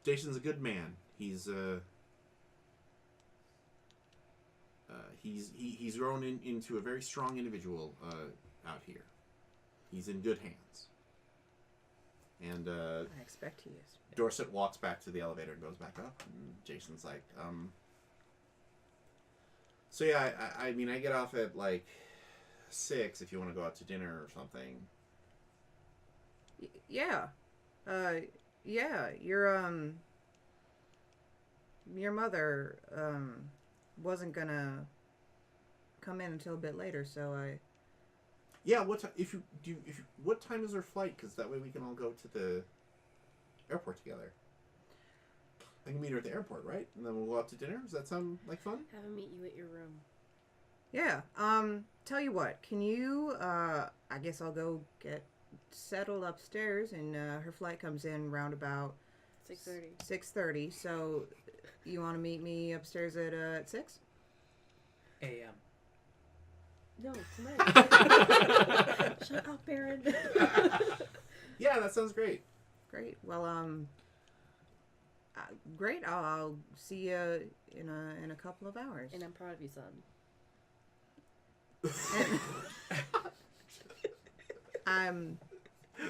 Jason's a good man. He's grown into a very strong individual out here. He's in good hands. And I expect he is. Dorset walks back to the elevator and goes back up, and Jason's like, so yeah, I mean, I get off at 6 if you want to go out to dinner or something. Yeah. Yeah, your mother wasn't gonna come in until a bit later, so I... Yeah, what time is her flight? Because that way we can all go to the airport together. I can meet her at the airport, right? And then we'll go out to dinner. Does that sound like fun? Have him meet you at your room. Yeah, tell you what, can you, I guess I'll go get settled upstairs, and her flight comes in round about 6:30. 6:30, so you want to meet me upstairs at 6? A.M. No, tonight. Shut up, Baron. Yeah, that sounds great. Great. Well, great. I'll see you in a couple of hours. And I'm proud of you, son.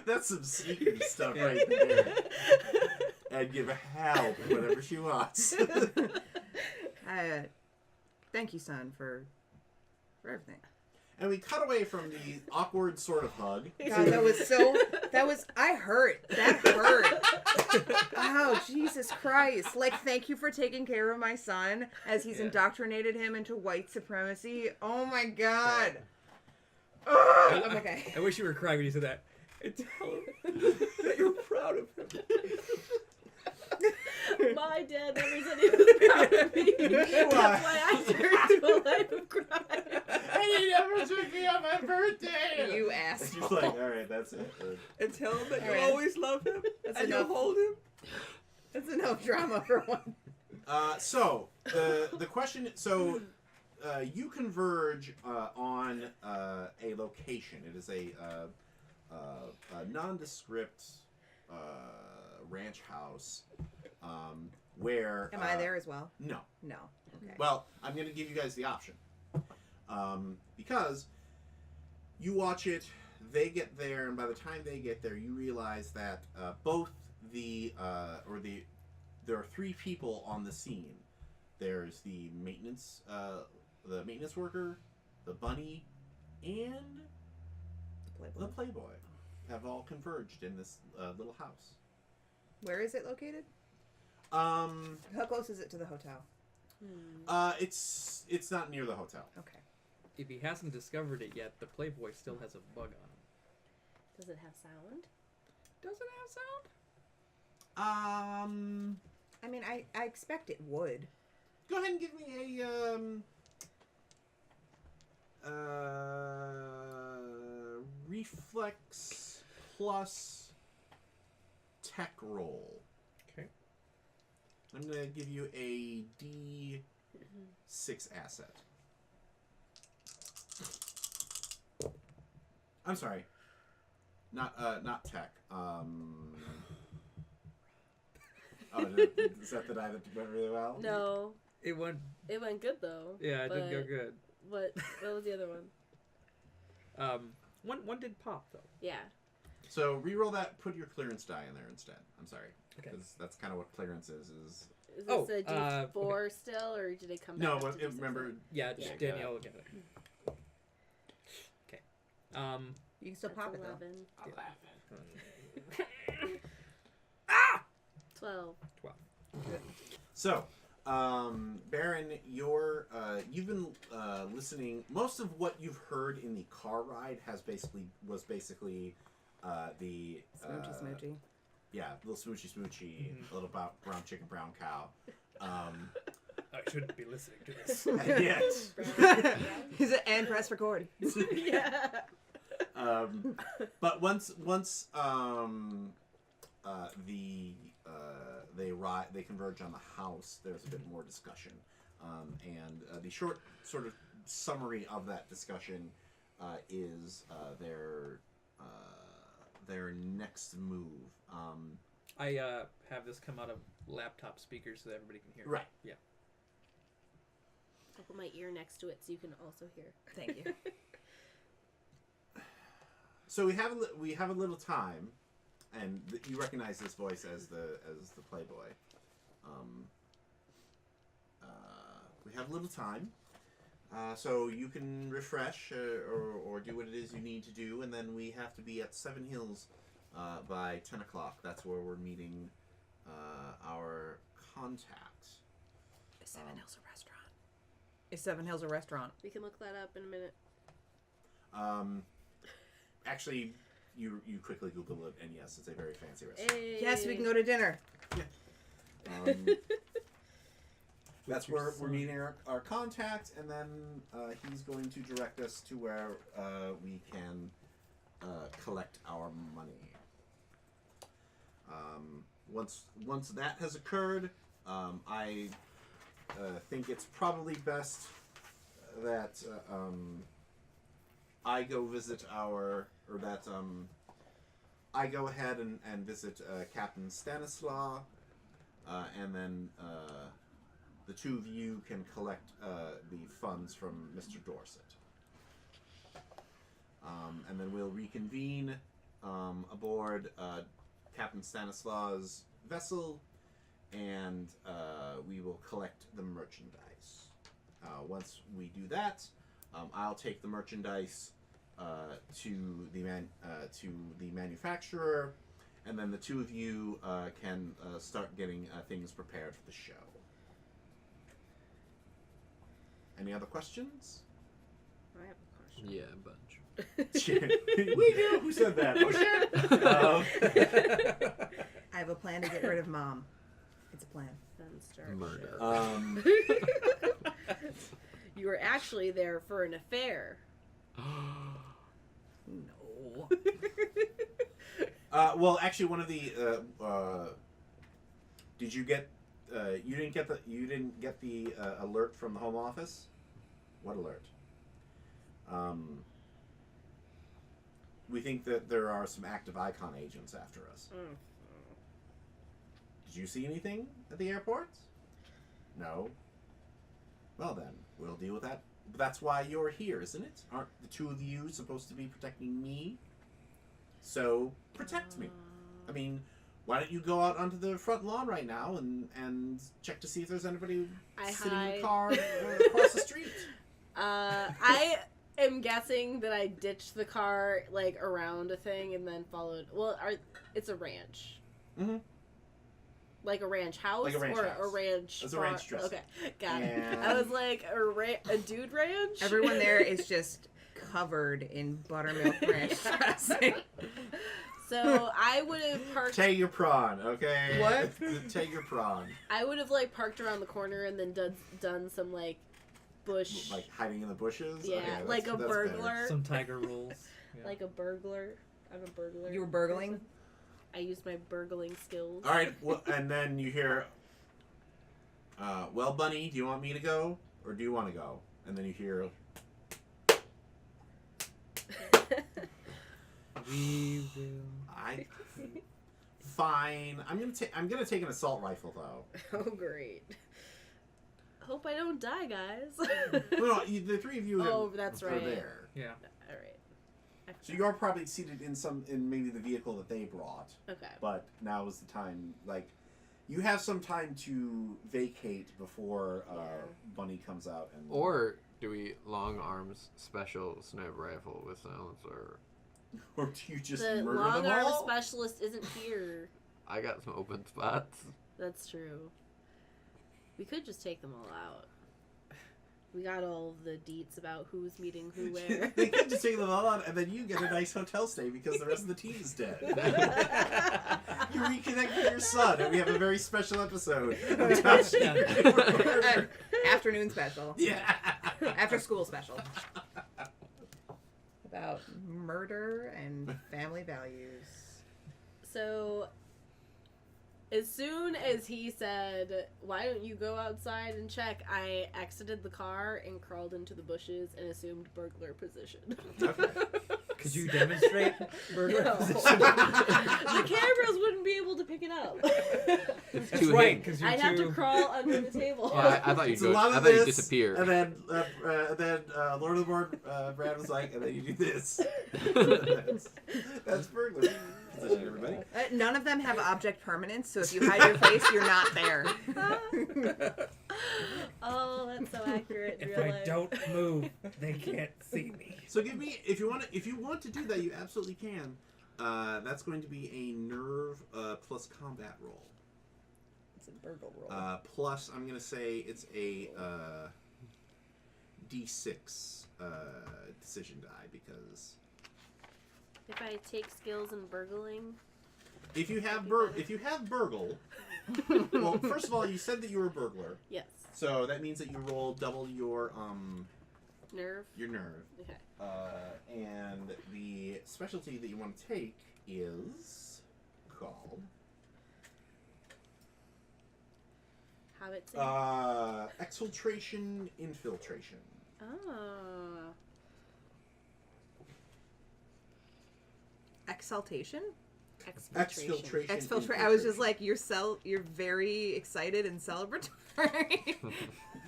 That's some secret stuff right there. I'd give help whatever she wants. Thank you, son, for everything. And we cut away from the awkward sort of hug. God, I hurt. That hurt. Oh, Jesus Christ. Thank you for taking care of my son as he's indoctrinated him into white supremacy. Oh my God. Yeah. I'm okay. I wish you were crying when you said that. And tell him that you're proud of him. My dad never said he was proud of me. That's why I turned to a life of crime. And you never took me on my birthday! You asshole. She's like, alright, that's it. And tell him that All you'll right. always love him. That's and enough. you'll hold him. That's enough drama for one. So, the question... So, you converge on a location. It is a nondescript ranch house where... Am I there as well? No. No. Okay. Well, I'm going to give you guys the option. Because you watch it, they get there, and by the time they get there, you realize that there are 3 people on the scene. There's the maintenance worker, the bunny, and the playboy have all converged in this little house. Where is it located? How close is it to the hotel? It's not near the hotel. Okay. If he hasn't discovered it yet, the Playboy still has a bug on him. Does it have sound? Does it have sound? I mean, I expect it would. Go ahead and give me a reflex plus tech roll. Okay. I'm gonna give you a D6 asset. I'm sorry. Not tech. Is that the die that went really well? No. It went. It went good though. Yeah, it didn't go good. What was the other one? One did pop though. Yeah. So re-roll that. Put your clearance die in there instead. I'm sorry, Okay. because that's kind of what clearance is. Is this a D4 okay. still, or did it come back? No, up but to D6? remember. Yeah, Yeah. Danielle will get it. Okay. You can still That's pop it 11. though. 12. 12. So, Baron, you've been listening. Most of what you've heard in the car ride was basically the Smoochy, smoochy. yeah, little smoochy, Mhm. a little brown chicken, brown cow. I shouldn't be listening to this. Yes. He's an and press record. Yeah. But once they converge on the house, there's a bit more discussion, and the short sort of summary of that discussion is their next move. I have this come out of laptop speakers so that everybody can hear. Right. Yeah. I'll put my ear next to it so you can also hear. Thank you. So we have a little time, and you recognize this voice as the Playboy. We have a little time, so you can refresh or do what it is you need to do, and then we have to be at Seven Hills by 10 o'clock. That's where we're meeting our contact. Is Seven Hills a restaurant? Is Seven Hills a restaurant? We can look that up in a minute. Actually, you quickly Google it, and yes, it's a very fancy restaurant. Hey. Yes, we can go to dinner. That's where we're meeting our contact, and then he's going to direct us to where we can collect our money. Once that has occurred, I think it's probably best that I go visit I go ahead and visit Captain Stanislaw, and then the two of you can collect the funds from Mr. Dorset. And then we'll reconvene aboard Captain Stanislaw's vessel, and we will collect the merchandise. Once we do that, I'll take the merchandise to the manufacturer, and then the two of you can start getting things prepared for the show. Any other questions? I have a question. Yeah, a bunch. We do. Who said that? Oh shit. I have a plan to get rid of Mom. It's a plan. Then start Murder. show. You were actually there for an affair. No. Well, actually, one of the did you get? You didn't get the alert from the Home Office. What alert? We think that there are some active Icon agents after us. Did you see anything at the airport? No. Well then, we'll deal with that. But that's why you're here, isn't it? Aren't the two of you supposed to be protecting me? So, protect me. I mean, why don't you go out onto the front lawn right now and check to see if there's anybody sitting in the car across the street? I am guessing that I ditched the car like around a thing and then followed. Well, it's a ranch. Mm-hmm. Like a ranch house, Like a ranch or house. a ranch. It's a ranch dressing. Okay, got it. And- I was like a dude ranch. Everyone there is just covered in buttermilk ranch dressing. So I would have parked. Take your prawn, okay? What? Take your prawn. I would have like parked around the corner and then done some like bush, Like hiding in the bushes? yeah, Okay, like a that's burglar, better. Some tiger rules. Yeah. like a burglar. I'm a burglar. You were burgling? I used my burgling skills. All right, well, and then you hear, well, Bunny, do you want me to go? Or do you want to go? And then you hear, We will. fine. I'm gonna take an assault rifle, though. Oh, great. Hope I don't die, guys. No, the three of you Oh, that's are right. there. Yeah. All right. So you're probably seated in maybe the vehicle that they brought. Okay. But now is the time, like, you have some time to vacate before Yeah. Bunny comes out and. Or do we long arms special sniper rifle with silencer? Or do you just The murder long them arm all? specialist isn't here. I got some open spots. That's true. We could just take them all out. We got all the deets about who's meeting who where. They could just take them all on, and then you get a nice hotel stay because the rest of the team is dead. You reconnect with your son, and we have a very special episode. Afternoon special. Yeah. After school special. About murder and family values. So, as soon as he said, "Why don't you go outside and check?" I exited the car and crawled into the bushes and assumed burglar position. Okay. Could you demonstrate burglar No. position? The cameras wouldn't be able to pick it up. It's That's too right, hidden. because you're I'd have to too... crawl under the table. Yeah, I thought you'd It's a go. lot I of thought you'd this, disappear. and then Lord of the Board, Brad was like, and then you do this. That's burglar position, everybody. None of them have object permanence, so if you hide your face, you're not there. Oh, that's so accurate in If real I life. don't move, they can't see me. So give me, if you want to do that, you absolutely can. That's going to be a nerve plus combat roll. It's a burgle roll. Plus, I'm going to say it's a D6 decision die because If I take skills in burgling, if you have burgle, well, first of all, you said that you were a burglar, yes. so that means that you roll double your Nerve. nerve. Okay. And the specialty that you want to take is called How it's exfiltration infiltration. Oh. Exaltation? Exfiltration. Exfiltrate. I was just like, you're very excited and celebratory.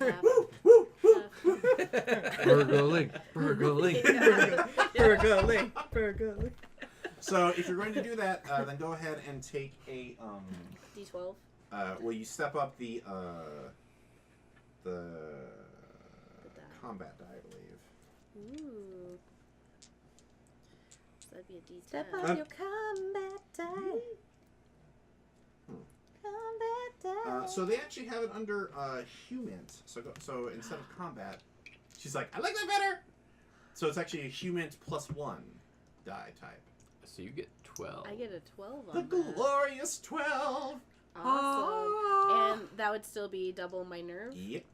Yeah. Woo, woo, woo. Burgling. Burgling. So if you're going to do that, then go ahead and take a D12. well, you step up the die. combat die, I believe. Ooh. So that'd be a D10. Step on your combat die. Combat die. So they actually have it under humant. So instead of combat, she's like, I like that better. So it's actually a humant +1 die type. So you get 12. I get a 12 on The that. glorious 12. Awesome. And that would still be double my nerve? Yep.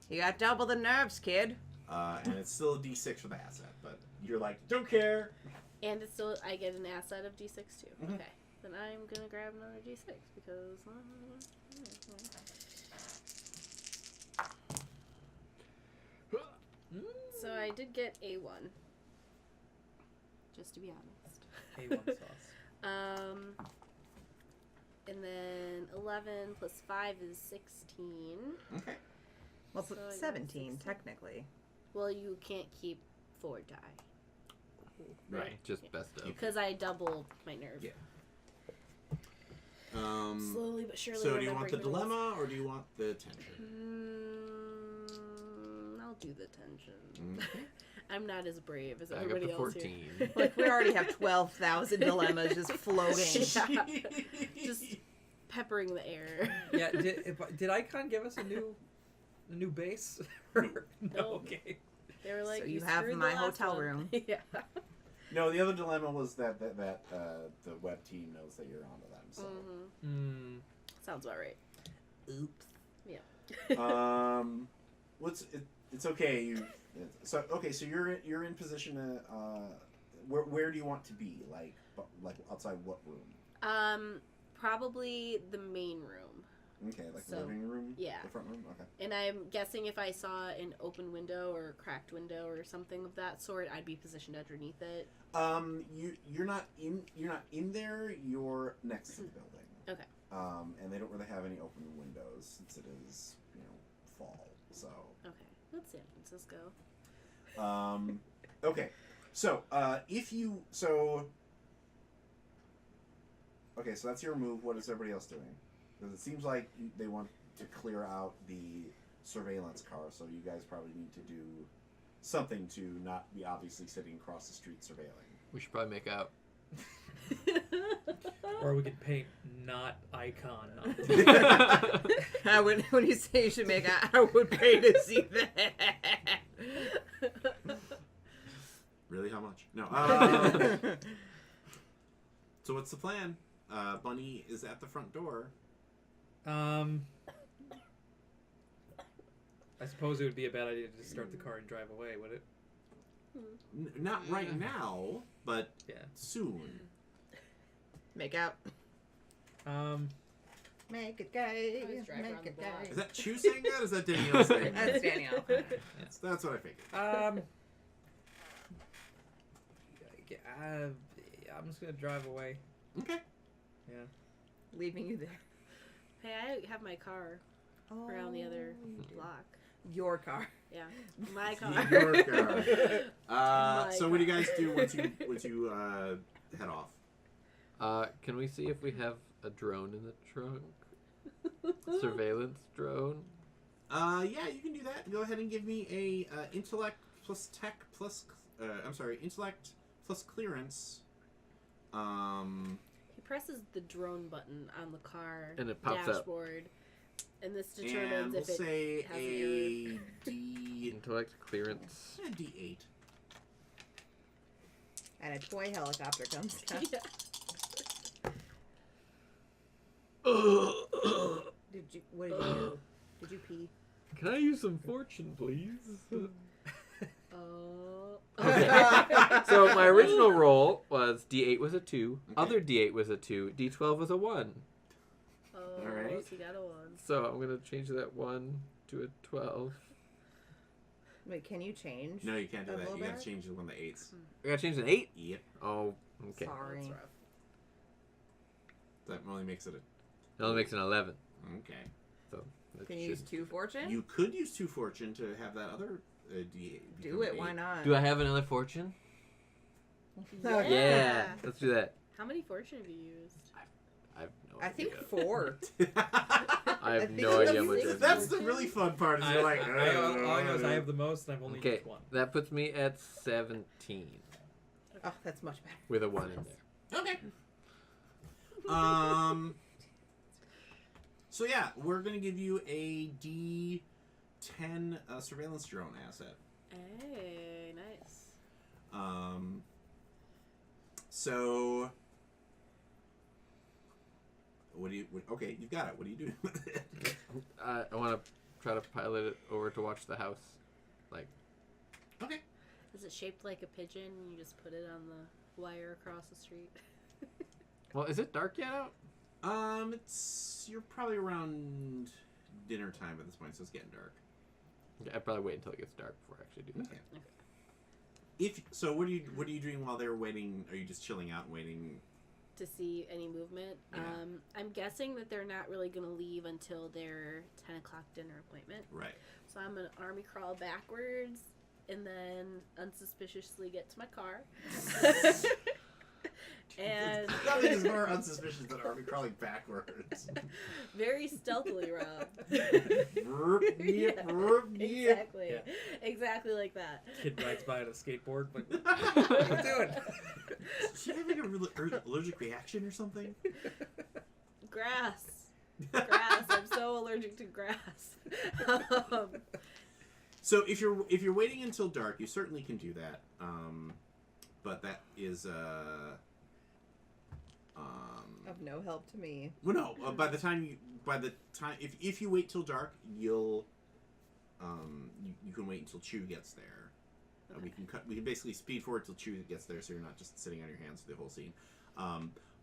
You got double the nerves, kid. And it's still a D6 for the asset, but you're like, don't care. And it's still, I get an asset of D6 too. Mhm. Okay. Then I'm going to grab another D6 because... So I did get A1. Just to be honest. A1 sauce. And then 11 plus 5 is 16. Okay. Well, So I got 17, 16. technically. Well, you can't keep 4 die. Right, just best of. Because I doubled my nerve. Yeah. Slowly but surely. So do you want the remembering dilemma or do you want the tension? I'll do the tension. Okay. I'm not as brave as I got everybody the else 14. here. Like, we already have 12,000 dilemmas just floating. Yeah. Just peppering the air. Yeah, did Icon give us a new base? No. Okay. They were like, So you have screwed my the last hotel one." room. Yeah. No, the other dilemma was that the web team knows that you're onto them. So, Sounds about right. Oops. it's okay. So you're in position to where do you want to be? Like outside what room? Probably the main room. Okay, like the So, living room. yeah. The front room. Okay. And I'm guessing if I saw an open window or a cracked window or something of that sort, I'd be positioned underneath it. You're not in there. You're next to the building. Okay. And they don't really have any open windows since it is fall. So. Okay. That's San Francisco. Okay. So okay, so that's your move. What is everybody else doing? Because it seems like they want to clear out the surveillance car, so you guys probably need to do something to not be obviously sitting across the street surveilling. We should probably make out. Or we could paint not Icon. I would, when you say you should make out, I would pay to see that. Really? How much? No. So what's the plan? Bunny is at the front door. I suppose it would be a bad idea to just start the car and drive away, would it? Not right now, but Yeah. soon. Make out. Make it gay. Always drive Make around the it block. gay. Is that Chu saying that? Or is that Danielle saying that? That's Danielle. That's what I figured. I'm just gonna drive away. Okay. Yeah. Leaving you there. Hey, I have my car around the other block. Your car. Yeah, my car. Your car. My So what do you car. guys do once you head off? Can we see if we have a drone in the trunk? Surveillance drone? Yeah, you can do that. Go ahead and give me a intellect plus tech plus intellect plus clearance. He presses the drone button on the car And it pops up. dashboard, and this And determines we'll if it say has an a D Intellect clearance. D8. And a toy helicopter comes down. Yeah. What did you do? Did you pee? Can I use some fortune, please? Okay. So my original roll was D8 was a 2, Okay. other D8 was a 2, D12 was a 1. Oh, Alright. so you got a 1. So I'm going to change that 1 to a 12. Wait, can you change? No, you can't do A that. little You gotta bit? change the one to 8s. I got to change an 8? Yep. Oh, okay. Sorry. That's rough. That only makes it a That only makes an 11. okay. So that Can you use should... 2 fortune? You could use 2 fortune to have that other D8. do it. Why not? Do I have another fortune? Okay. Yeah. Let's do that. How many fortune have you used? I have no I idea. think 4. I have think no it's idea a how much six. I've That's used. the really fun part. Is I you're like, all I know is I have the most, and I've only Okay, used 1. that puts me at 17 Oh, that's much better. with a 1 in there. okay. So yeah, we're gonna give you a D10 surveillance drone asset. Hey, nice. So what do you? Okay, you've got it. What do you do with it? I want to try to pilot it over to watch the house. Like, Okay. Is it shaped like a pigeon? You just put it on the wire across the street. well, is it dark yet out? You're probably around dinner time at this point, so it's getting dark. Okay, I'd probably wait until it gets dark before I actually do that. Okay. What are you doing while they're waiting? Are you just chilling out and waiting? To see any movement. Yeah. I'm guessing that they're not really going to leave until their 10 o'clock dinner appointment. Right. So I'm going to army crawl backwards and then unsuspiciously get to my car. And Nothing is more unsuspicious than army crawling backwards. very stealthily, Rob. Exactly. Yeah. Exactly like that. Kid rides by on a skateboard, like, what are you doing? Is she having a allergic reaction or something? Grass. Grass. I'm so allergic to grass. So if you're waiting until dark, you certainly can do that. But that is Of no help to me. well, no. By the time if you wait till dark, you'll you can wait until Chew gets there. We can basically speed forward till Chew gets there, so you're not just sitting on your hands through the whole scene.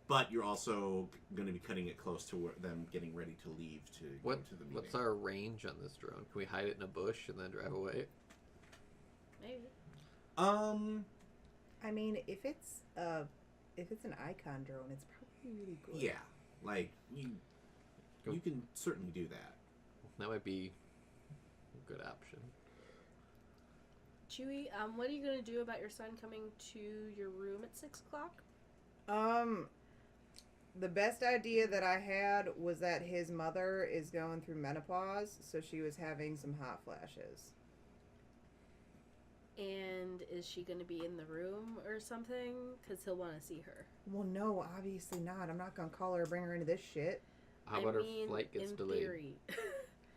But you're also going to be cutting it close to them getting ready to leave to go to the meeting. What's our range on this drone? Can we hide it in a bush and then drive away? Maybe. I mean, if it's an icon drone, it's probably really good. Yeah, like you can certainly do that. That might be a good option. Chewy, what are you going to do about your son coming to your room at 6 o'clock? The best idea that I had was that his mother is going through menopause, so she was having some hot flashes. And is she going to be in the room or something? Because he'll want to see her. Well, no, obviously not. I'm not gonna call her or bring her into this shit. How about her flight gets in delayed? Theory.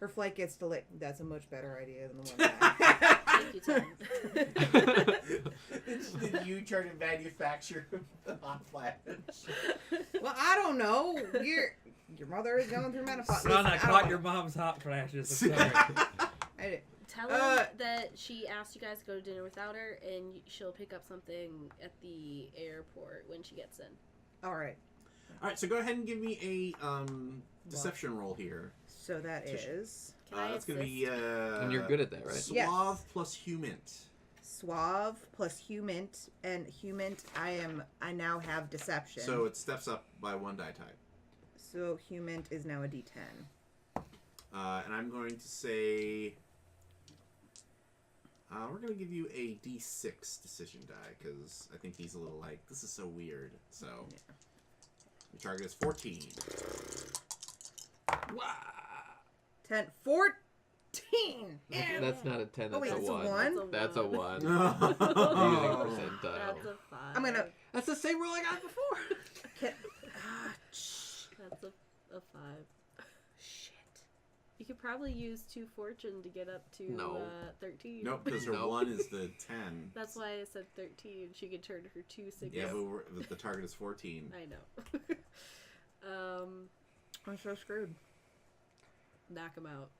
Her flight gets delayed. That's a much better idea than the one that Thank you, Tim. Did you try to manufacture the hot flash? Well, I don't know. Your mother is going through menopause. Son, Listen, I don't caught know. your mom's hot flashes. I'm sorry. I, Tell her that she asked you guys to go to dinner without her, and she'll pick up something at the airport when she gets in. all right. All right, so go ahead and give me a deception roll here. So that is Can I That's going to be And you're good at that, right? suave Yes. plus humint. suave plus humint, and humint. I now have deception. So it steps up by 1 die type. So humint is now a D10. And I'm going to say we're going to give you a D6 decision die because I think he's a little like, this is so weird. So your target is 14. Wow. 10, 14. That's not a 10, that's Oh, wait, a it's a 1. one? That's a 1. Using Oh. percentile. That's a 5. I'm gonna. That's the same roll I got before. That's a 5. Shit. You could probably use 2 fortune to get up to No. 13. Nope, because her Nope. 1 is the 10. That's why I said 13. She could turn her 2 6. Yeah, but the target is 14. I know. I'm so screwed. Knock him out.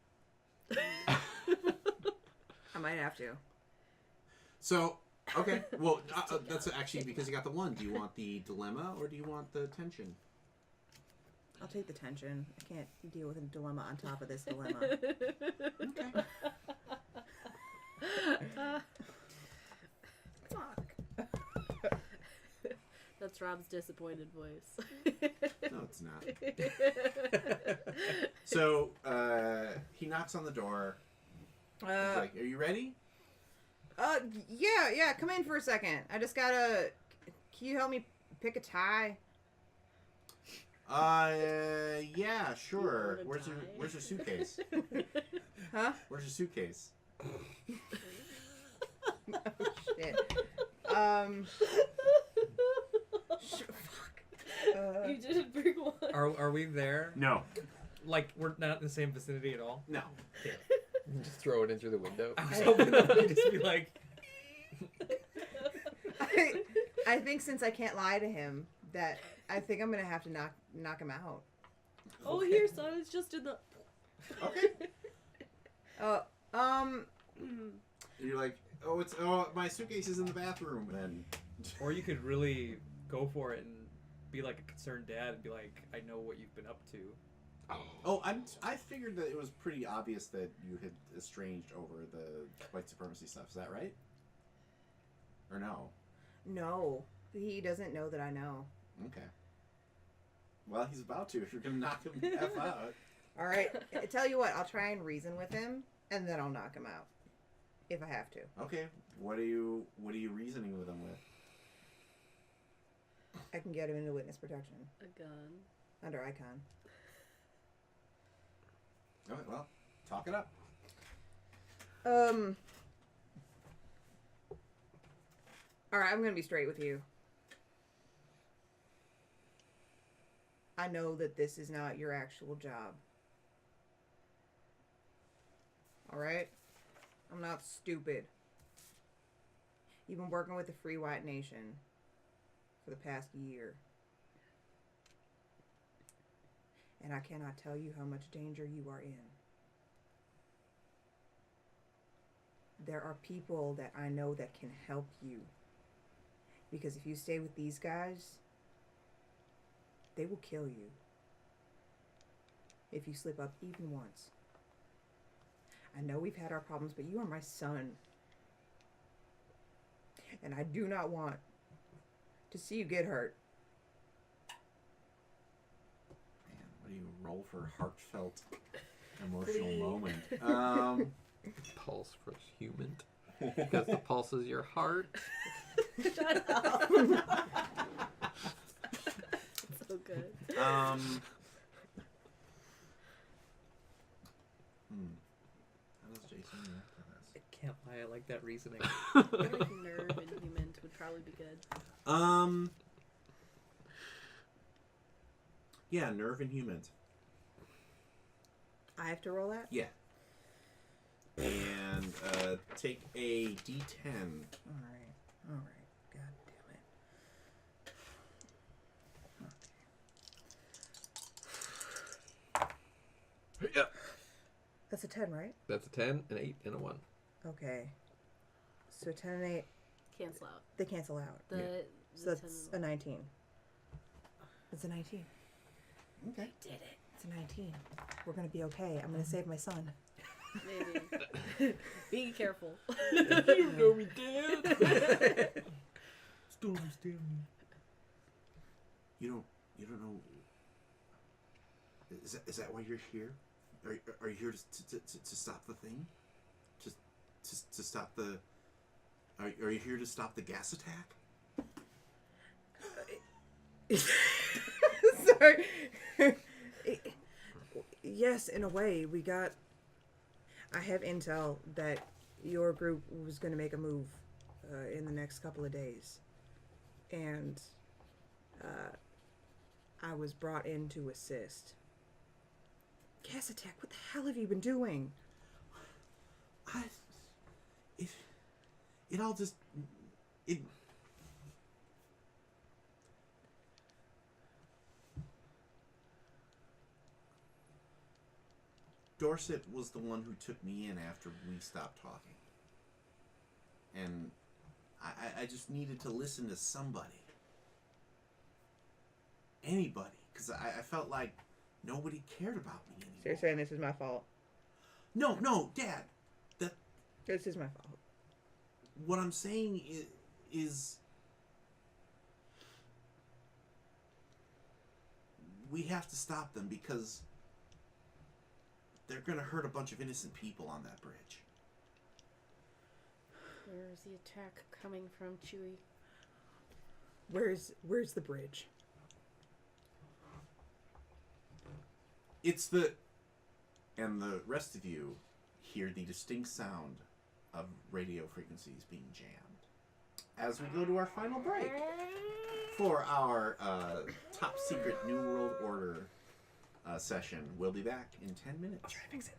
I might have to. So, okay. Well, that's actually because you got the 1. Do you want the dilemma or do you want the tension? I'll take the tension. I can't deal with a dilemma on top of this dilemma. Okay. Fuck. That's Rob's disappointed voice. No, it's not. So, he knocks on the door. He's like, are you ready? Yeah, come in for a second. I just gotta. Can you help me pick a tie? Yeah, sure. You want a Where's your suitcase? Huh? Where's your suitcase? Shit. Fuck. You didn't bring one. Are we there? No. Like, we're not in the same vicinity at all? No. Just throw it in through the window. I was hoping that we could just be like... I think since I can't lie to him, that I think I'm gonna have to knock him out. Oh, here, son. It's just in the. Okay. Mm, You're like, my suitcase is in the bathroom. And Or you could really go for it and be like a concerned dad and be like, I know what you've been up to. I figured that it was pretty obvious that you had estranged over the white supremacy stuff. Is that right? Or no? no, he doesn't know that I know. Okay. Well, he's about to if you're gonna knock him the F out. All right. I tell you what, I'll try and reason with him, and then I'll knock him out if I have to. Okay. What are you reasoning with him with? I can get him into witness protection A gun. under Icon. Okay, well, talk it up. All right, I'm gonna be straight with you. I know that this is not your actual job. All right? I'm not stupid. You've been working with the Free White Nation for the past year. And I cannot tell you how much danger you are in. There are people that I know that can help you. Because if you stay with these guys, they will kill you. If you slip up even once. I know we've had our problems, but you are my son. And I do not want to see you get hurt. Man, what do you roll for heartfelt, emotional moment? Pulse for human. Because the pulse is your heart. Shut up. So good. How does Jason react to this? I can't lie, I like that reasoning. I feel like nerve and human would probably be good. Yeah, nerve and humans. I I have to roll that? Yeah. And take a D10. Alright. God damn it. Yeah. That's a 10, right? That's a 10, an 8, and a 1. Okay. So 10 and 8, Cancel out. they cancel out. The, Yeah. So the that's a 19. It's a 19. Okay. did it. It's a 19. We're gonna be okay. I'm gonna save my son. Maybe. Be careful. You don't know me, Dad. Still understand me. You don't know. Is that why you're here? Are you here to stop the thing? To stop the? Are you here to stop the gas attack? Sorry. Yes, in a way. I have intel that your group was going to make a move in the next couple of days. And I was brought in to assist. Gas attack, what the hell have you been doing? It all just... Dorset was the one who took me in after we stopped talking. And I just needed to listen to somebody. Anybody. Because I felt like nobody cared about me anymore. So you're saying this is my fault? No, Dad. This is my fault. What I'm saying is we have to stop them because they're going to hurt a bunch of innocent people on that bridge. Where is the attack coming from, Chewie? Where's the bridge? It's the... And the rest of you hear the distinct sound of radio frequencies being jammed. As we go to our final break for our top secret New World Order session. We'll be back in 10 minutes. I'll try to fix it.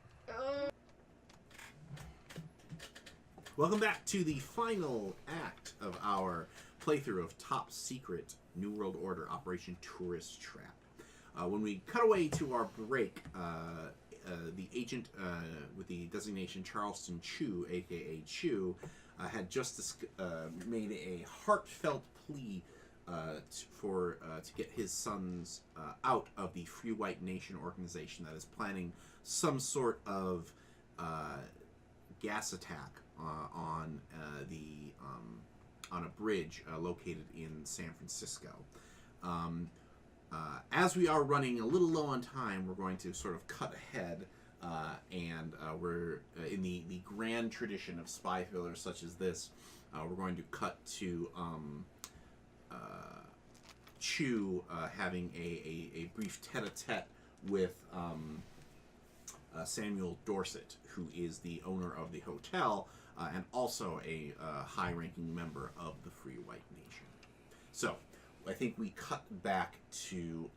Welcome back to the final act of our playthrough of Top Secret New World Order Operation Tourist Trap. When we cut away to our break, the agent with the designation Charleston Chew, aka Chew, had just made a heartfelt plea to get his sons out of the Free White Nation organization that is planning some sort of gas attack on a bridge located in San Francisco. As we are running a little low on time, we're going to sort of cut ahead, and we're in the grand tradition of spy thrillers such as this. We're going to cut to Chew having a brief tete-a-tete with Samuel Dorset, who is the owner of the hotel and also a high-ranking member of the Free White Nation. So, I think we cut back to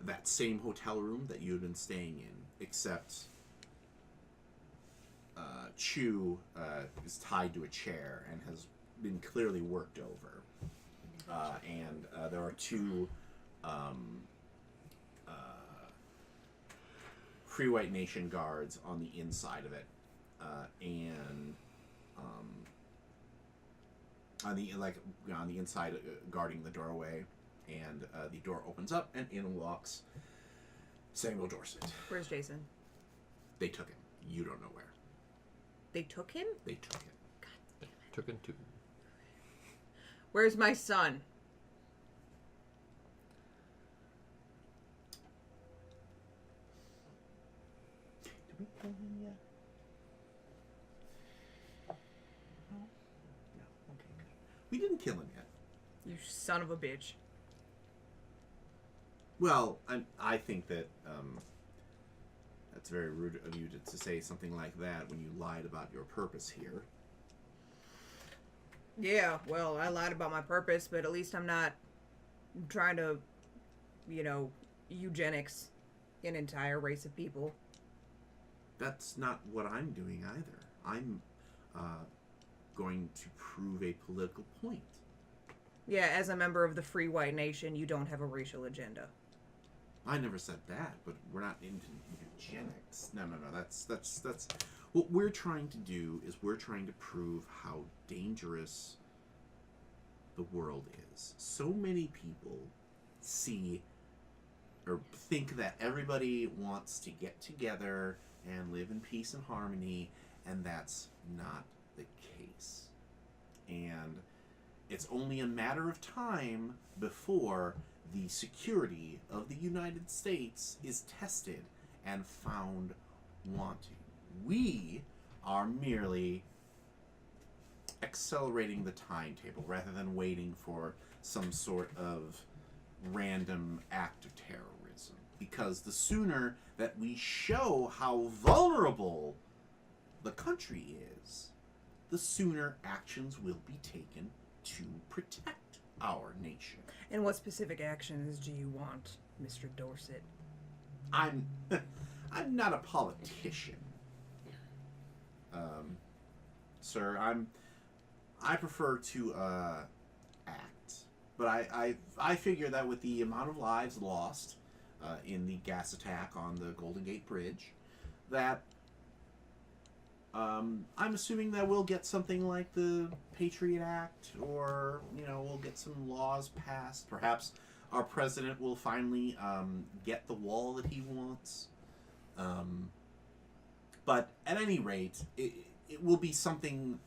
that same hotel room that you had been staying in, except Chew is tied to a chair and has been clearly worked over. And there are two Free White Nation guards on the inside of it, and on the inside guarding the doorway, and the door opens up and in walks Samuel Dorset. Where's Jason? They took him. You don't know where. They took him? They took him. Took him to. Where's my son? Did we kill him yet? No? No. Okay, good. We didn't kill him yet. You son of a bitch. Well, I think that that's very rude of you to say something like that when you lied about your purpose here. Yeah, well, I lied about my purpose, but at least I'm not trying to, eugenics an entire race of people. That's not what I'm doing either. I'm going to prove a political point. Yeah, as a member of the Free White Nation, you don't have a racial agenda. I never said that, but we're not into eugenics. No. That's what we're trying to do is we're trying to prove how dangerous the world is. So many people see or think that everybody wants to get together and live in peace and harmony, and that's not the case. And it's only a matter of time before the security of the United States is tested and found wanting. We are merely accelerating the timetable rather than waiting for some sort of random act of terrorism. Because the sooner that we show how vulnerable the country is, the sooner actions will be taken to protect our nation. And what specific actions do you want, Mr. Dorset? I'm not a politician, sir. I prefer to act, but I figure that with the amount of lives lost in the gas attack on the Golden Gate Bridge, that I'm assuming that we'll get something like the Patriot Act, or we'll get some laws passed. Perhaps our president will finally get the wall that he wants. But at any rate, it will be something,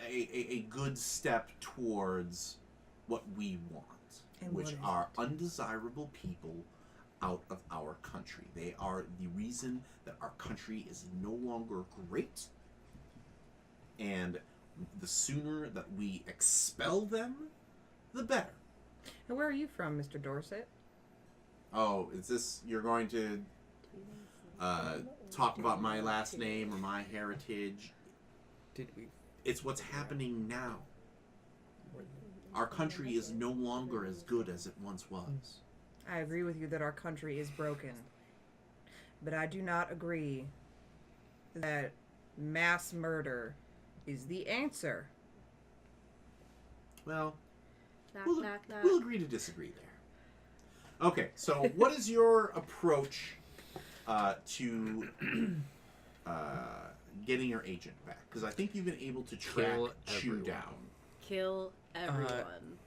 a good step towards what we want, And which what is are undesirable people out of our country. They are the reason that our country is no longer great, and the sooner that we expel them, the better. And where are you from, Mr. Dorset? Oh, is this, you're going to talk about my last name or my heritage? Did we? It's what's happening now. Our country is no longer as good as it once was. I agree with you that our country is broken. But I do not agree that mass murder is the answer. Well, Knock, we'll, knock, knock. we'll agree to disagree there. Okay, so what is your approach to getting your agent back? Because I think you've been able to track Kill Chew everyone. down. Kill everyone.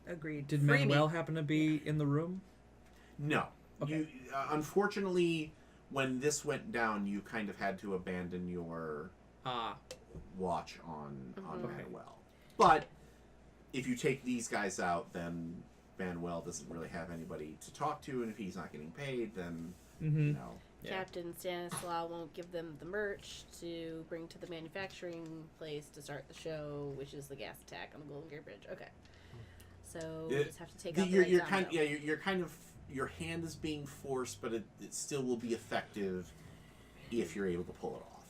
Agreed. Did Free Manuel me. happen to be in the room? No. Okay. You, unfortunately, when this went down, you kind of had to abandon your watch on Manuel. But if you take these guys out, then Manuel doesn't really have anybody to talk to, and if he's not getting paid, then Yeah. Captain Stanislaw won't give them the merch to bring to the manufacturing place to start the show, which is the gas attack on the Golden Gate Bridge. Okay. So we just have to take out the you're right kind domino. you're kind of, your hand is being forced, but it still will be effective if you're able to pull it off.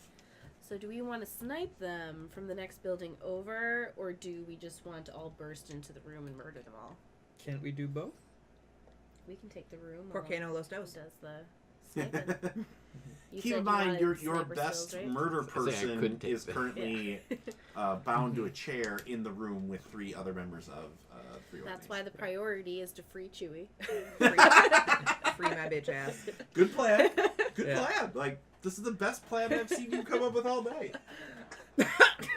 So do we want to snipe them from the next building over, or do we just want to all burst into the room and murder them all? Can't we do both? We can take the room. Por qué while no los who dos? does the sniping. You Keep said in you mind, wanted your sniper best skills, right? murder I couldn't person take is that. currently bound to a chair in the room with 3 other members of Three That's why the Organizations. priority is to free Chewie. Free my bitch ass. Good plan. Good Yeah. plan. Like, this is the best plan I've seen you come up with all night.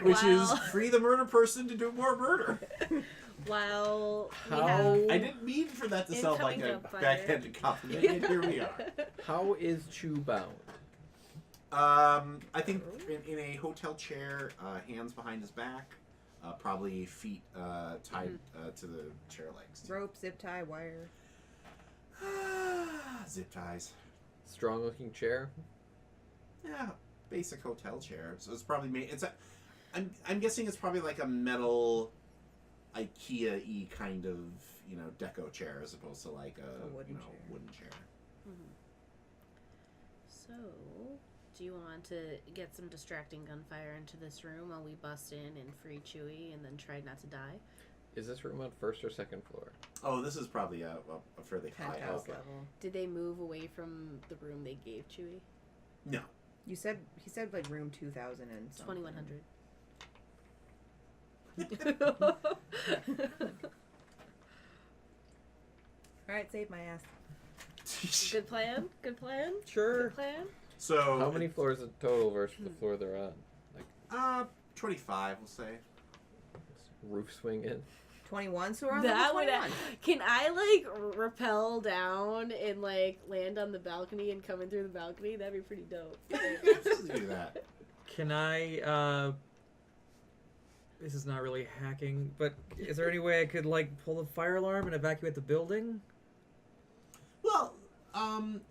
Which is Wow. free the murder person to do more murder. While we How- have I didn't mean for that to sound like Incoming a gunfire. backhanded compliment, and here we are. How is Chew bound? I think in a hotel chair, hands behind his back, probably feet tied to the chair legs. Rope, zip tie, wire. Zip ties. Strong looking chair? Yeah, basic hotel chair. So it's probably made. I'm guessing it's probably like a metal, IKEA-y kind of deco chair as opposed to like a wooden chair. wooden chair. So, do you want to get some distracting gunfire into this room while we bust in and free Chewie and then try not to die? Is this room on first or second floor? Oh, this is probably a fairly high Penthouse house. level. Did they move away from the room they gave Chewie? No. He said like room 2000 and something. 2100. All right, save my ass. Good plan. Good plan. Sure. Good plan. So How many floors in total versus the floor they're on? Like 25, we'll say. roof swing in? 21, so we're on That level would. 21. Can I like rappel down and like land on the balcony and come in through the balcony? That'd be pretty dope. Yeah, you can absolutely do that. Can I, this is not really hacking, but is there any way I could, like, pull the fire alarm and evacuate the building? Well,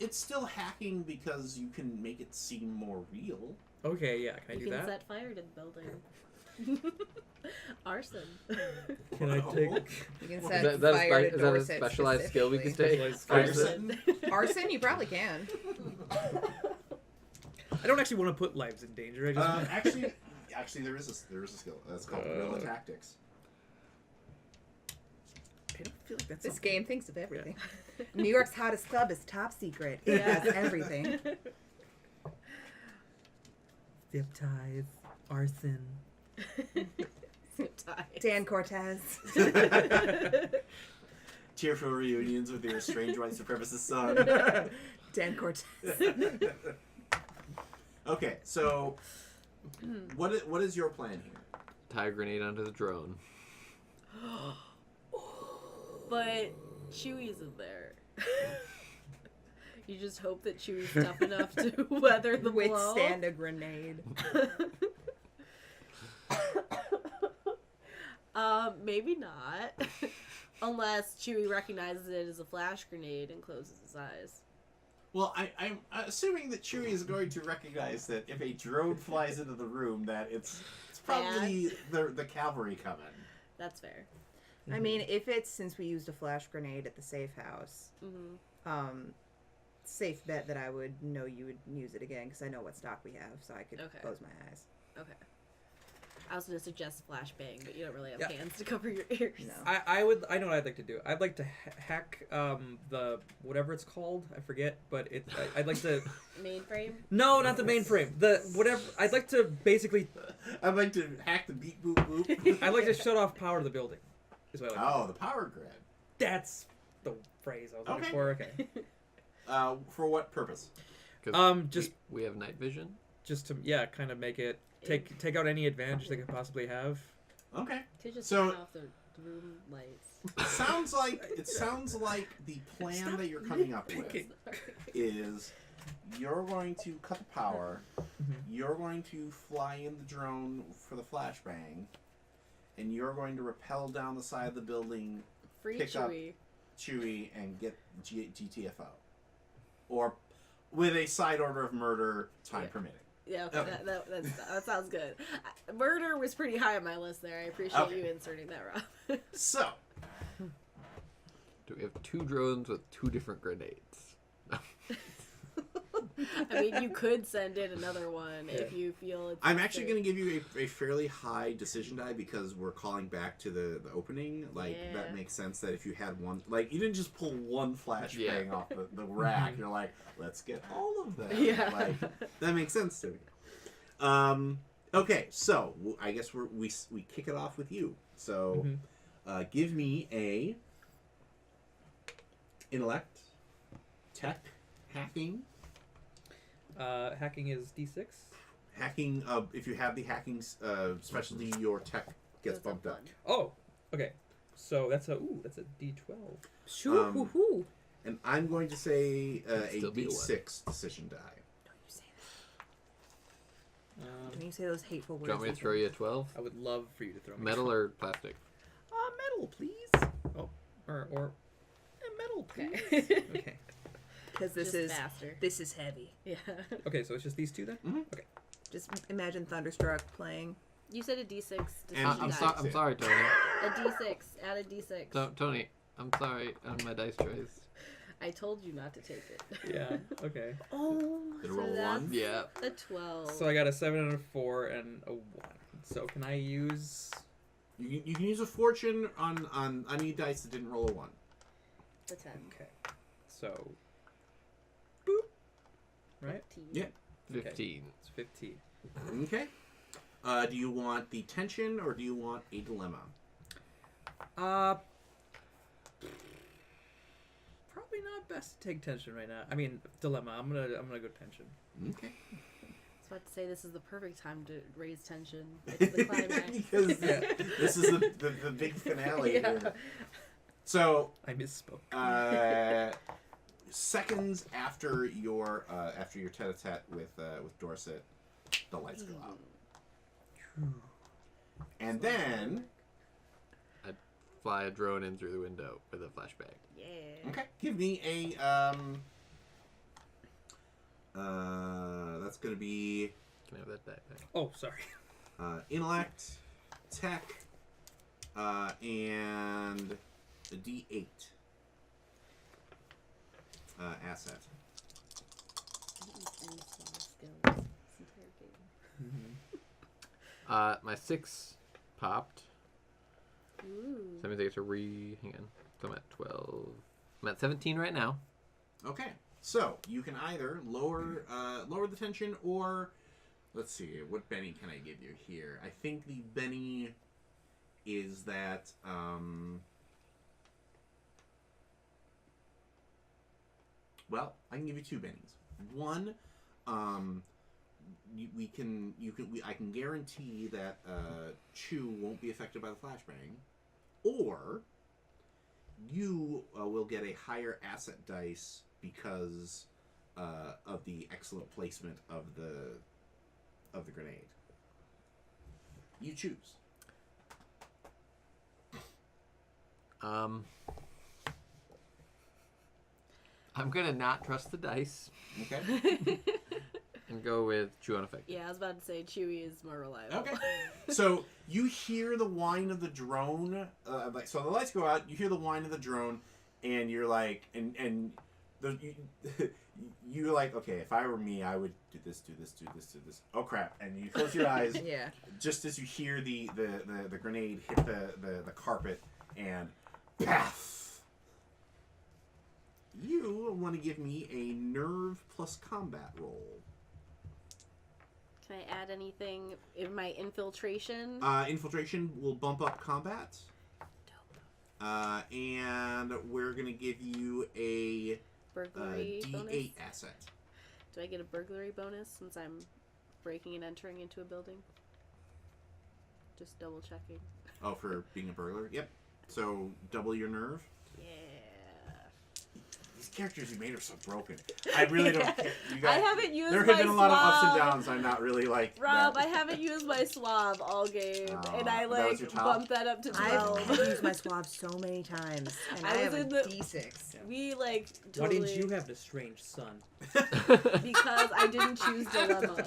it's still hacking because you can make it seem more real. Okay, yeah, can I You do can that? set fire to the building. Arson. Can I take... You can Well, set Is that a fire to is that a Dorset specialized skill we can specifically. take? Specialized Arson? Arson, you probably can. I don't actually want to put lives in danger, I just... Actually, there is a skill. That's called guerrilla tactics. I don't feel like that's This something- game thinks of everything. New York's hottest club is top secret. It Yeah. has everything. Zip ties, arson. Zip ties. Dan Cortez. Tearful reunions with your estranged white supremacist son. Dan Cortez. Okay, so what is your plan here? Tie a grenade onto the drone. But Chewie isn't there. You just hope that Chewie's tough enough to weather the blow. Withstand a grenade. Maybe not. Unless Chewie recognizes it as a flash grenade and closes his eyes. Well, I'm assuming that Chewie is going to recognize that if a drone flies into the room, that it's probably the cavalry coming. That's fair. I mean, if it's since we used a flash grenade at the safe house, Mm-hmm. safe bet that I would know you would use it again because I know what stock we have, so I could Okay. close my eyes. Okay. I was going to suggest flashbang, but you don't really have Yeah. hands to cover your ears. No. I know what I'd like to do. I'd like to hack the whatever it's called. I forget, but I'd like to. Mainframe? No, not the mainframe. The whatever. I'd like to basically. I'd like to hack the beep boop boop. I'd like to shut off power to the building. Is what I like. Oh, the power grid. That's the phrase I was looking Okay. for. Okay. For what purpose? 'Cause Just we have night vision. just to kind of make it take out any advantage they could possibly have. Okay. To just So- turn off the room lights. It sounds like the plan that you're coming up with thinking. is you're going to cut the power, Mhm. you're going to fly in the drone for the flashbang, and you're going to rappel down the side of the building, Free Pick up- Chewie. Chewie, and get GTFO. Or with a side order of murder, time Yeah. permitting. Yeah, okay, Okay. that sounds good. Murder was pretty high on my list there. I appreciate Okay. you inserting that, Rob. So, Do we have two drones with two different grenades? I mean, you could send in another one if you feel it's I'm actually necessary. going to give you a fairly high decision die because we're calling back to the opening. Like, Yeah. that makes sense that if you had one... Like, you didn't just pull one flashbang off the rack. You're like, let's get all of them. Yeah. Like, that makes sense to me. Okay, so I guess we kick it off with you. So, give me a intellect, tech, hacking. Hacking is D6. Hacking, if you have the hacking specialty, your tech gets Goes up bumped up. one. Oh, okay. So that's a D12. Shoo Um, hoo hoo. And I'm going to say a Still be a D6 decision die. Don't you say that. Don't you say those hateful Do words. you want me to throw you a 12? I would love for you to throw me. Metal or plastic? Metal, please. Oh, or metal, please. Okay. Okay. Because Just faster. this is heavy. Yeah. Okay, so it's just these two then. Just imagine Thunderstruck playing. You said a D6. And I'm, decision die. I'm sorry, Tony. A D6. Add a D6. Tony, I'm sorry on my dice choice. I told you not to take it. Yeah. Okay. Oh. Did it So roll that's one? Yeah. a 12. So I got a 7 and a 4 and a 1. So can I use You can use a fortune on any dice that didn't roll a 1. The 10. Okay. So, boop. Right? 15. Yeah. 15. It's 15. Okay. Do you want the tension or do you want a dilemma? Probably not best to take tension right now. I mean, dilemma. I'm gonna go tension. Okay. I was about to say this is the perfect time to raise tension. It's the climax. Because this is the big finale here. So I misspoke. seconds after your tete-a-tete with Dorset, the lights go out, and then Fly a drone in through the window with a flashbang. Yeah. okay, give me a that's gonna be Can I have that backpack? Oh, sorry. intellect, tech, and a D8 asset. My 6 popped. Ooh. So that means I get to hang on. So I'm at 12. I'm at 17 right now. Okay, so you can either lower the tension, or let's see, what Benny can I give you here? I think the Benny is that well, I can give you 2 Bennies. One, I can guarantee that Chew won't be affected by the flashbang, or you will get a higher asset dice because of the excellent placement of the grenade. You choose. I'm gonna not trust the dice Okay. and go with Chew unaffected. Yeah, I was about to say Chewy is more reliable. Okay. So you hear the whine of the drone. So the lights go out. You hear the whine of the drone, and you're like, you're like, okay, if I were me, I would do this. Oh crap! And you close your eyes. Yeah. Just as you hear the grenade hit the carpet, and paff. You want to give me a nerve plus combat roll. Can I add anything in my infiltration? Infiltration will bump up combat. Dope. And we're going to give you a Burglary D8 bonus? asset. Do I get a burglary bonus since I'm breaking and entering into a building? Just double checking. Oh, for being a burglar? Yep. So double your nerve. Yeah. These characters you made are so broken. I really don't care. You guys, I haven't used there my have been a lot of ups and swab. downs. I'm not really like Rob, that. I haven't used my swab all game, and I that was your like top? bumped that up to 12. I've used my swab so many times, and I I was have a in the- D6. We like Why totally didn't you have an estranged son? because I didn't choose dilemma.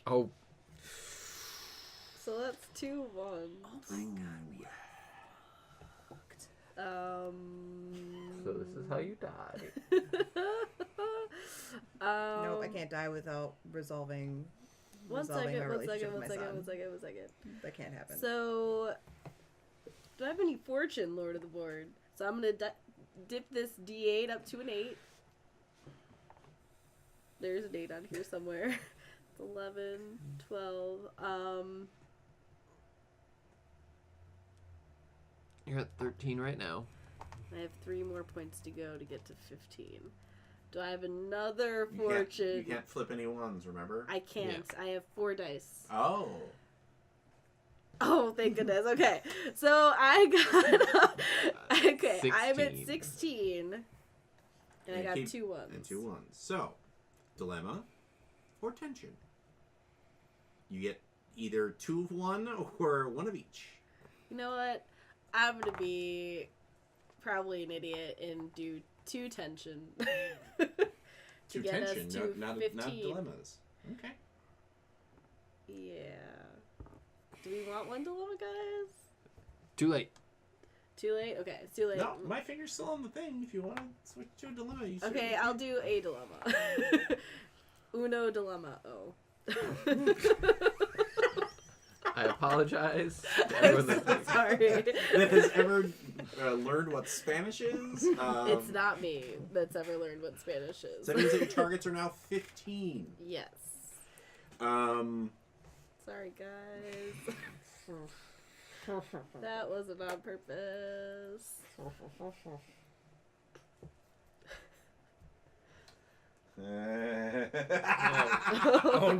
Oh, So that's 2 1s. Oh my god, we so this is how you die. No, I can't die without resolving One my second. relationship with my son. One second. That can't happen. So, do I have any fortune, Lord of the Board? So I'm gonna dip this D8 up to an 8. There's an 8 on here somewhere. 11, 12. You're at 13 right now. I have 3 more points to go to get to 15. Do I have another fortune? You can't flip any ones, remember? I can't. I have 4 dice. Oh. Oh, thank goodness. Okay. So I got... okay, I'm at 16. 16. And I got 2 1s. And 2 1s. So, dilemma or tension. You get either 2 of one or 1 of each. You know what? I'm going to be probably an idiot and do 2 tension. to get tension, us to not 15. dilemmas. Okay. Yeah. Do we want 1 dilemma, guys? Too late. Too late? Okay, it's too late. No, my finger's still on the thing. If you want to switch to a dilemma, you Okay, I'll do a dilemma. Uno dilemma. Oh. I apologize to I'm everyone so listening. sorry. That has ever learned what Spanish is. It's not me that's ever learned what Spanish is. So that means that your targets are now 15. Yes. Sorry, guys. That wasn't on purpose. Oh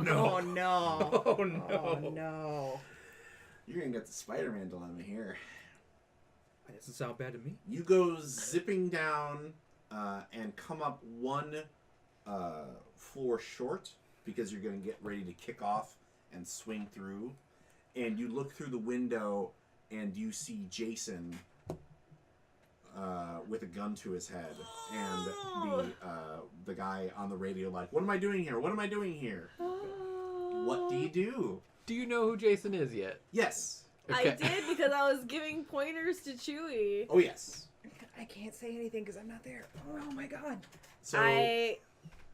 no. Oh no. Oh no. Oh no. You're gonna get the Spider-Man dilemma here. That doesn't sound bad to me. You go zipping down and come up one floor short because you're going to get ready to kick off and swing through. And you look through the window and you see Jason with a gun to his head. And the guy on the radio like, what am I doing here? What am I doing here? What do you do? Do you know who Jason is yet? Yes. I did because I was giving pointers to Chewie. Oh, yes. I can't say anything because I'm not there. Oh my god. So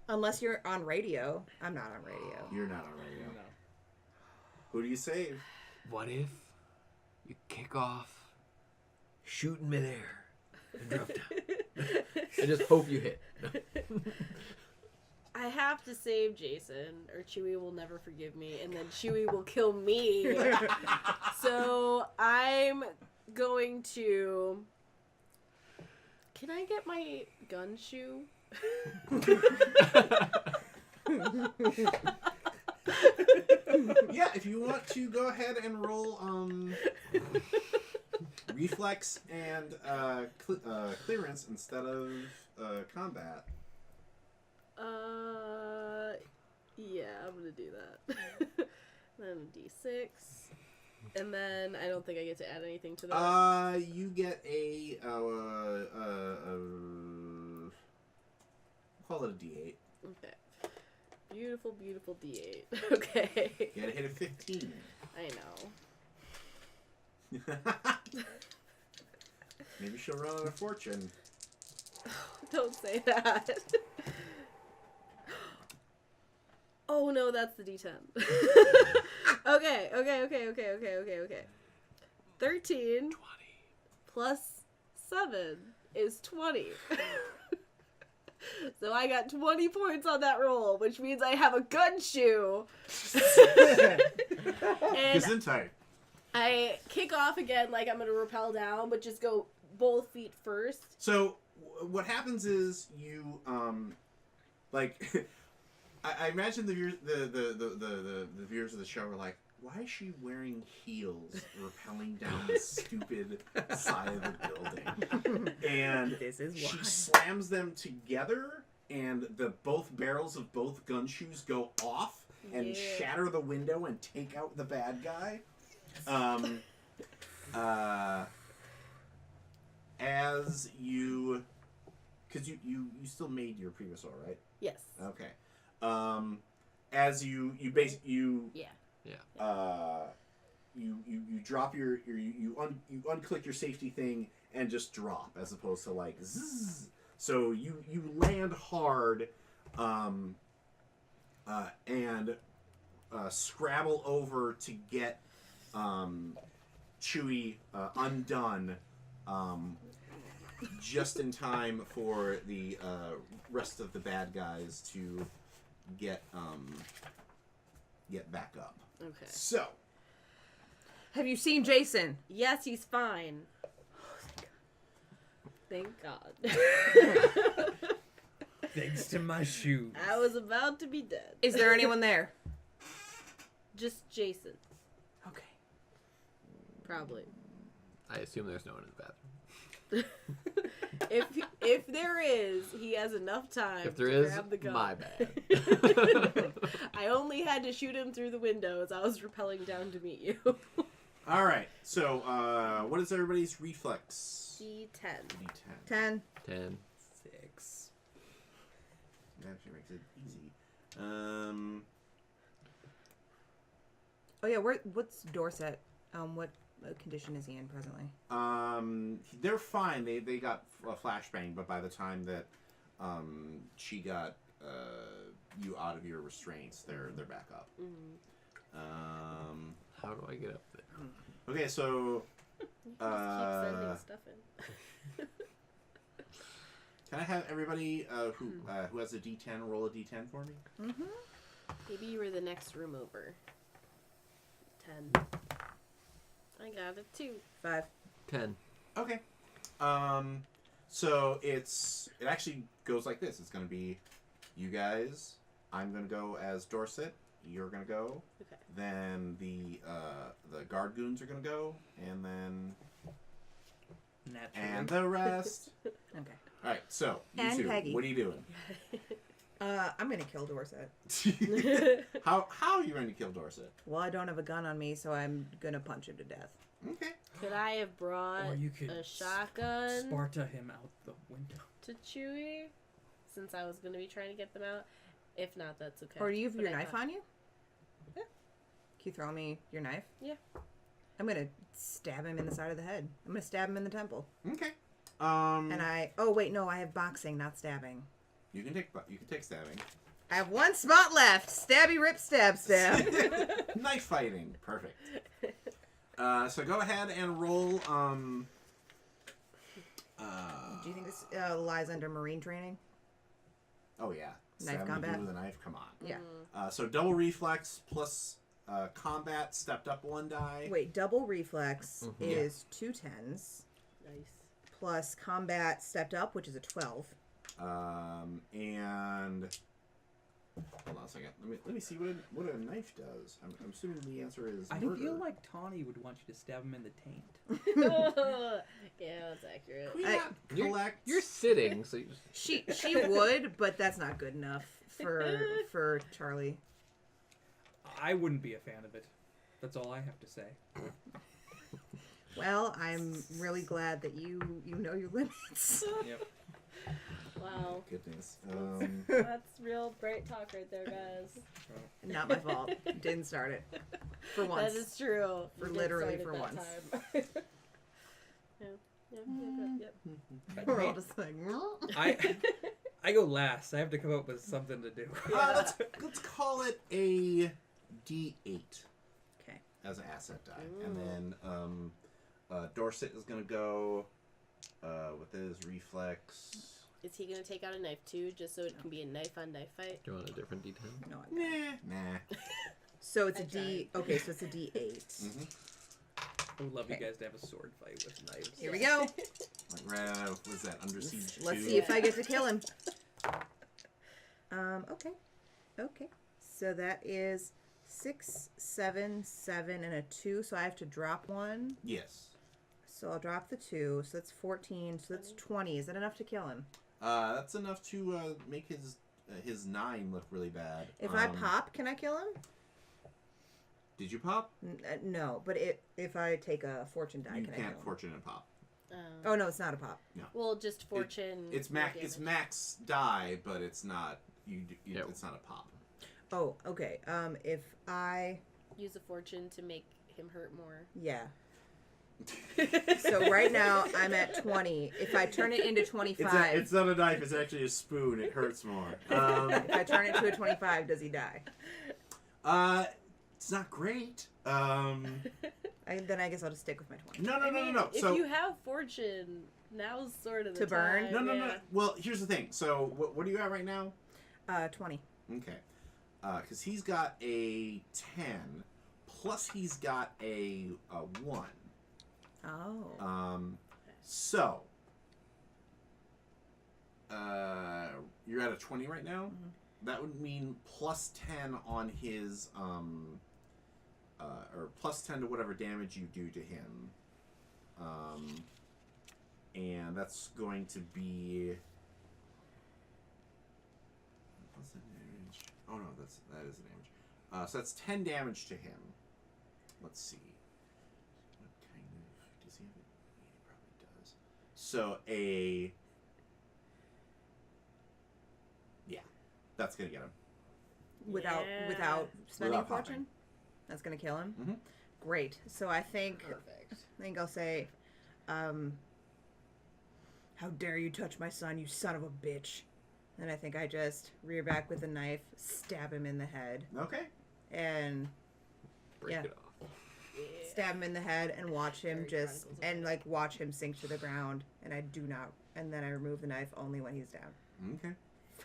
Unless you're on radio. I'm not on radio. you're not on radio. No. Who do you save? What if you kick off, shoot in midair, and drop down? And just hope you hit. I have to save Jason, or Chewie will never forgive me, and then Chewie will kill me. So I'm going to. Can I get my gun shoe? Yeah, if you want to go ahead and roll reflex and clearance instead of combat. Yeah, I'm gonna do that. Then a D6, and then I don't think I get to add anything to that. You get a call it a D8. Okay. Beautiful, beautiful D8. Okay. You gotta hit a 15. I know. Maybe she'll run out of fortune. Don't say that. Oh no, that's the D10. Okay. 13 20. plus 7 is 20. So I got 20 points on that roll, which means I have a gun shoe. And Gesundheit. I kick off again like I'm going to rappel down, but just go both feet first. So what happens is you like I imagine the viewers of the show are like, why is she wearing heels rappelling down this stupid side of the building? And This is she why. slams them together, and the both barrels of both gun shoes go off and Yeah. shatter the window and take out the bad guy. As you, because you still made your previous roll, right? Yes. Okay. As you Yeah. you drop you unclick your safety thing and just drop as opposed to like zzz. So you land hard and scrabble over to get Chewie undone just in time for the rest of the bad guys to get back up. Okay. So Have you seen Jason? Yes, he's fine. Thank God. Thanks to my shoes. I was about to be dead. Is there anyone there? Just Jason, Okay. probably. I assume there's no one in the bathroom. If there is, he has enough time If there to is, grab the gun. my bad. I only had to shoot him through the window as I was rappelling down to meet you. all right. So what is everybody's reflex? D10. D10. 10. 10. 6. That actually makes it easy. Oh yeah, what's Dorset? What condition is he in presently? They're fine. They got a flashbang, but by the time that she got you out of your restraints, they're back up. How do I get up there? Okay, so You can just keep sending stuff in. can I have everybody who has a D10 roll a D10 for me? Mm-hmm. Maybe you were the next room over. 10. I got a 2. 5. 10. Okay. So it actually goes like this. It's going to be you guys. I'm going to go as Dorset. You're going to go. Okay. Then the guard goons are going to go, and then Naturally. and the rest. Okay. All right. So you And two, Peggy. what are you doing? I'm gonna kill Dorset. How are you going to kill Dorset? Well, I don't have a gun on me, so I'm gonna punch him to death. Okay. Could I have brought Or you could a shotgun Sparta him out the window. to Chewie? Since I was going to be trying to get them out. If not, that's okay. Or do you have But your I knife thought- on you? Yeah. Can you throw me your knife? Yeah. I'm gonna stab him in the side of the head. I'm gonna stab him in the temple. Okay. And oh wait, no, I have boxing, not stabbing. You can take stabbing. I have one spot left. Stabby rip stab stab. Knife fighting. Perfect. So go ahead and roll. Do you think this lies under Marine training? Oh yeah. Knife Stabbing a combat? dude with a knife. Come on. Yeah. So double reflex plus combat stepped up 1 die. Wait, double reflex Mhm. is 2 10s Nice. plus combat stepped up, which is a 12. And hold on a second. Let me see what a knife does. I'm assuming the answer is I murder. feel like Tawny would want you to stab him in the taint. Yeah, that's accurate. Can we I- not collect. You're sitting, so you just... She would, but that's not good enough for Charlie. I wouldn't be a fan of it. That's all I have to say. Well, I'm really glad that you know your limits. Yep. Wow. Goodness. That's real bright talk right there, guys. Not my fault. Didn't start it. For once. That is true. For You did literally start for at that once. time. Yep. We're all just like, I go last. I have to come up with something to do. let's call it a D8 okay. as an asset die, and then Dorset is gonna go with his reflex. Is he gonna take out a knife too, just so it can be a knife on knife fight? Do you want a different D10? No, I Nah. So it's a I D. Okay, so it's a D8. I would love you Okay. guys to have a sword fight with knives. Here we go. Like right out of, what is that, Under Siege 2? Let's see if I get to kill him. Okay. Okay. So that is 6, 7, 7, and a 2. So I have to drop 1. Yes. So I'll drop the 2. So that's 14. So that's 20. Is that enough to kill him? That's enough to make his 9 look really bad. If I pop, can I kill him? Did you pop? No, but if I take a fortune die, You can I kill can't him? fortune and pop. Oh no, it's not a pop. Well, just fortune. It's max die, but it's not Yep. it's not a pop. Oh, okay. If I Use a fortune to make him hurt more. yeah. So right now I'm at 20. If I turn it into 25, It's not a knife. It's actually a spoon. It hurts more. if I turn it to a 25, does he die? It's not great. Then I guess I'll just stick with my 20. No. If So you have fortune, now's sort of the To burn? time. no. Well, here's the thing. So what are you at right now? 20. Okay. Because he's got a 10, plus he's got a 1. Oh. So you're at a 20 right now. Mhm. That would mean plus 10 on his or plus 10 to whatever damage you do to him. And that's going to be what's the damage? Oh no, that is the damage. So that's 10 damage to him. Let's see. What kind of does he have it? He probably does. So that's gonna get him. Without Yeah. spending Without a fortune? popping. That's gonna kill him? Mhm. Great. So I think Perfect. I'll say, how dare you touch my son, you son of a bitch. And I think I just rear back with a knife, stab him in the head, Okay. and break Yeah. it off. Stab him in the head and watch him Very just Chronicles of and Riddick. like watch him sink to the ground. And I do not. And then I remove the knife only when he's down. Okay.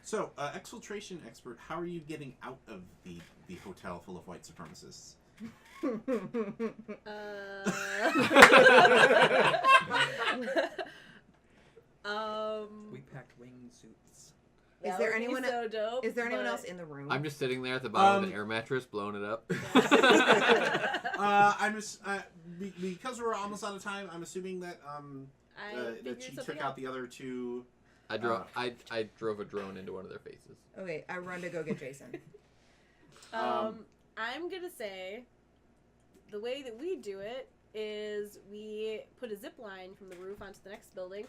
So, exfiltration expert, how are you getting out of the hotel full of white supremacists? We packed wingsuits. Is That there would be anyone? so dope, Is there anyone but- else in the room? I'm just sitting there at the bottom of Um, the air mattress, blowing it up. I'm just because we're almost out of time. I'm assuming that I that figured she something took out out. the other two. I drove a drone into one of their faces. Okay, I run to go get Jason. I'm gonna say the way that we do it is we put a zip line from the roof onto the next building.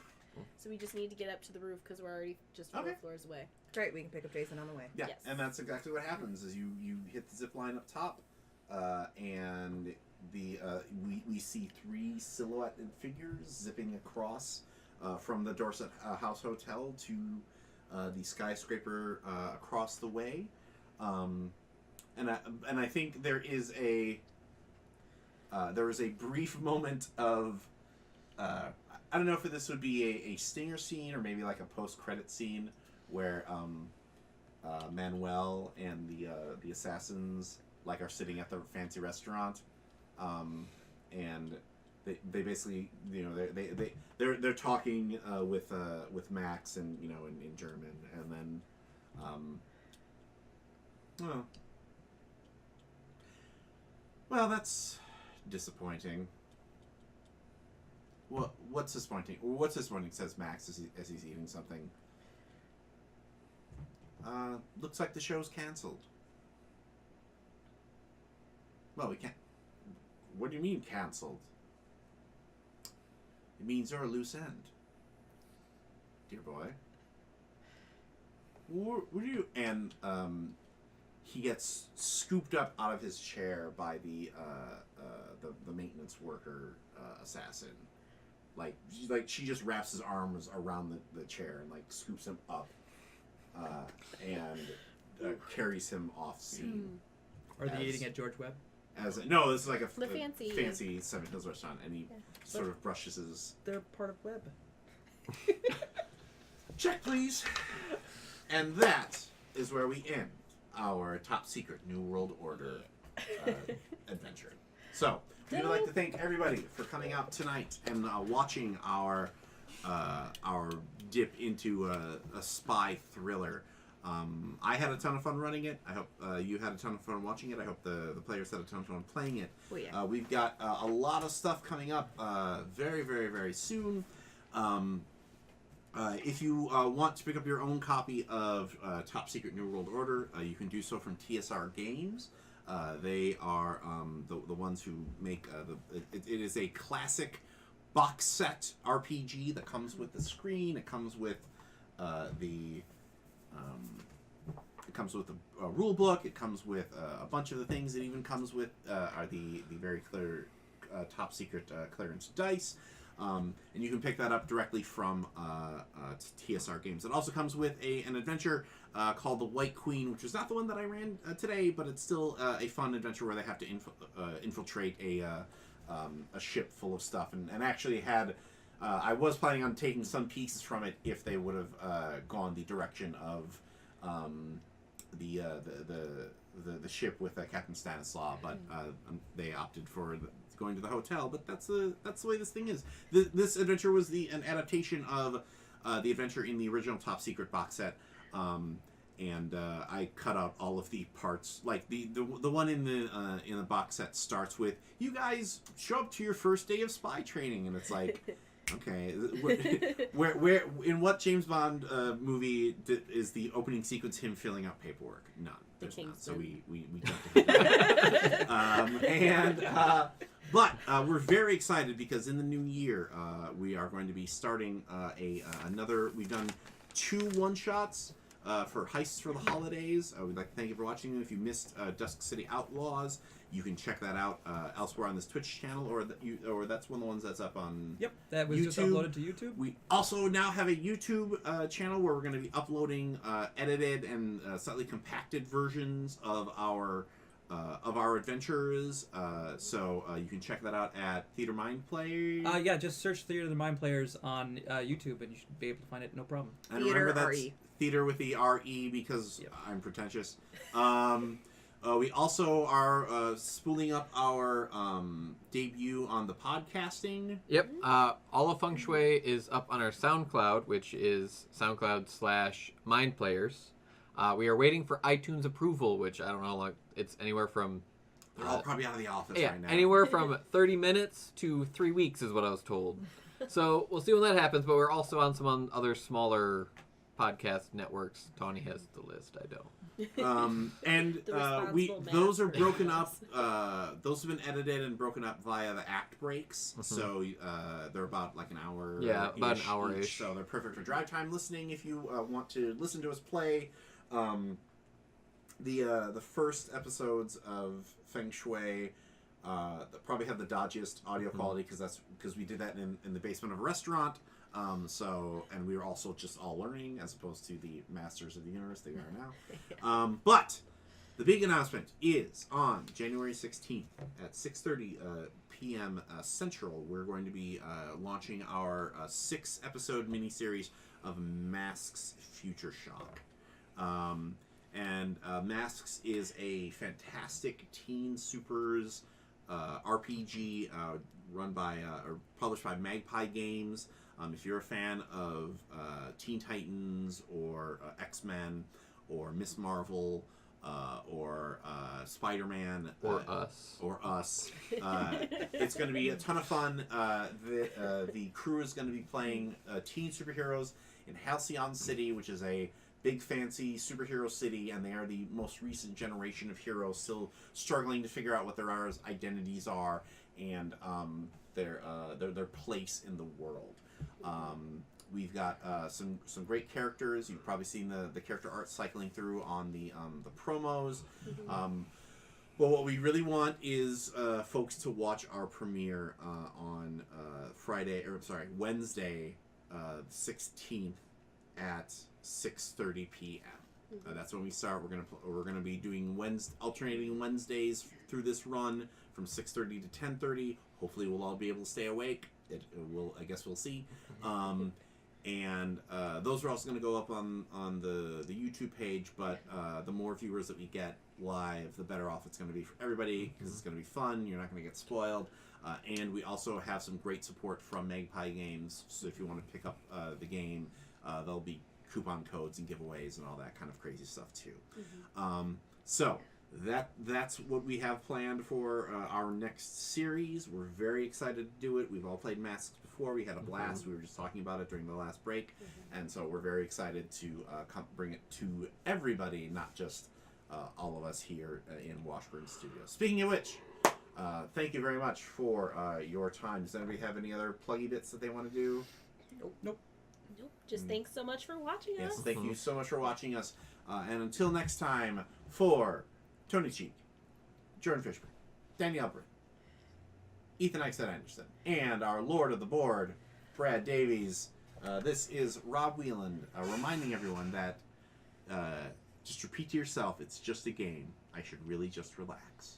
So we just need to get up to the roof because we're already just 4 Okay. floors away. Great, we can pick up Jason on the way. Yeah, Yes. and that's exactly what happens. Is you hit the zip line up top, and the we see 3 silhouetted figures zipping across from the Dorset House Hotel to the skyscraper across the way, and I think there is a brief moment of I don't know if this would be a stinger scene or maybe like a post-credit scene where Manuel and the assassins like are sitting at the fancy restaurant, and they basically they're talking with Max and in German, and then well that's disappointing. What's disappointing? What's disappointing? Says Max as he's eating something. Looks like the show's canceled. Well, we can't. What do you mean canceled? It means you're a loose end, dear boy. What do you? And he gets scooped up out of his chair by the maintenance worker assassin. Like she just wraps his arms around the chair and like scoops him up, and carries him off scene. Are they As- eating at George Webb? No, this is like The a fancy- Seven Hills restaurant, and he sort of brushes his They're part of Webb. check, please. And that is where we end our top secret New World Order adventure. So we would like to thank everybody for coming out tonight and watching our dip into a spy thriller. I had a ton of fun running it. I hope you had a ton of fun watching it. I hope the players had a ton of fun playing it. Oh, yeah. We've got a lot of stuff coming up very, very, very soon. If you want to pick up your own copy of Top Secret New World Order, you can do so from TSR Games. They are the ones who make it is a classic box set RPG that comes with the screen. It comes with it comes with a rule book. It comes with a bunch of the things. It even comes with are the very clear top secret clearance dice. And you can pick that up directly from TSR Games. It also comes with an adventure called The White Queen, which is not the one that I ran today, but it's still a fun adventure where they have to infiltrate a ship full of stuff. And actually had... I was planning on taking some pieces from it if they would have gone the direction of the ship with Captain Stanislaw, but they opted for going to the hotel. But that's the way this thing is. This adventure was an adaptation of the adventure in the original Top Secret box set, and I cut out all of the parts. Like the one in the box set starts with, "You guys show up to your first day of spy training," and it's like. Okay, where in what James Bond movie is the opening sequence him filling out paperwork? None. There's none. So we jumped ahead. But we're very excited because in the new year we are going to be starting another. We've done 2 one-shots for Heists for the Holidays. We'd like to thank you for watching them. If you missed Dusk City Outlaws, you can check that out elsewhere on this Twitch channel, or that's one of the ones that's up on Yep, that was just YouTube. uploaded to YouTube. We also now have a YouTube channel where we're going to be uploading edited and slightly compacted versions of our of our adventures. So you can check that out at Theater Mind Play. Yeah, just search Theater of the Mind Players on YouTube, and you should be able to find it. No problem. And Theater remember that's RE. Theater with the RE because Yep. I'm pretentious. We also are spooling up our debut on the podcasting. Yep. All of Feng Shui is up on our SoundCloud, which is SoundCloud/Mind Players. We are waiting for iTunes approval, which I don't know, like it's anywhere from They're all probably out of the office yeah, right now. anywhere from 30 minutes to 3 weeks is what I was told. So we'll see when that happens. But we're also on some other smaller podcast networks. Tawny has the list. I don't. And The responsible those are master. broken up. Those have been edited and broken up via the act breaks. So they're about like an hour. Yeah, about an hour-ish. each, so they're perfect for drive time listening. If you want to listen to us play, the first episodes of Feng Shui probably have the dodgiest audio quality because we did that in the basement of a restaurant. And we were also just all learning as opposed to the masters of the universe they are now. But the big announcement is on January 16th at 6:30 p.m. Central. We're going to be launching our 6-episode miniseries of Masks Future Shock. Masks is a fantastic teen supers RPG run by or published by Magpie Games. If you're a fan of Teen Titans or X-Men or Miss Marvel or Spider-Man Or us, it's going to be a ton of fun. The crew is going to be playing teen superheroes in Halcyon City, which is a big fancy superhero city, and they are the most recent generation of heroes still struggling to figure out what their identities are and their place in the world. We've got some great characters. You've probably seen the character art cycling through on the promos. But what we really want is folks to watch our premiere on Wednesday, 16th at 6:30 p.m. That's when we start. We're gonna be doing alternating Wednesdays through this run from 6:30 to 10:30. Hopefully, we'll all be able to stay awake. I guess we'll see. Those are also going to go up on the YouTube page, but the more viewers that we get live, the better off it's going to be for everybody, because it's going to be fun. You're not going to get spoiled. And we also have some great support from Magpie Games, so if you want to pick up the game, there'll be coupon codes and giveaways and all that kind of crazy stuff too. So that's what we have planned for our next series. We're very excited to do it. We've all played Masks before. We had a blast. We were just talking about it during the last break. And so we're very excited to bring it to everybody, not just all of us here in Washburn Studios. Speaking of which, thank you very much for your time. Does anybody have any other pluggy bits that they want to do? Nope. Just thanks so much for watching Yes, us. thank you so much for watching us. And until next time, for Tony Cheek, Jordan Fishburne, Danielle Britt, Ethan Anderson, and our Lord of the Board, Brad Davies, this is Rob Wheeland reminding everyone that just repeat to yourself, it's just a game. I should really just relax.